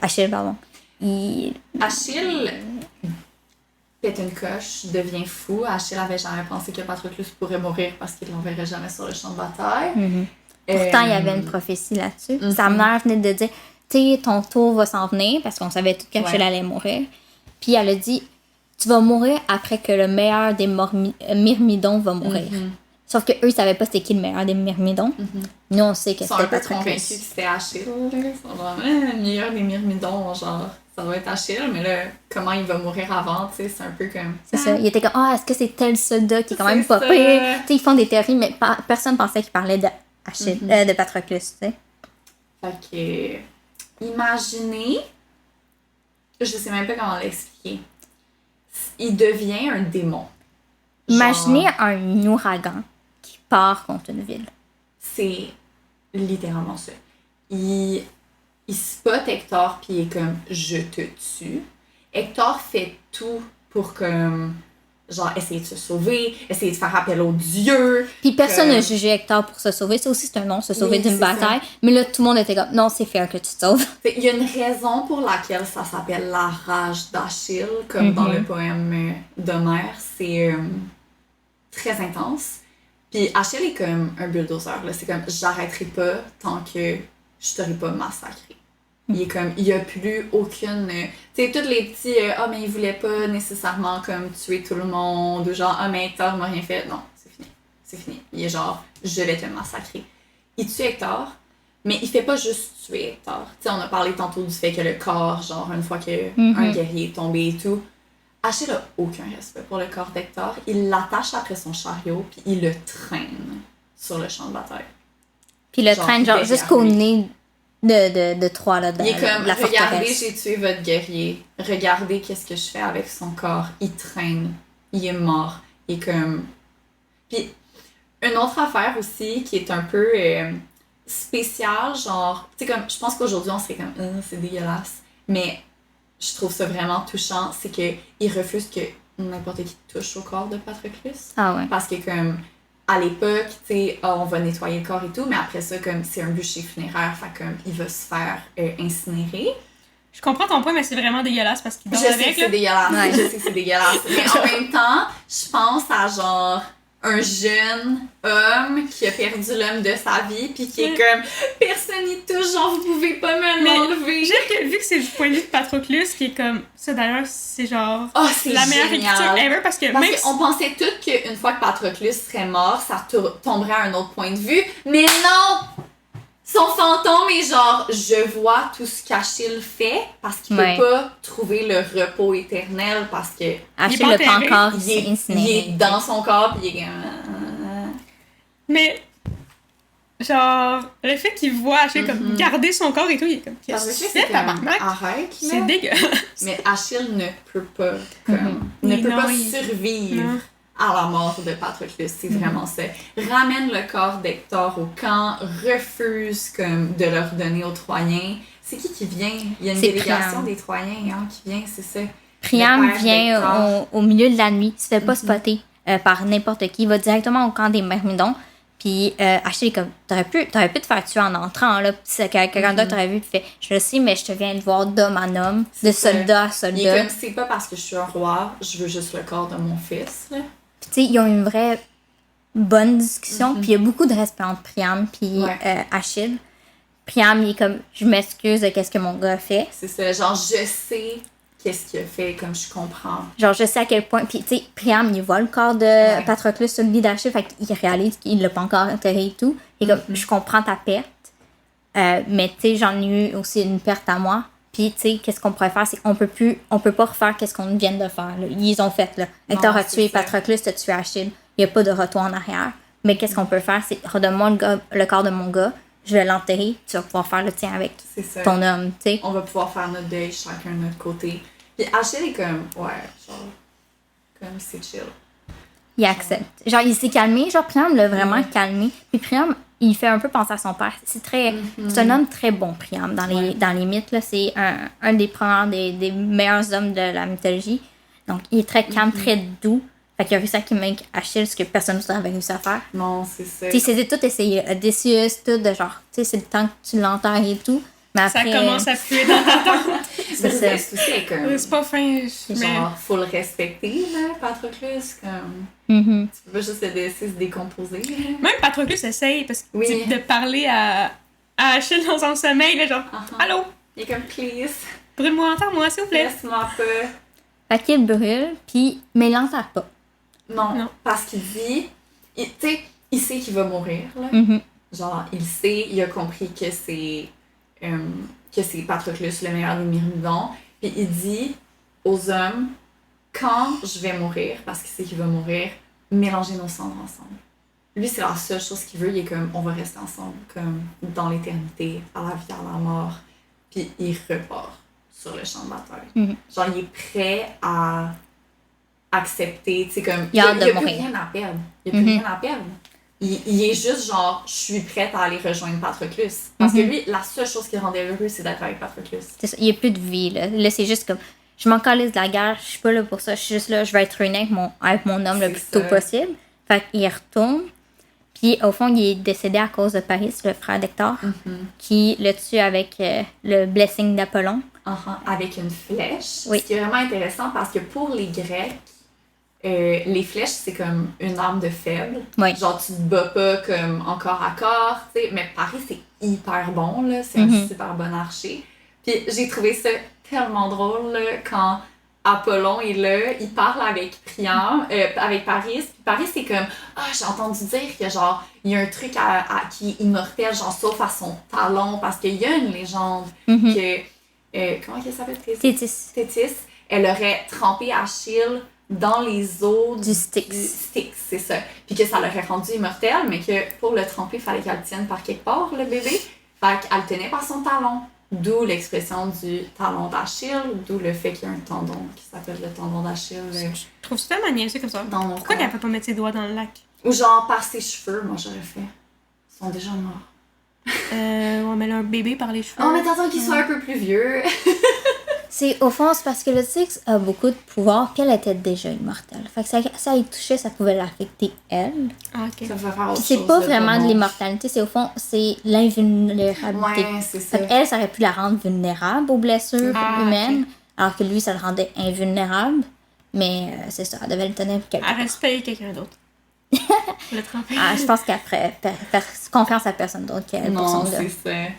Achille, pardon. Achille pète une coche, devient fou. Achille avait jamais pensé que Patroclus pourrait mourir parce qu'il l'enverrait jamais sur le champ de bataille. Pourtant, il y avait une prophétie là-dessus. Sa mère venait de dire, tu sais, ton tour va s'en venir, parce qu'on savait tout qu'Achille Ouais. allait mourir. Puis elle a dit, tu vas mourir après que le meilleur des myrmidons va mourir. Sauf que eux, ils savaient pas c'était qui le meilleur des myrmidons. Nous, on sait que Ils sont un c'était peu convaincus que Patroclus. c'était Achille. Là. Ils sont genre, le meilleur des myrmidons, genre, ça va être Achille. Mais là, comment il va mourir avant, tu sais, c'est un peu comme... C'est ça. Il était comme, est-ce que c'est tel soldat qui est quand même C'est pas ça. pire? Tu sais, ils font des théories, mais personne pensait qu'ils parlaient de Achille, de Patroclus, tu sais. Fait que, imaginez, je sais même pas comment l'expliquer, il devient un démon. Imaginez Genre, un ouragan qui part contre une ville. c'est littéralement ça. Il spot Hector puis il est comme je te tue. Hector fait tout pour comme genre essayer de se sauver, essayer de faire appel aux dieux. Puis personne que- n'a jugé Hector pour se sauver. Ça aussi, c'est un nom, se sauver Oui, d'une c'est bataille. Mais là, tout le monde était comme, non, c'est fair que tu te sauves. Fait, il y a une raison pour laquelle ça s'appelle la rage d'Achille, comme dans le poème d'Homère. C'est très intense. Puis Achille est comme un bulldozer. Là. C'est comme j'arrêterai pas tant que je t'aurai pas massacré. Il est comme, il y a plus aucune... tu sais, tous les petits, mais il voulait pas nécessairement comme tuer tout le monde, ou genre, mais Hector m'a rien fait. Non, c'est fini. C'est fini. Il est genre, je vais te massacrer. Il tue Hector, mais il fait pas juste tuer Hector. Tu sais, on a parlé tantôt du fait que le corps, genre, une fois qu'un guerrier est tombé et tout, Achille a aucun respect pour le corps d'Hector. Il l'attache après son chariot, puis il le traîne sur le champ de bataille. Puis le Genre, traîne genre derrière jusqu'au lui. nez de Troie, là, de Il est comme, la regardez, forteresse. j'ai tué votre guerrier. Regardez qu'est-ce que je fais avec son corps. Il traîne. Il est mort. Il est comme... Puis, une autre affaire aussi qui est un peu spéciale, genre... Tu sais, comme, je pense qu'aujourd'hui, on serait comme, c'est dégueulasse. Mais je trouve ça vraiment touchant, c'est qu'il refuse que n'importe qui touche au corps de Patroclus. Ah ouais. Parce que comme à l'époque, tu sais, on va nettoyer le corps et tout, mais après ça, comme c'est un bûcher funéraire, fait comme il va se faire incinérer. Je comprends ton point, mais c'est vraiment dégueulasse parce qu'il Je dort sais avec, que là. c'est dégueulasse, Ouais. je sais que c'est dégueulasse. Mais en même temps, je pense à genre un jeune homme qui a perdu l'homme de sa vie puis qui est comme personne n'y touche, genre vous pouvez pas me Mais l'enlever. j'aime que vu que c'est du point de vue de Patroclus, qui est comme ça d'ailleurs, c'est genre Oh, c'est la meilleure génial. écriture ever parce que Parce même qu'on pensait tous qu'une fois que Patroclus serait mort, ça tomberait à un autre point de vue. Mais non! Son fantôme est genre, je vois tout ce qu'Achille fait parce qu'il Ouais. peut pas trouver le repos éternel parce que Achille pas le pas enterré. encore il est incinéré. dans son corps pis il est comme... mais genre le fait qu'il voit Achille comme garder son corps et tout, il est comme qu'est-ce que tu fais tabarnak? arrête, C'est là. dégueulasse. Mais Achille ne peut pas, comme, ne Mais peut non, pas il- survivre Non. à la mort de Patroclus. C'est vraiment ça. Ramène le corps d'Hector au camp, refuse comme de le redonner aux Troyens. C'est qui vient? Il y a une C'est délégation Priam. des Troyens qui vient, c'est ça. Priam Le père vient d'Hector. au milieu de la nuit, se fait pas spotter par n'importe qui, il va directement au camp des Myrmidons. Puis Achille est comme, t'aurais pu te faire tuer en entrant, là. Puis c'est quelqu'un d'autre t'aurait vu, puis fait, je le sais, mais je te viens de voir d'homme en homme, de C'est ça. soldat à Il est soldat. comme, c'est pas parce que je suis un roi, je veux juste le corps de mon fils, là. Puis tu sais, ils ont une vraie bonne discussion, puis il y a beaucoup de respect entre Priam puis Achille. Priam, il est comme, je m'excuse de qu'est-ce que mon gars a fait. C'est ça, genre, je sais qu'est-ce qu'il a fait, comme je comprends. Genre, je sais à quel point. Puis, tu sais, Priam, il voit le corps de Patroclus sur le lit d'Achille, fait qu'il réalise qu'il l'a pas encore enterré et tout. Et comme, je comprends ta perte. Mais, tu sais, j'en ai eu aussi une perte à moi. Puis, tu sais, qu'est-ce qu'on pourrait faire? C'est qu'on peut pas refaire qu'est-ce qu'on vient de faire, là. Ils ont fait, là. Hector a tué Patroclus, a tué Achille. Il n'y a pas de retour en arrière. Mais qu'est-ce qu'on peut faire? C'est, redonne-moi le corps de mon gars. Je vais l'enterrer, tu vas pouvoir faire le tien avec ton homme, tu sais. On va pouvoir faire notre deuil chacun de notre côté. Puis Achille est comme, comme c'est chill. Il accepte. Genre, il s'est calmé, genre Priam l'a vraiment calmé. Puis Priam, il fait un peu penser à son père. C'est un homme très bon, Priam, dans les mythes, là. C'est un des premiers, des meilleurs hommes de la mythologie. Donc, il est très calme, très doux. Fait qu'il a réussi à calmer Achille, ce que personne d'autre avait réussi à faire. Non, c'est ça. Tu sais, c'est tout essayé. Odysseus, tout de genre, tu sais, c'est le temps que tu l'enterres et tout. Mais après, ça commence à puer dans ta tente. C'est ça. C'est comme... C'est pas fin. Genre, faut le respecter, là, Patroclus, comme... Mm-hmm. Tu peux pas juste le laisser se décomposer, là. Même Patroclus essaye, parce que de parler à Achille dans son sommeil, là, genre, allô? Il est comme, please. Brûle-moi, enterre-moi, s'il vous plaît. Laisse-moi pas. Fait qu'il brûle, puis, mais il l'enterre pas. Non, parce qu'il dit... Tu sais, il sait qu'il va mourir, là. Mm-hmm. Genre, il sait, il a compris que c'est Patroclus, le meilleur des myrmidons. Puis il dit aux hommes, quand je vais mourir, parce qu'il sait qu'il va mourir, mélangez nos cendres ensemble. Lui, c'est la seule chose qu'il veut. Il est comme, on va rester ensemble, comme dans l'éternité, à la vie, à la mort. Puis il repart sur le champ de bataille. Mm-hmm. Genre, il est prêt à accepter, tu sais, comme... Il a hâte de plus mourir. rien à perdre. Il n'y a plus rien à perdre. Il est juste genre, je suis prête à aller rejoindre Patroclus. Parce que lui, la seule chose qui le rendait heureux, c'est d'être avec Patroclus. C'est ça. Il n'y a plus de vie, là. Là, c'est juste comme, je m'en calisse de la guerre, je suis pas là pour ça, je suis juste là, je vais être réunie avec mon homme le plus tôt possible. Fait qu'il retourne. Puis, au fond, il est décédé à cause de Paris, le frère d'Hector, qui le tue avec le blessing d'Apollon. Avec une flèche. Oui. Ce qui est vraiment intéressant parce que pour les Grecs, les flèches, c'est comme une arme de faible. Oui. Genre, tu te bats pas comme en corps à corps, tu sais. Mais Paris, c'est hyper bon, là. C'est un super bon archer. Puis j'ai trouvé ça tellement drôle, là, quand Apollon est là, il parle avec Priam, avec Paris. Puis Paris, c'est comme, j'ai entendu dire que, genre, il y a un truc qui est immortel, genre, sauf à son talon. Parce qu'il y a une légende que, comment elle s'appelle? Thétis. Elle aurait trempé Achille dans les eaux du Styx, c'est ça. Puis que ça l'aurait rendu immortel, mais que pour le tremper, il fallait qu'elle le tienne par quelque part, le bébé. Fait qu'elle le tenait par son talon. D'où l'expression du talon d'Achille, d'où le fait qu'il y a un tendon qui s'appelle le tendon d'Achille. Je trouve ça tellement niaiseux comme ça. Pourquoi elle peut pas mettre ses doigts dans le lac? Ou genre par ses cheveux, moi j'aurais fait. Ils sont déjà morts. On met un bébé par les cheveux. Oh, mais t'attends qu'il soit un peu plus vieux. Au fond, c'est parce que le Styx a beaucoup de pouvoir, puis elle était déjà immortelle. Fait que ça y touchait, ça pouvait l'affecter elle. Ah, ok. Ça va faire autre Puis c'est chose, pas là, vraiment pour de l'immortalité, c'est au fond, c'est l'invulnérabilité. Ouais, c'est ça. Fait qu'elle, ça aurait pu la rendre vulnérable aux blessures humaines, ok. alors que lui, ça le rendait invulnérable. Mais c'est ça, elle devait le tenir quelque Elle part. reste payer quelqu'un d'autre. Le tremper. Je pense qu'après, faire confiance à personne d'autre qu'elle pour son Non, gars. c'est ça.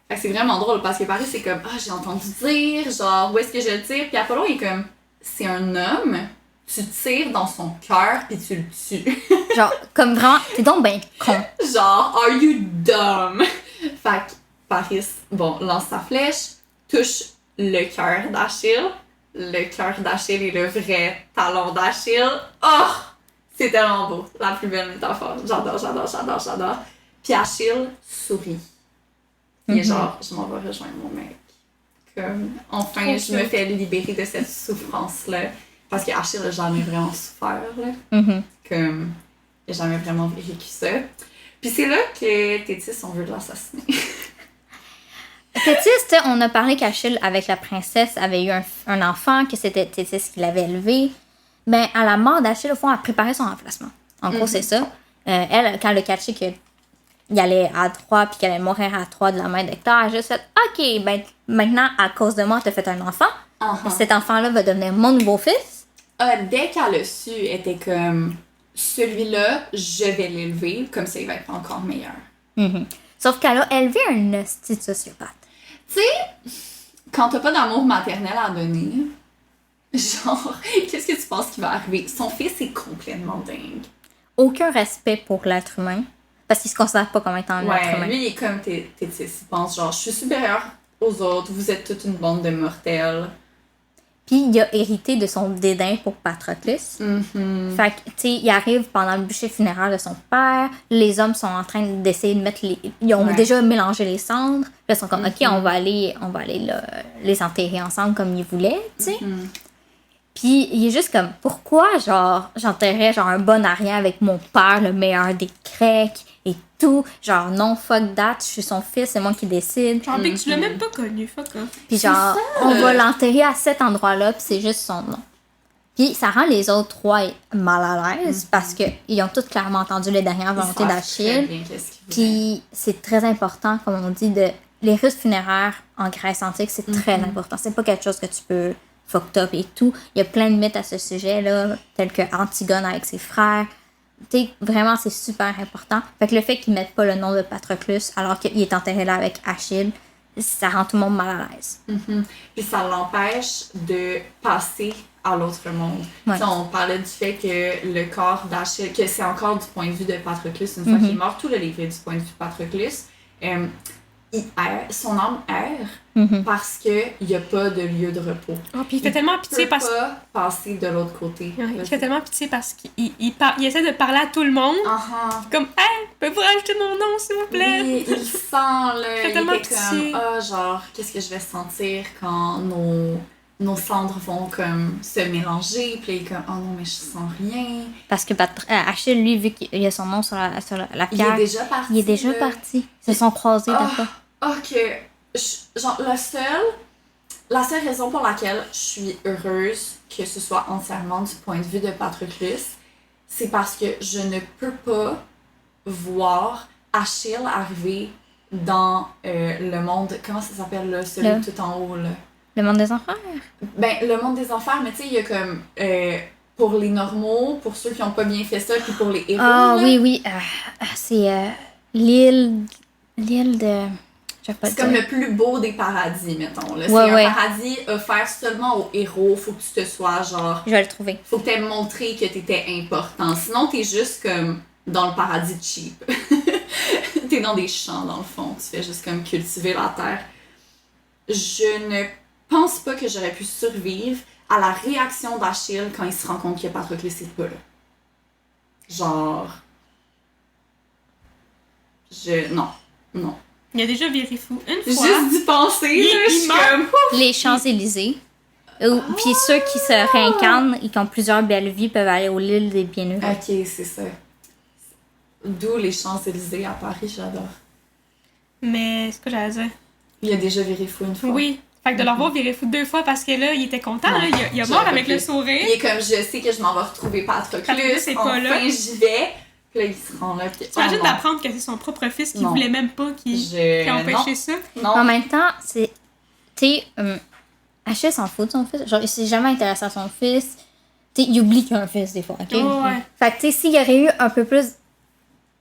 Fait que c'est vraiment drôle parce que Paris, c'est comme, j'ai entendu dire, genre, où est-ce que je le tire? Puis Apollon, il est comme, c'est un homme, tu tires dans son cœur puis tu le tues. Genre, comme vraiment, t'es donc ben con. Genre, are you dumb? Fait que Paris, lance sa flèche, touche le cœur d'Achille. Le cœur d'Achille est le vrai talon d'Achille. Oh! C'est tellement beau. La plus belle métaphore. J'adore. Puis Achille sourit. Il est genre, je m'en vais rejoindre mon mec. Comme, enfin, je me fais libérer de cette souffrance-là. Parce que Achille n'a jamais vraiment souffert, là. Comme, il n'a jamais vraiment vécu ça. Puis c'est là que Thétis, on veut l'assassiner. Thétis, on a parlé qu'Achille, avec la princesse, avait eu un enfant, que c'était Thétis qui l'avait élevé. Mais à la mort d'Achille, au fond, elle a préparé son remplacement. En gros, c'est ça. Elle, quand elle a catché qu'il allait à Troie puis qu'elle allait mourir à Troie de la main d'Hector, elle a juste fait « Ok, ben maintenant, à cause de moi, t'as fait un enfant. Cet enfant-là va devenir mon nouveau fils. » Dès qu'elle a su, elle était comme celui-là, je vais l'élever, comme ça, il va être encore meilleur. Mhm. Sauf qu'elle a élevé un hostie de sociopathe. Tu sais, quand t'as pas d'amour maternel à donner, genre, qu'est-ce que tu penses qui va arriver? Son fils est complètement dingue. Aucun respect pour l'être humain. Parce qu'il se considère pas comme étant un être humain. Lui, il est comme Tétis. Il pense genre, je suis supérieur aux autres, vous êtes toute une bande de mortels. Puis il a hérité de son dédain pour Patroclus. Mm-hmm. Fait que, tu sais, il arrive pendant le bûcher funéraire de son père. Les hommes sont en train d'essayer de mettre les... Ils ont déjà mélangé les cendres. Là, ils sont comme, OK, on va aller là, les enterrer ensemble comme ils voulaient, tu sais. Mm-hmm. Puis il est juste comme, pourquoi, genre, j'enterrais, genre, un bon arien avec mon père, le meilleur des Grecs et tout. Genre, non, fuck that, je suis son fils, c'est moi qui décide. Genre, Big, tu l'as même pas connu, fuck off. Puis genre, on va l'enterrer à cet endroit-là, puis c'est juste son nom. Puis ça rend les autres trois mal à l'aise, parce qu'ils ont tous clairement entendu les dernières volontés d'Achille. Puis c'est très important, comme on dit, les rites funéraires en Grèce antique, c'est très important. C'est pas quelque chose que tu peux fucked up et tout. Il y a plein de mythes à ce sujet-là, tels que Antigone avec ses frères. Tu sais, vraiment, c'est super important. Fait que le fait qu'ils mettent pas le nom de Patroclus alors qu'il est enterré là avec Achille, ça rend tout le monde mal à l'aise. Puis ça l'empêche de passer à l'autre monde. Ouais. On parlait du fait que le corps d'Achille, que c'est encore du point de vue de Patroclus, une fois qu'il est mort, tout le livre est du point de vue de Patroclus. Il erre, son âme erre parce qu'il n'y a pas de lieu de repos. Oh, puis il fait tellement pitié parce qu'il ne peut pas passer de l'autre côté. Ouais, il fait tellement pitié parce qu'il il essaie de parler à tout le monde. Comme, hey, peux-vous rajouter mon nom, s'il vous plaît? Oui, il sent, là. Il fait tellement était pitié. comme, genre, qu'est-ce que je vais sentir quand nos cendres vont comme se mélanger? Puis là, il est comme, oh non, mais je sens rien. Parce que Achille, lui, vu qu'il a son nom sur la pierre, Il est déjà parti. il est déjà là. parti. Ils se sont croisés d'accord. Genre, la seule raison pour laquelle je suis heureuse que ce soit entièrement du point de vue de Patroclus, c'est parce que je ne peux pas voir Achille arriver dans le monde, comment ça s'appelle là, celui tout en haut là? Le monde des enfers? Ben, le monde des enfers, mais tu sais, il y a comme, pour les normaux, pour ceux qui n'ont pas bien fait ça, puis pour les héros. Ah là, oui, c'est l'île de... c'est comme le plus beau des paradis, mettons. Là. Ouais, c'est un paradis offert seulement aux héros. Faut que tu te sois genre... Je vais le trouver. Faut que tu aies montré que tu étais important. Sinon, tu es juste comme dans le paradis cheap. Tu es dans des champs, dans le fond. Tu fais juste comme cultiver la terre. Je ne pense pas que j'aurais pu survivre à la réaction d'Achille quand il se rend compte que Patroclus n'est pas là. Genre... Non. Il a déjà viré fou une fois. Juste d'y penser, là, je suis comme... Les Champs-Élysées. Puis ceux qui se réincarnent et qui ont plusieurs belles vies peuvent aller aux l'île des Bienheureux. Ok, c'est ça. D'où les Champs-Élysées à Paris, j'adore. Mais c'est quoi j'allais dire? Il a déjà viré fou une fois. Oui. Fait que de l'avoir viré fou 2 fois parce que là, il était content, Non, là, il a mort avec le sourire. Il est comme, je sais que je m'en vais retrouver Patroclus, c'est enfin pas là. j'y vais. Puis là, il se rend là. Puis, T'imagines non. d'apprendre que c'est son propre fils qui Non. voulait même pas qui a empêché ça? Non. En même temps, c'est... Tu sais, Achille s'en fout de son fils. Genre, il s'est jamais intéressé à son fils. Tu sais, il oublie qu'il a un fils, des fois, OK? Ouais. Fait que, tu sais, s'il y aurait eu un peu plus...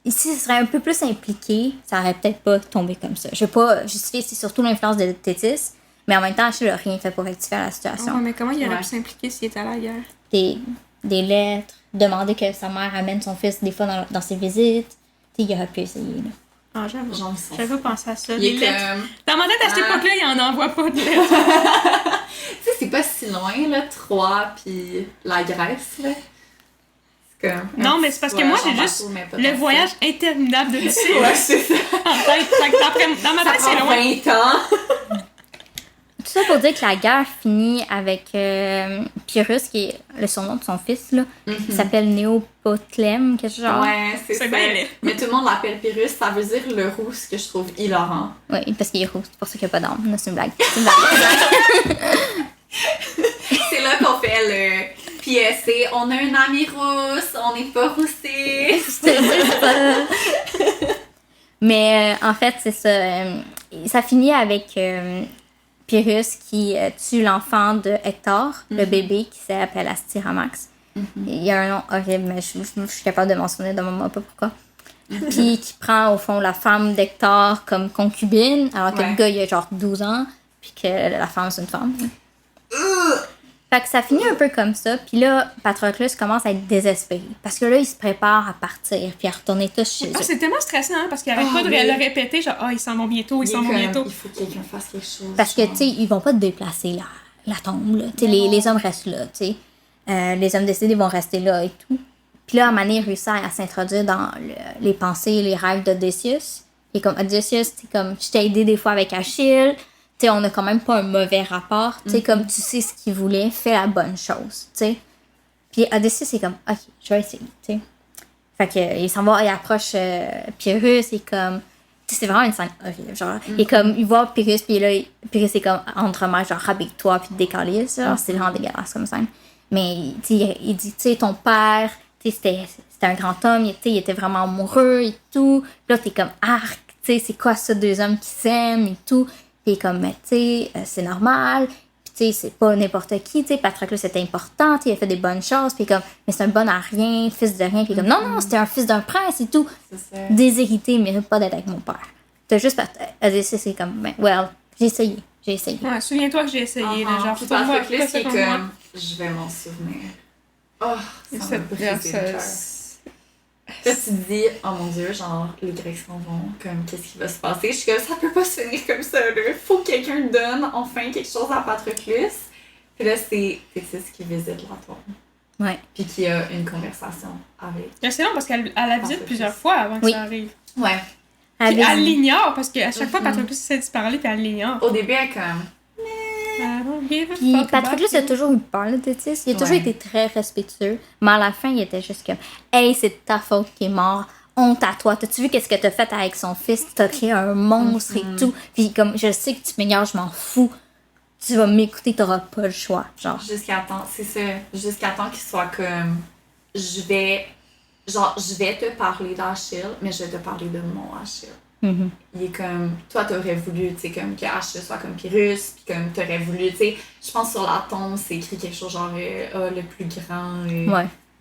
Ici, il serait un peu plus impliqué, ça aurait peut-être pas tombé comme ça. Je veux pas justifier, c'est surtout l'influence de Tétis, mais en même temps, Achille n'a rien fait pour rectifier la situation. Ouais, mais comment il aurait pu s'impliquer s'il était à la guerre? Des lettres, demander que sa mère amène son fils des fois dans ses visites. Tu sais, il aurait pu essayer, là. Ah, j'avoue. J'en sens. J'avais pas pensé à ça. Il Les est lettres. comme... Dans ma tête, à cette époque-là, il en envoie pas de lettres. Tu sais, c'est pas si loin, là, Troie puis la Grèce, là. C'est comme... Non, mais c'est parce que moi, j'ai juste le voyage interminable de lycée. Ouais, c'est ça. En tête. Fait que dans ma tête, c'est prend loin. 20 ans. Tout ça pour dire que la guerre finit avec Pyrrhus, qui est le surnom de son fils, là. Il s'appelle Néopothlème, quelque chose genre. Ouais, c'est ça. bien laid. Mais tout le monde l'appelle Pyrrhus, ça veut dire le roux, ce que je trouve hilarant. Oui, parce qu'il est roux, c'est pour ça qu'il n'y a pas d'âme. Non, c'est une blague. C'est une blague. C'est là qu'on fait le PSC. On a un ami rousse, on n'est pas roussé. C'est ça. Mais en fait, c'est ça. Ça finit avec Pyrrhus qui tue l'enfant de Hector, le bébé qui s'appelle Astyramax. Il y a un nom horrible, mais je suis capable de m'en souvenir de moment pas pourquoi. Puis qui prend au fond la femme d'Hector comme concubine, alors que le gars il a genre 12 ans, puis que la femme c'est une femme. Fait que ça finit un peu comme ça, puis là, Patroclus commence à être désespéré. Parce que là, il se prépare à partir, puis à retourner tous chez eux. C'est tellement stressant, hein, parce qu'il arrête pas de le répéter, genre, ils s'en vont bientôt, ils s'en vont bientôt. Il faut que quelqu'un fasse quelque chose. Parce que, tu sais, ils vont pas déplacer la tombe, là. Tu sais, les hommes restent là, tu sais. Les hommes décédés vont rester là et tout. Puis là, Mané réussit à s'introduire dans les pensées et les rêves d'Odysseus. Et comme Odysseus, c'est comme, je t'ai aidé des fois avec Achille. Tu sais, on a quand même pas un mauvais rapport. Tu sais, comme tu sais ce qu'il voulait, fais la bonne chose, tu sais. Puis Odysseus, c'est comme, ok, je vais essayer, tu sais. Fait que, il s'en va, il approche Pyrrhus, et comme, tu sais, c'est vraiment une scène horrible, genre. Et comme, il voit Pyrrhus, puis là, Pyrrhus est comme, entre mains, genre, rabaisse-toi, puis décalisse, genre, c'est vraiment dégueulasse comme scène. Mais, tu sais, il dit, tu sais, ton père, tu sais, c'était un grand homme, tu sais, il était vraiment amoureux et tout. Puis là, t'es comme, arc, tu sais, c'est quoi ça, deux hommes qui s'aiment et tout. Puis comme, mais tu sais, c'est normal. Puis tu sais, c'est pas n'importe qui, tu sais, Patroclus c'était important, il a fait des bonnes choses. Puis comme, mais c'est un bon à rien, fils de rien. Puis comme, non, c'était un fils d'un prince et tout. Déshérité, il mérite pas d'être avec mon père. T'as juste Odysseus, c'est comme, ben, well, j'ai essayé. Ouais, souviens-toi que j'ai essayé, là, genre, puis moi, Patroclus qui est comme, je vais m'en souvenir. Oh, ça m'a brisé le cœur. Là, tu te dis, oh mon Dieu, genre, les Grecs s'en vont, comme, qu'est-ce qui va se passer? Je suis comme, ça peut pas se finir comme ça, là. Faut que quelqu'un donne, enfin, quelque chose à Patroclus. Puis là, c'est Thétis qui visite la tombe. Ouais. Puis qui a une conversation avec. C'est long parce qu'elle la visite plusieurs fois avant que ça arrive. Ouais. Puis elle l'ignore parce qu'à chaque fois, Patroclus essaie de se parler, puis elle l'ignore. Au début, elle est comme. Puis Patroclus a toujours eu peur de Thétis. Il a toujours été très respectueux. Mais à la fin, il était juste comme, hey, c'est de ta faute qu'il est mort. Honte à toi. T'as-tu vu qu'est-ce que t'as fait avec son fils? T'as créé un monstre et tout. Puis comme, je sais que tu m'énerves, je m'en fous. Tu vas m'écouter, t'auras pas le choix. Genre. Jusqu'à temps, c'est ça. Jusqu'à temps qu'il soit comme, je vais te parler d'Achille, mais je vais te parler de mon Achille. Mm-hmm. Il est comme, toi t'aurais voulu, tu sais, comme que Achille soit comme Pyrrhus, puis comme t'aurais voulu, tu sais, je pense sur la tombe, c'est écrit quelque chose genre, le plus grand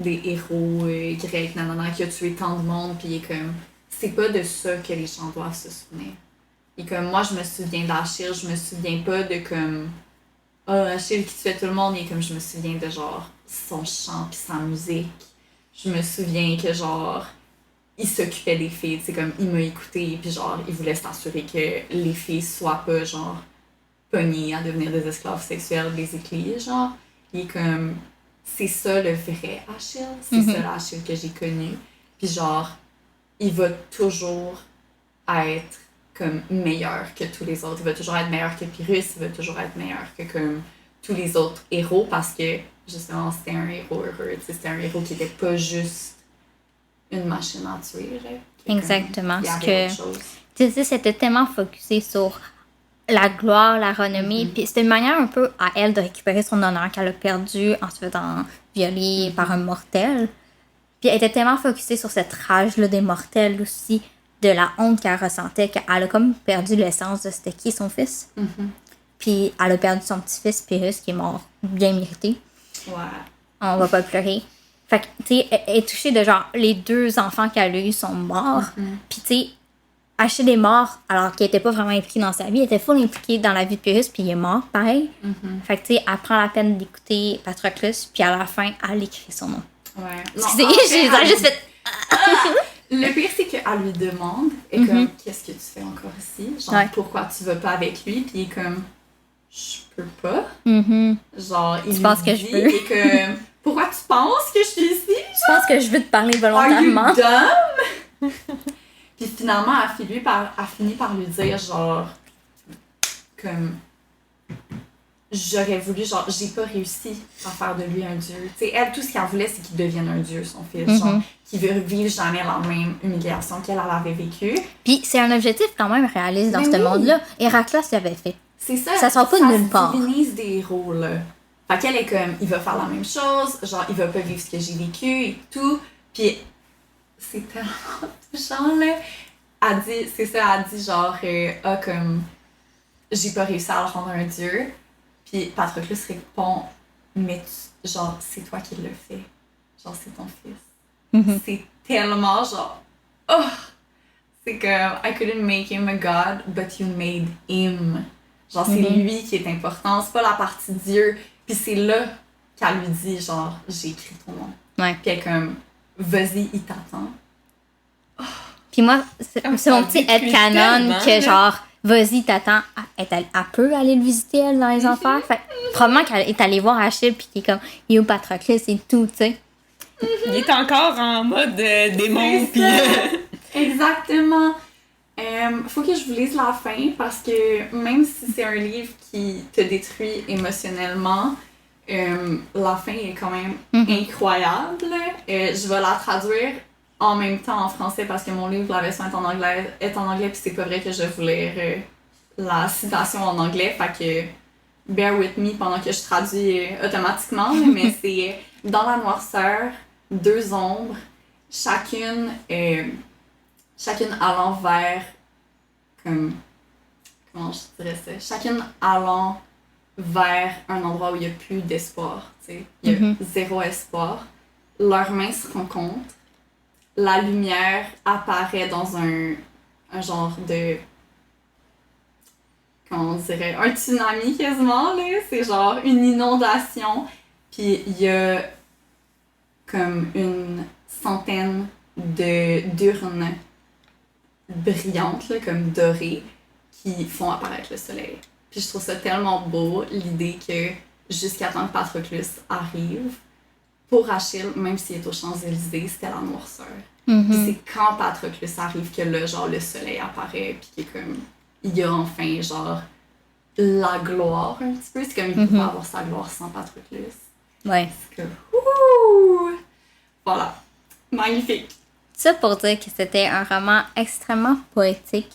des héros grecs, nanana, qui a tué tant de monde, puis il est comme, c'est pas de ça que les gens doivent se souvenir. Et comme, moi je me souviens d'Achille, je me souviens pas de comme, Achille qui tuait tout le monde, mais comme, je me souviens de genre, son chant puis sa musique. Je me souviens que genre, il s'occupait des filles, tu sais, comme il m'a écouté, puis genre, il voulait s'assurer que les filles soient pas, genre, pognées à devenir des esclaves sexuels, des écliers, genre. Il est comme, c'est ça le vrai Achille, c'est ça l'Achille que j'ai connu. Puis genre, il va toujours être comme meilleur que tous les autres. Il va toujours être meilleur que Pyrrhus, il va toujours être meilleur que comme tous les autres héros, parce que justement, c'était un héros heureux, tu sais, c'était un héros qui était pas juste une machine à tuer, là. Exactement. Tu sais, c'était tellement focusé sur la gloire, la renommée, puis c'était une manière un peu à elle de récupérer son honneur qu'elle a perdu en se faisant violer par un mortel. Puis elle était tellement focusée sur cette rage-là des mortels aussi, de la honte qu'elle ressentait, qu'elle a comme perdu l'essence de c'était qui son fils. Puis elle a perdu son petit-fils Pyrrhus qui est mort bien mérité. Ouais. On va pas pleurer. Fait que, tu sais, elle est touchée de genre, les deux enfants qu'elle a eus sont morts. Puis, tu sais, Achille est mort alors qu'il était pas vraiment impliqué dans sa vie. Il était full impliqué dans la vie de Pyrrhus, puis il est mort, pareil. Fait que, tu sais, elle prend la peine d'écouter Patroclus, puis à la fin, elle écrit son nom. Ouais. Excusez, j'ai juste fait. Le pire, c'est qu'elle lui demande, et comme, qu'est-ce que tu fais encore ici? Genre, pourquoi tu vas pas avec lui? Puis il est comme, je peux pas. Genre, il lui penses que dit, je peux? il est comme, pourquoi tu penses que je suis ici? Je pense que je veux te parler volontairement. Are you dumb? Puis finalement, elle finit par lui dire, genre, comme, j'aurais voulu, genre, j'ai pas réussi à faire de lui un dieu. Tu sais, elle, tout ce qu'elle voulait, c'est qu'il devienne un dieu, son fils. Genre, qu'il veut vivre jamais la même humiliation qu'elle avait vécue. Puis c'est un objectif quand même réaliste dans ce monde-là. Héraclès l'avait fait. C'est ça. Ça sort pas de nulle part. Ça divinise des héros, là. Fait qu'elle est comme, il va faire la même chose, genre, il va pas vivre ce que j'ai vécu et tout. Puis, c'est tellement touchant, là. Elle dit, c'est ça, elle dit genre, comme, j'ai pas réussi à le rendre un dieu. Puis Patroclus répond, mais genre, c'est toi qui l'as fait. genre, c'est ton fils. Mhm. C'est tellement genre, oh! C'est comme, I couldn't make him a god, but you made him. Genre, c'est lui qui est important, c'est pas la partie Dieu. Puis c'est là qu'elle lui dit, genre, j'ai écrit ton nom. Ouais. Puis elle est comme, vas-y, il t'attend. Puis moi, c'est Comme c'est ça mon petit détruit headcanon tellement, que là. genre, vas-y, t'attends. Elle peut aller le visiter, elle, dans les enfers. Fait que probablement qu'elle est allée voir Achille, puis qui est comme, yo, Patroclus et tout, tu sais. Il est encore en mode démon, C'est puis... ça. Exactement. Faut que je vous lise la fin parce que même si c'est un livre qui te détruit émotionnellement, la fin est quand même incroyable. Je vais la traduire en même temps en français parce que mon livre, la version est en anglais puis c'est pas vrai que je vais vous lire la citation en anglais. Fait que bear with me pendant que je traduis automatiquement. Mais c'est dans la noirceur, 2 ombres, chacune allant vers, comme, comment je dirais ça, chacune allant vers un endroit où il n'y a plus d'espoir, tu sais, il y a zéro espoir. Leurs mains se rencontrent, la lumière apparaît dans un genre de, comment on dirait, un tsunami quasiment, là, c'est genre une inondation, puis il y a comme une centaine d'urnes brillantes, là, comme dorées, qui font apparaître le soleil. Puis je trouve ça tellement beau, l'idée que jusqu'à temps que Patroclus arrive, pour Achille, même s'il est aux Champs-Élysées, c'était la noirceur. Puis c'est quand Patroclus arrive que là, genre, le soleil apparaît, puis qu'il est comme, il y a enfin, genre, la gloire un petit peu. C'est comme il ne peut pas avoir sa gloire sans Patroclus. Ouais. C'est que, ouh! Voilà. Magnifique. Ça pour dire que c'était un roman extrêmement poétique.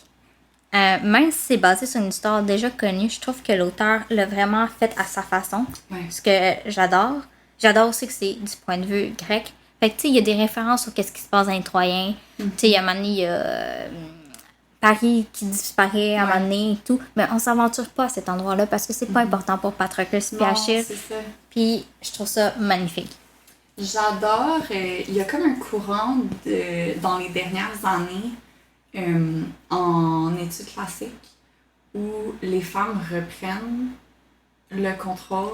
Même si c'est basé sur une histoire déjà connue, je trouve que l'auteur l'a vraiment fait à sa façon. Ouais. Ce que j'adore. J'adore aussi que c'est du point de vue grec. Fait que, tu sais, il y a des références sur qu'est-ce qui se passe dans les Troyens. Tu sais, il y a un moment donné, il y a Paris qui disparaît à un moment donné et tout. Mais on s'aventure pas à cet endroit-là parce que c'est pas important pour Patroclus et Non, Achille. c'est ça. Puis je trouve ça magnifique. J'adore, il y a comme un courant dans les dernières années en études classiques où les femmes reprennent le contrôle.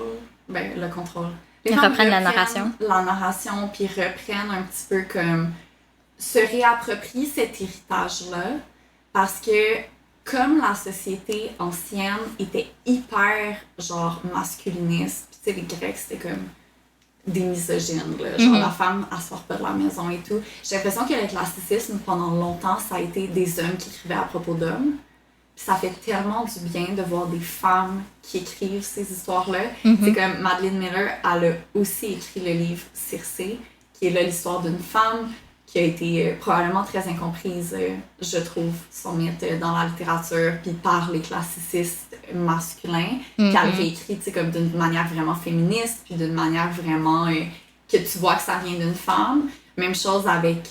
Les Elles femmes reprennent la narration. La narration, puis reprennent un petit peu comme se réapproprient cet héritage-là parce que comme la société ancienne était hyper genre masculiniste, puis tu sais, les Grecs c'était comme des misogynes, là. Genre la femme elle sort pas de la maison et tout. J'ai l'impression que le classicisme pendant longtemps ça a été des hommes qui écrivaient à propos d'hommes. Puis ça fait tellement du bien de voir des femmes qui écrivent ces histoires-là. C'est comme Madeline Miller, elle a aussi écrit le livre Circé, qui est là l'histoire d'une femme qui a été probablement très incomprise, je trouve, son mythe dans la littérature, puis par les classicistes masculins, qu'elle avait écrit comme d'une manière vraiment féministe, puis d'une manière vraiment que tu vois que ça vient d'une femme. Même chose avec...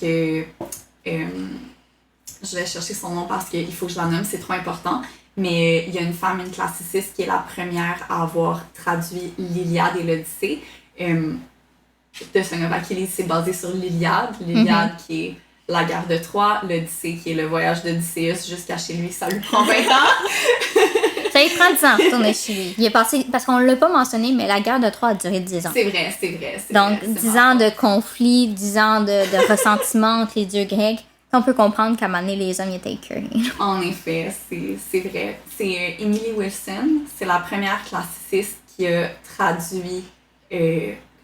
je vais chercher son nom parce qu'il faut que je la nomme, c'est trop important. Mais il y a une femme, une classiciste, qui est la première à avoir traduit l'Iliade et l'Odyssée. The Song of Achilles, c'est basé sur l'Iliade. L'Iliade qui est la guerre de Troie, l'Odyssée qui est le voyage d'Odysseus jusqu'à chez lui, ça lui prend 20 ans. Ça lui prend 10 ans de retourner chez lui. Il est passé, parce qu'on l'a pas mentionné, mais la guerre de Troie a duré 10 ans. C'est vrai, c'est vrai. Donc, vrai, 10 ans de conflit, 10 ans de ressentiment entre les dieux grecs. On peut comprendre qu'à un moment donné, les hommes étaient écœurés. En effet, c'est vrai. C'est Emily Wilson, c'est la première classiciste qui a traduit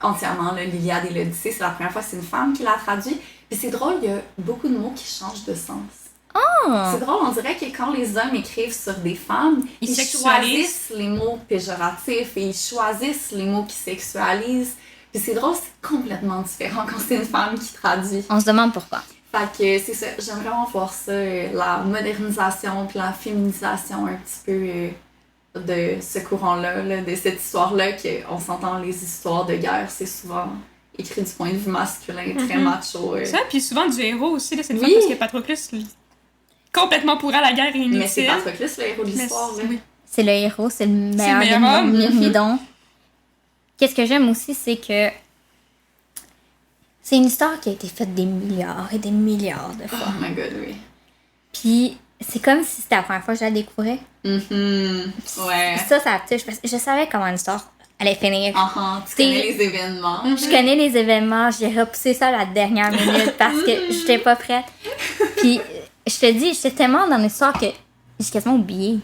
entièrement l'Iliade et l'Odyssée. C'est la première fois que c'est une femme qui l'a traduit. Puis c'est drôle, il y a beaucoup de mots qui changent de sens. Oh! C'est drôle, on dirait que quand les hommes écrivent sur des femmes, ils choisissent les mots péjoratifs et ils choisissent les mots qui sexualisent. Puis c'est drôle, c'est complètement différent quand c'est une femme qui traduit. On se demande pourquoi. Fait que c'est ça, j'aime vraiment voir ça, la modernisation puis la féminisation un petit peu de ce courant-là, là, de cette histoire-là, qu'on s'entend les histoires de guerre, c'est souvent écrit du point de vue masculin, très macho. Ça, puis souvent du héros aussi, là, c'est le fun Oui. parce que Patroclus, complètement pour elle, la guerre est inutile. Mais c'est Patroclus le héros de l'histoire. Là. Oui. C'est le héros, c'est le meilleur, meilleur homme. Myrmidon. Qu'est-ce que j'aime aussi, c'est que C'est une histoire qui a été faite des milliards et des milliards de fois. Oh my god, oui. Puis c'est comme si c'était la première fois que je la découvrais. Ouais. Ça touche parce que je savais comment l'histoire allait finir. Tu connais les événements. Je connais les événements, j'ai repoussé ça à la dernière minute parce que j'étais pas prête. Puis je te dis, j'étais tellement dans l'histoire que j'ai quasiment oublié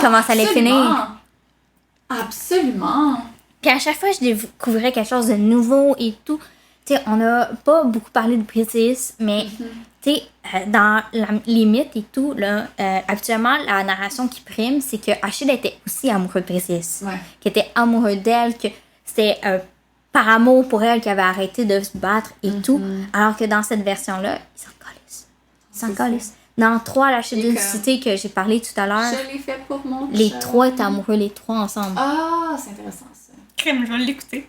comment ça allait finir. Absolument. Puis à chaque fois, je découvrais quelque chose de nouveau et tout. Tu sais, on n'a pas beaucoup parlé de Britis, mais tu sais, dans les mythes et tout, là, habituellement, la narration qui prime, c'est que Achille était aussi amoureux de Britis. Ouais. Qu'il était amoureux d'elle, que c'était par amour pour elle qu'il avait arrêté de se battre et tout. Alors que dans cette version-là, ils s'en calissent. Ils s'en calissent. Dans 3, la chute d'une cité que j'ai parlé tout à l'heure, Je l'ai fait pour mon les chat. 3 étaient amoureux, les 3 ensemble. Ah, c'est intéressant ça. Crème, je vais l'écouter.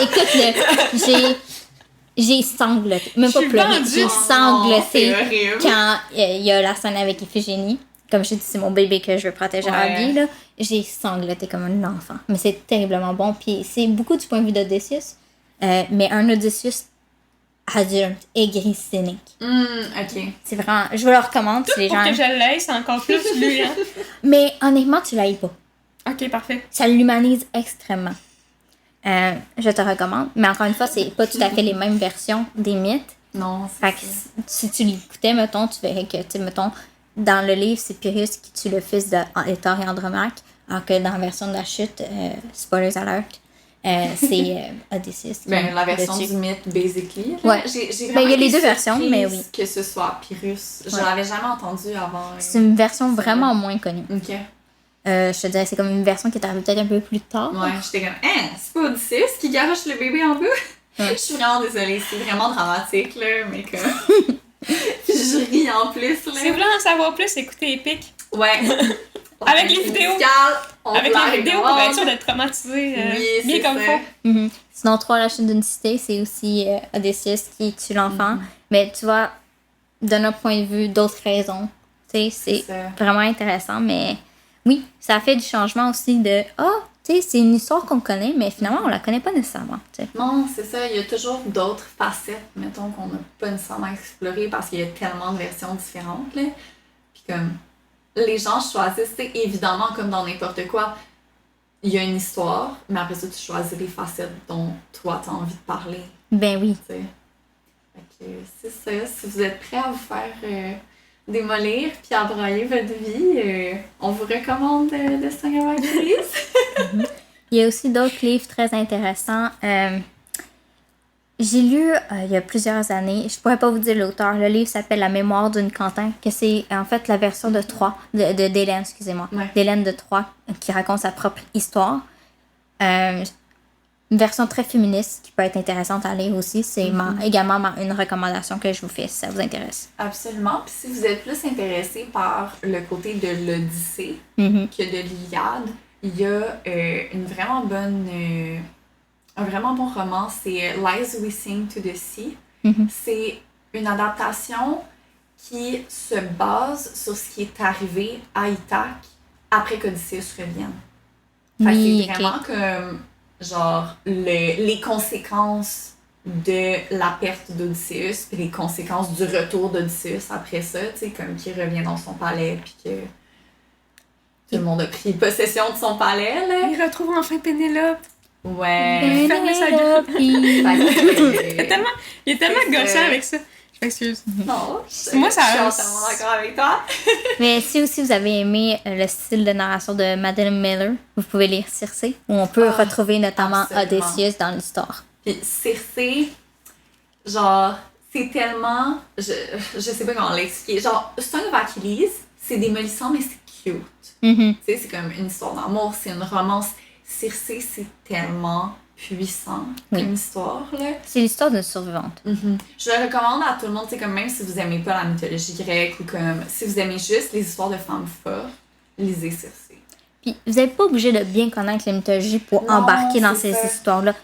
Écoute, j'ai sangloté. Même pas Je suis pleuré, vendue. j'ai Oh sangloté non, c'est horrible. quand il y a la scène avec Iphigénie. Comme je te dis, c'est mon bébé que je veux protéger à la vie, là. J'ai sangloté comme un enfant. Mais c'est terriblement bon. Puis c'est beaucoup du point de vue d'Odysseus. Mais un Odysseus adulte, aigri, cynique. Ok. C'est vraiment... Je vous le recommande si les Pour gens... que je l'aille, c'est encore plus lui, hein. Mais honnêtement, tu l'haïs pas. Ok, parfait. Ça l'humanise extrêmement. Je te recommande. Mais encore une fois, c'est pas tout à fait les mêmes versions des mythes. Non, Fait que c'est ça. si tu l'écoutais, mettons, tu verrais que, tu sais, mettons, dans le livre, c'est Pyrrhus qui tue le fils d'Héctor et Andromaque, alors que dans la version de la chute, spoilers alert, c'est Odysseus qui Ben, la le version tue. du mythe, basically. là, Ouais. J'ai Ben, il y a les deux été versions, mais surprise oui. Que ce soit Pyrrhus. Je Ouais. l'avais jamais entendu avant. C'est une version vraiment moins connue. Ok. Je te dirais, c'est comme une version qui est arrivée peut-être un peu plus tard. Ouais, j'étais comme, hein, c'est pas Odysseus qui garoche le bébé en bas? Ouais. Je suis vraiment désolée, c'est vraiment dramatique, là, mais comme. Je ris en plus, Si vous là. voulez en savoir plus, écoutez Epic. Ouais. Avec les vidéos. Avec les vidéos pour être sûr d'être traumatisé Oui, bien c'est comme ça. faut. Mhm. Sinon, 3, la chute d'une cité, c'est aussi Odysseus qui tue l'enfant. Mais tu vois, de notre point de vue, d'autres raisons. Tu sais, c'est ça. vraiment intéressant. Mais oui, ça fait du changement aussi de tu sais, c'est une histoire qu'on connaît, mais finalement, on la connaît pas nécessairement. Tu sais. Non, c'est ça. Il y a toujours d'autres facettes, mettons, qu'on n'a pas nécessairement explorées parce qu'il y a tellement de versions différentes, là. Puis comme, les gens choisissent, c'est évidemment, comme dans n'importe quoi, il y a une histoire, mais après ça, tu choisis les facettes dont toi, tu as envie de parler, Ben oui. tu sais. Fait que c'est ça. Si vous êtes prêts à vous faire démolir puis à broyer votre vie, on vous recommande de Song of Achilles. Il y a aussi d'autres livres très intéressants. J'ai lu il y a plusieurs années, je pourrais pas vous dire l'auteur, le livre s'appelle La mémoire d'une Quentin, que c'est en fait la version de Troie, d'Hélène, excusez-moi, Ouais. d'Hélène de Troie, qui raconte sa propre histoire. Une version très féministe qui peut être intéressante à lire aussi. C'est également une recommandation que je vous fais si ça vous intéresse. Absolument. Puis si vous êtes plus intéressé par le côté de l'Odyssée Mhm. que de l'Iliade, il y a un vraiment bon roman, c'est Lies We Sing to the Sea. Mhm. C'est une adaptation qui se base sur ce qui est arrivé à Ithaque après qu'Odysseus revienne. Fait que Oui, c'est ok. vraiment comme, genre, les conséquences de la perte d'Odysseus, puis les conséquences du retour d'Odysseus après ça, tu sais, comme qu'il revient dans son palais, puis que tout le monde a pris possession de son palais, là. Il retrouve enfin Pénélope. Ouais. Fermez sa gueule. Fait Il est que, tellement C'est gossant ça. avec ça. Je m'excuse. non, Moi, ça- je suis entièrement d'accord avec toi. Mais si aussi vous avez aimé le style de narration de Madeleine Miller, vous pouvez lire Circé, où on peut retrouver notamment absolument. Odysseus dans l'histoire. Puis Circé, genre, c'est tellement... Je sais pas comment l'expliquer. Genre, Song of Achilles, c'est démolissant, mais c'est cute. Mhm. Tu sais, c'est comme une histoire d'amour, c'est une romance. Circé, c'est tellement puissant comme histoire, là. C'est l'histoire d'une survivante. Je le recommande à tout le monde, c'est comme même si vous aimez pas la mythologie grecque ou comme si vous aimez juste les histoires de femmes fortes, lisez Circé. Puis vous n'êtes pas obligé de bien connaître la mythologie pour Non, embarquer dans c'est ces ça. histoires-là.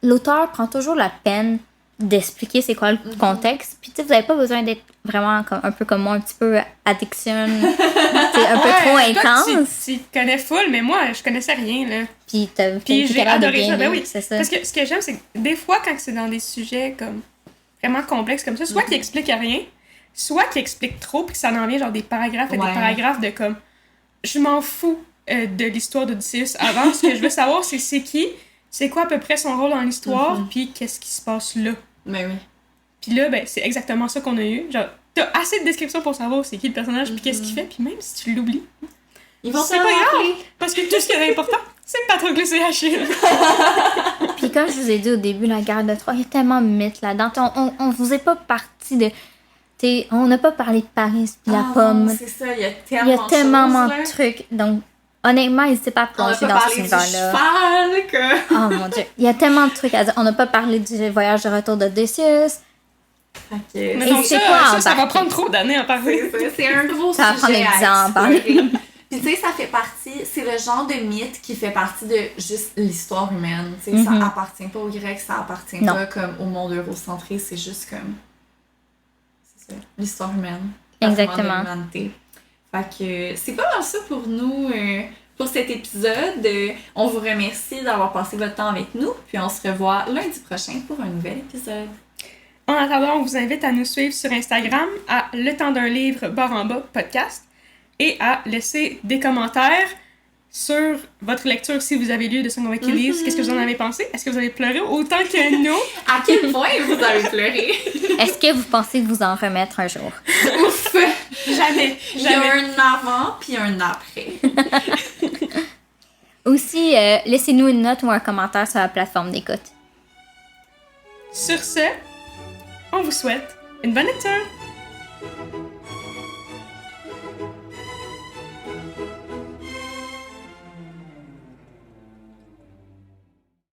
L'auteur prend toujours la peine d'expliquer c'est quoi le contexte. Puis, tu sais, vous n'avez pas besoin d'être vraiment comme, un peu comme moi, un petit peu addiction, c'est un peu trop intense. Tu connais full, mais moi, je connaissais rien, là. Puis, t'as Puis j'ai adoré ça, ben oui. c'est ça. Parce que ce que j'aime, c'est que des fois, quand c'est dans des sujets comme vraiment complexes comme ça, soit qu'ils expliquent rien, soit qu'ils expliquent trop, puis que ça en vient genre des paragraphes et des paragraphes de comme... Je m'en fous de l'histoire d'Odysseus avant. Ce que je veux savoir, c'est qui, c'est quoi à peu près son rôle dans l'histoire, puis qu'est-ce qui se passe là. Ben oui. Puis là, ben, c'est exactement ça qu'on a eu. Genre, t'as assez de descriptions pour savoir c'est qui le personnage, puis qu'est-ce qu'il fait, puis même si tu l'oublies, Ils vont c'est pas grave, parce que tout ce qui est important, c'est Patroclus et Achille. Puis comme je vous ai dit au début, la guerre de Troie, il y a tellement de mythes là-dedans. On vous est pas parti de... T'sais, on n'a pas parlé de Paris puis la pomme. C'est ça, il y a Il y a tellement de de trucs. Donc, honnêtement, n'hésitez pas à plonger dans cet univers-là. Cheval, que... Oh mon dieu. Il y a tellement de trucs à dire. On n'a pas parlé du voyage de retour d'Odysseus. Okay. Mais Et non, c'est ça, quoi ça va prendre trop d'années à parler. C'est un gros Ça va prendre sujet des 10 ans à en explorer. parler. Puis tu sais, ça fait partie, c'est le genre de mythe qui fait partie de juste l'histoire humaine. Tu sais, ça appartient pas aux Grecs, ça appartient pas comme au monde eurocentré, c'est juste comme... C'est ça, l'histoire humaine. Exactement. De l'humanité. Fait que c'est pas mal ça pour nous, pour cet épisode. On vous remercie d'avoir passé votre temps avec nous, puis on se revoit lundi prochain pour un nouvel épisode. En attendant, on vous invite à nous suivre sur Instagram à Le Temps d'un livre /en bas podcast et à laisser des commentaires sur votre lecture si vous avez lu The Song of Achilles. Qu'est-ce que vous en avez pensé? Est-ce que vous avez pleuré autant que nous? À quel point vous avez pleuré? Est-ce que vous pensez vous en remettre un jour? Ouf! Jamais. Il y a un avant puis un après. Aussi, laissez-nous une note ou un commentaire sur la plateforme d'écoute. Sur ce, on vous souhaite une bonne lecture!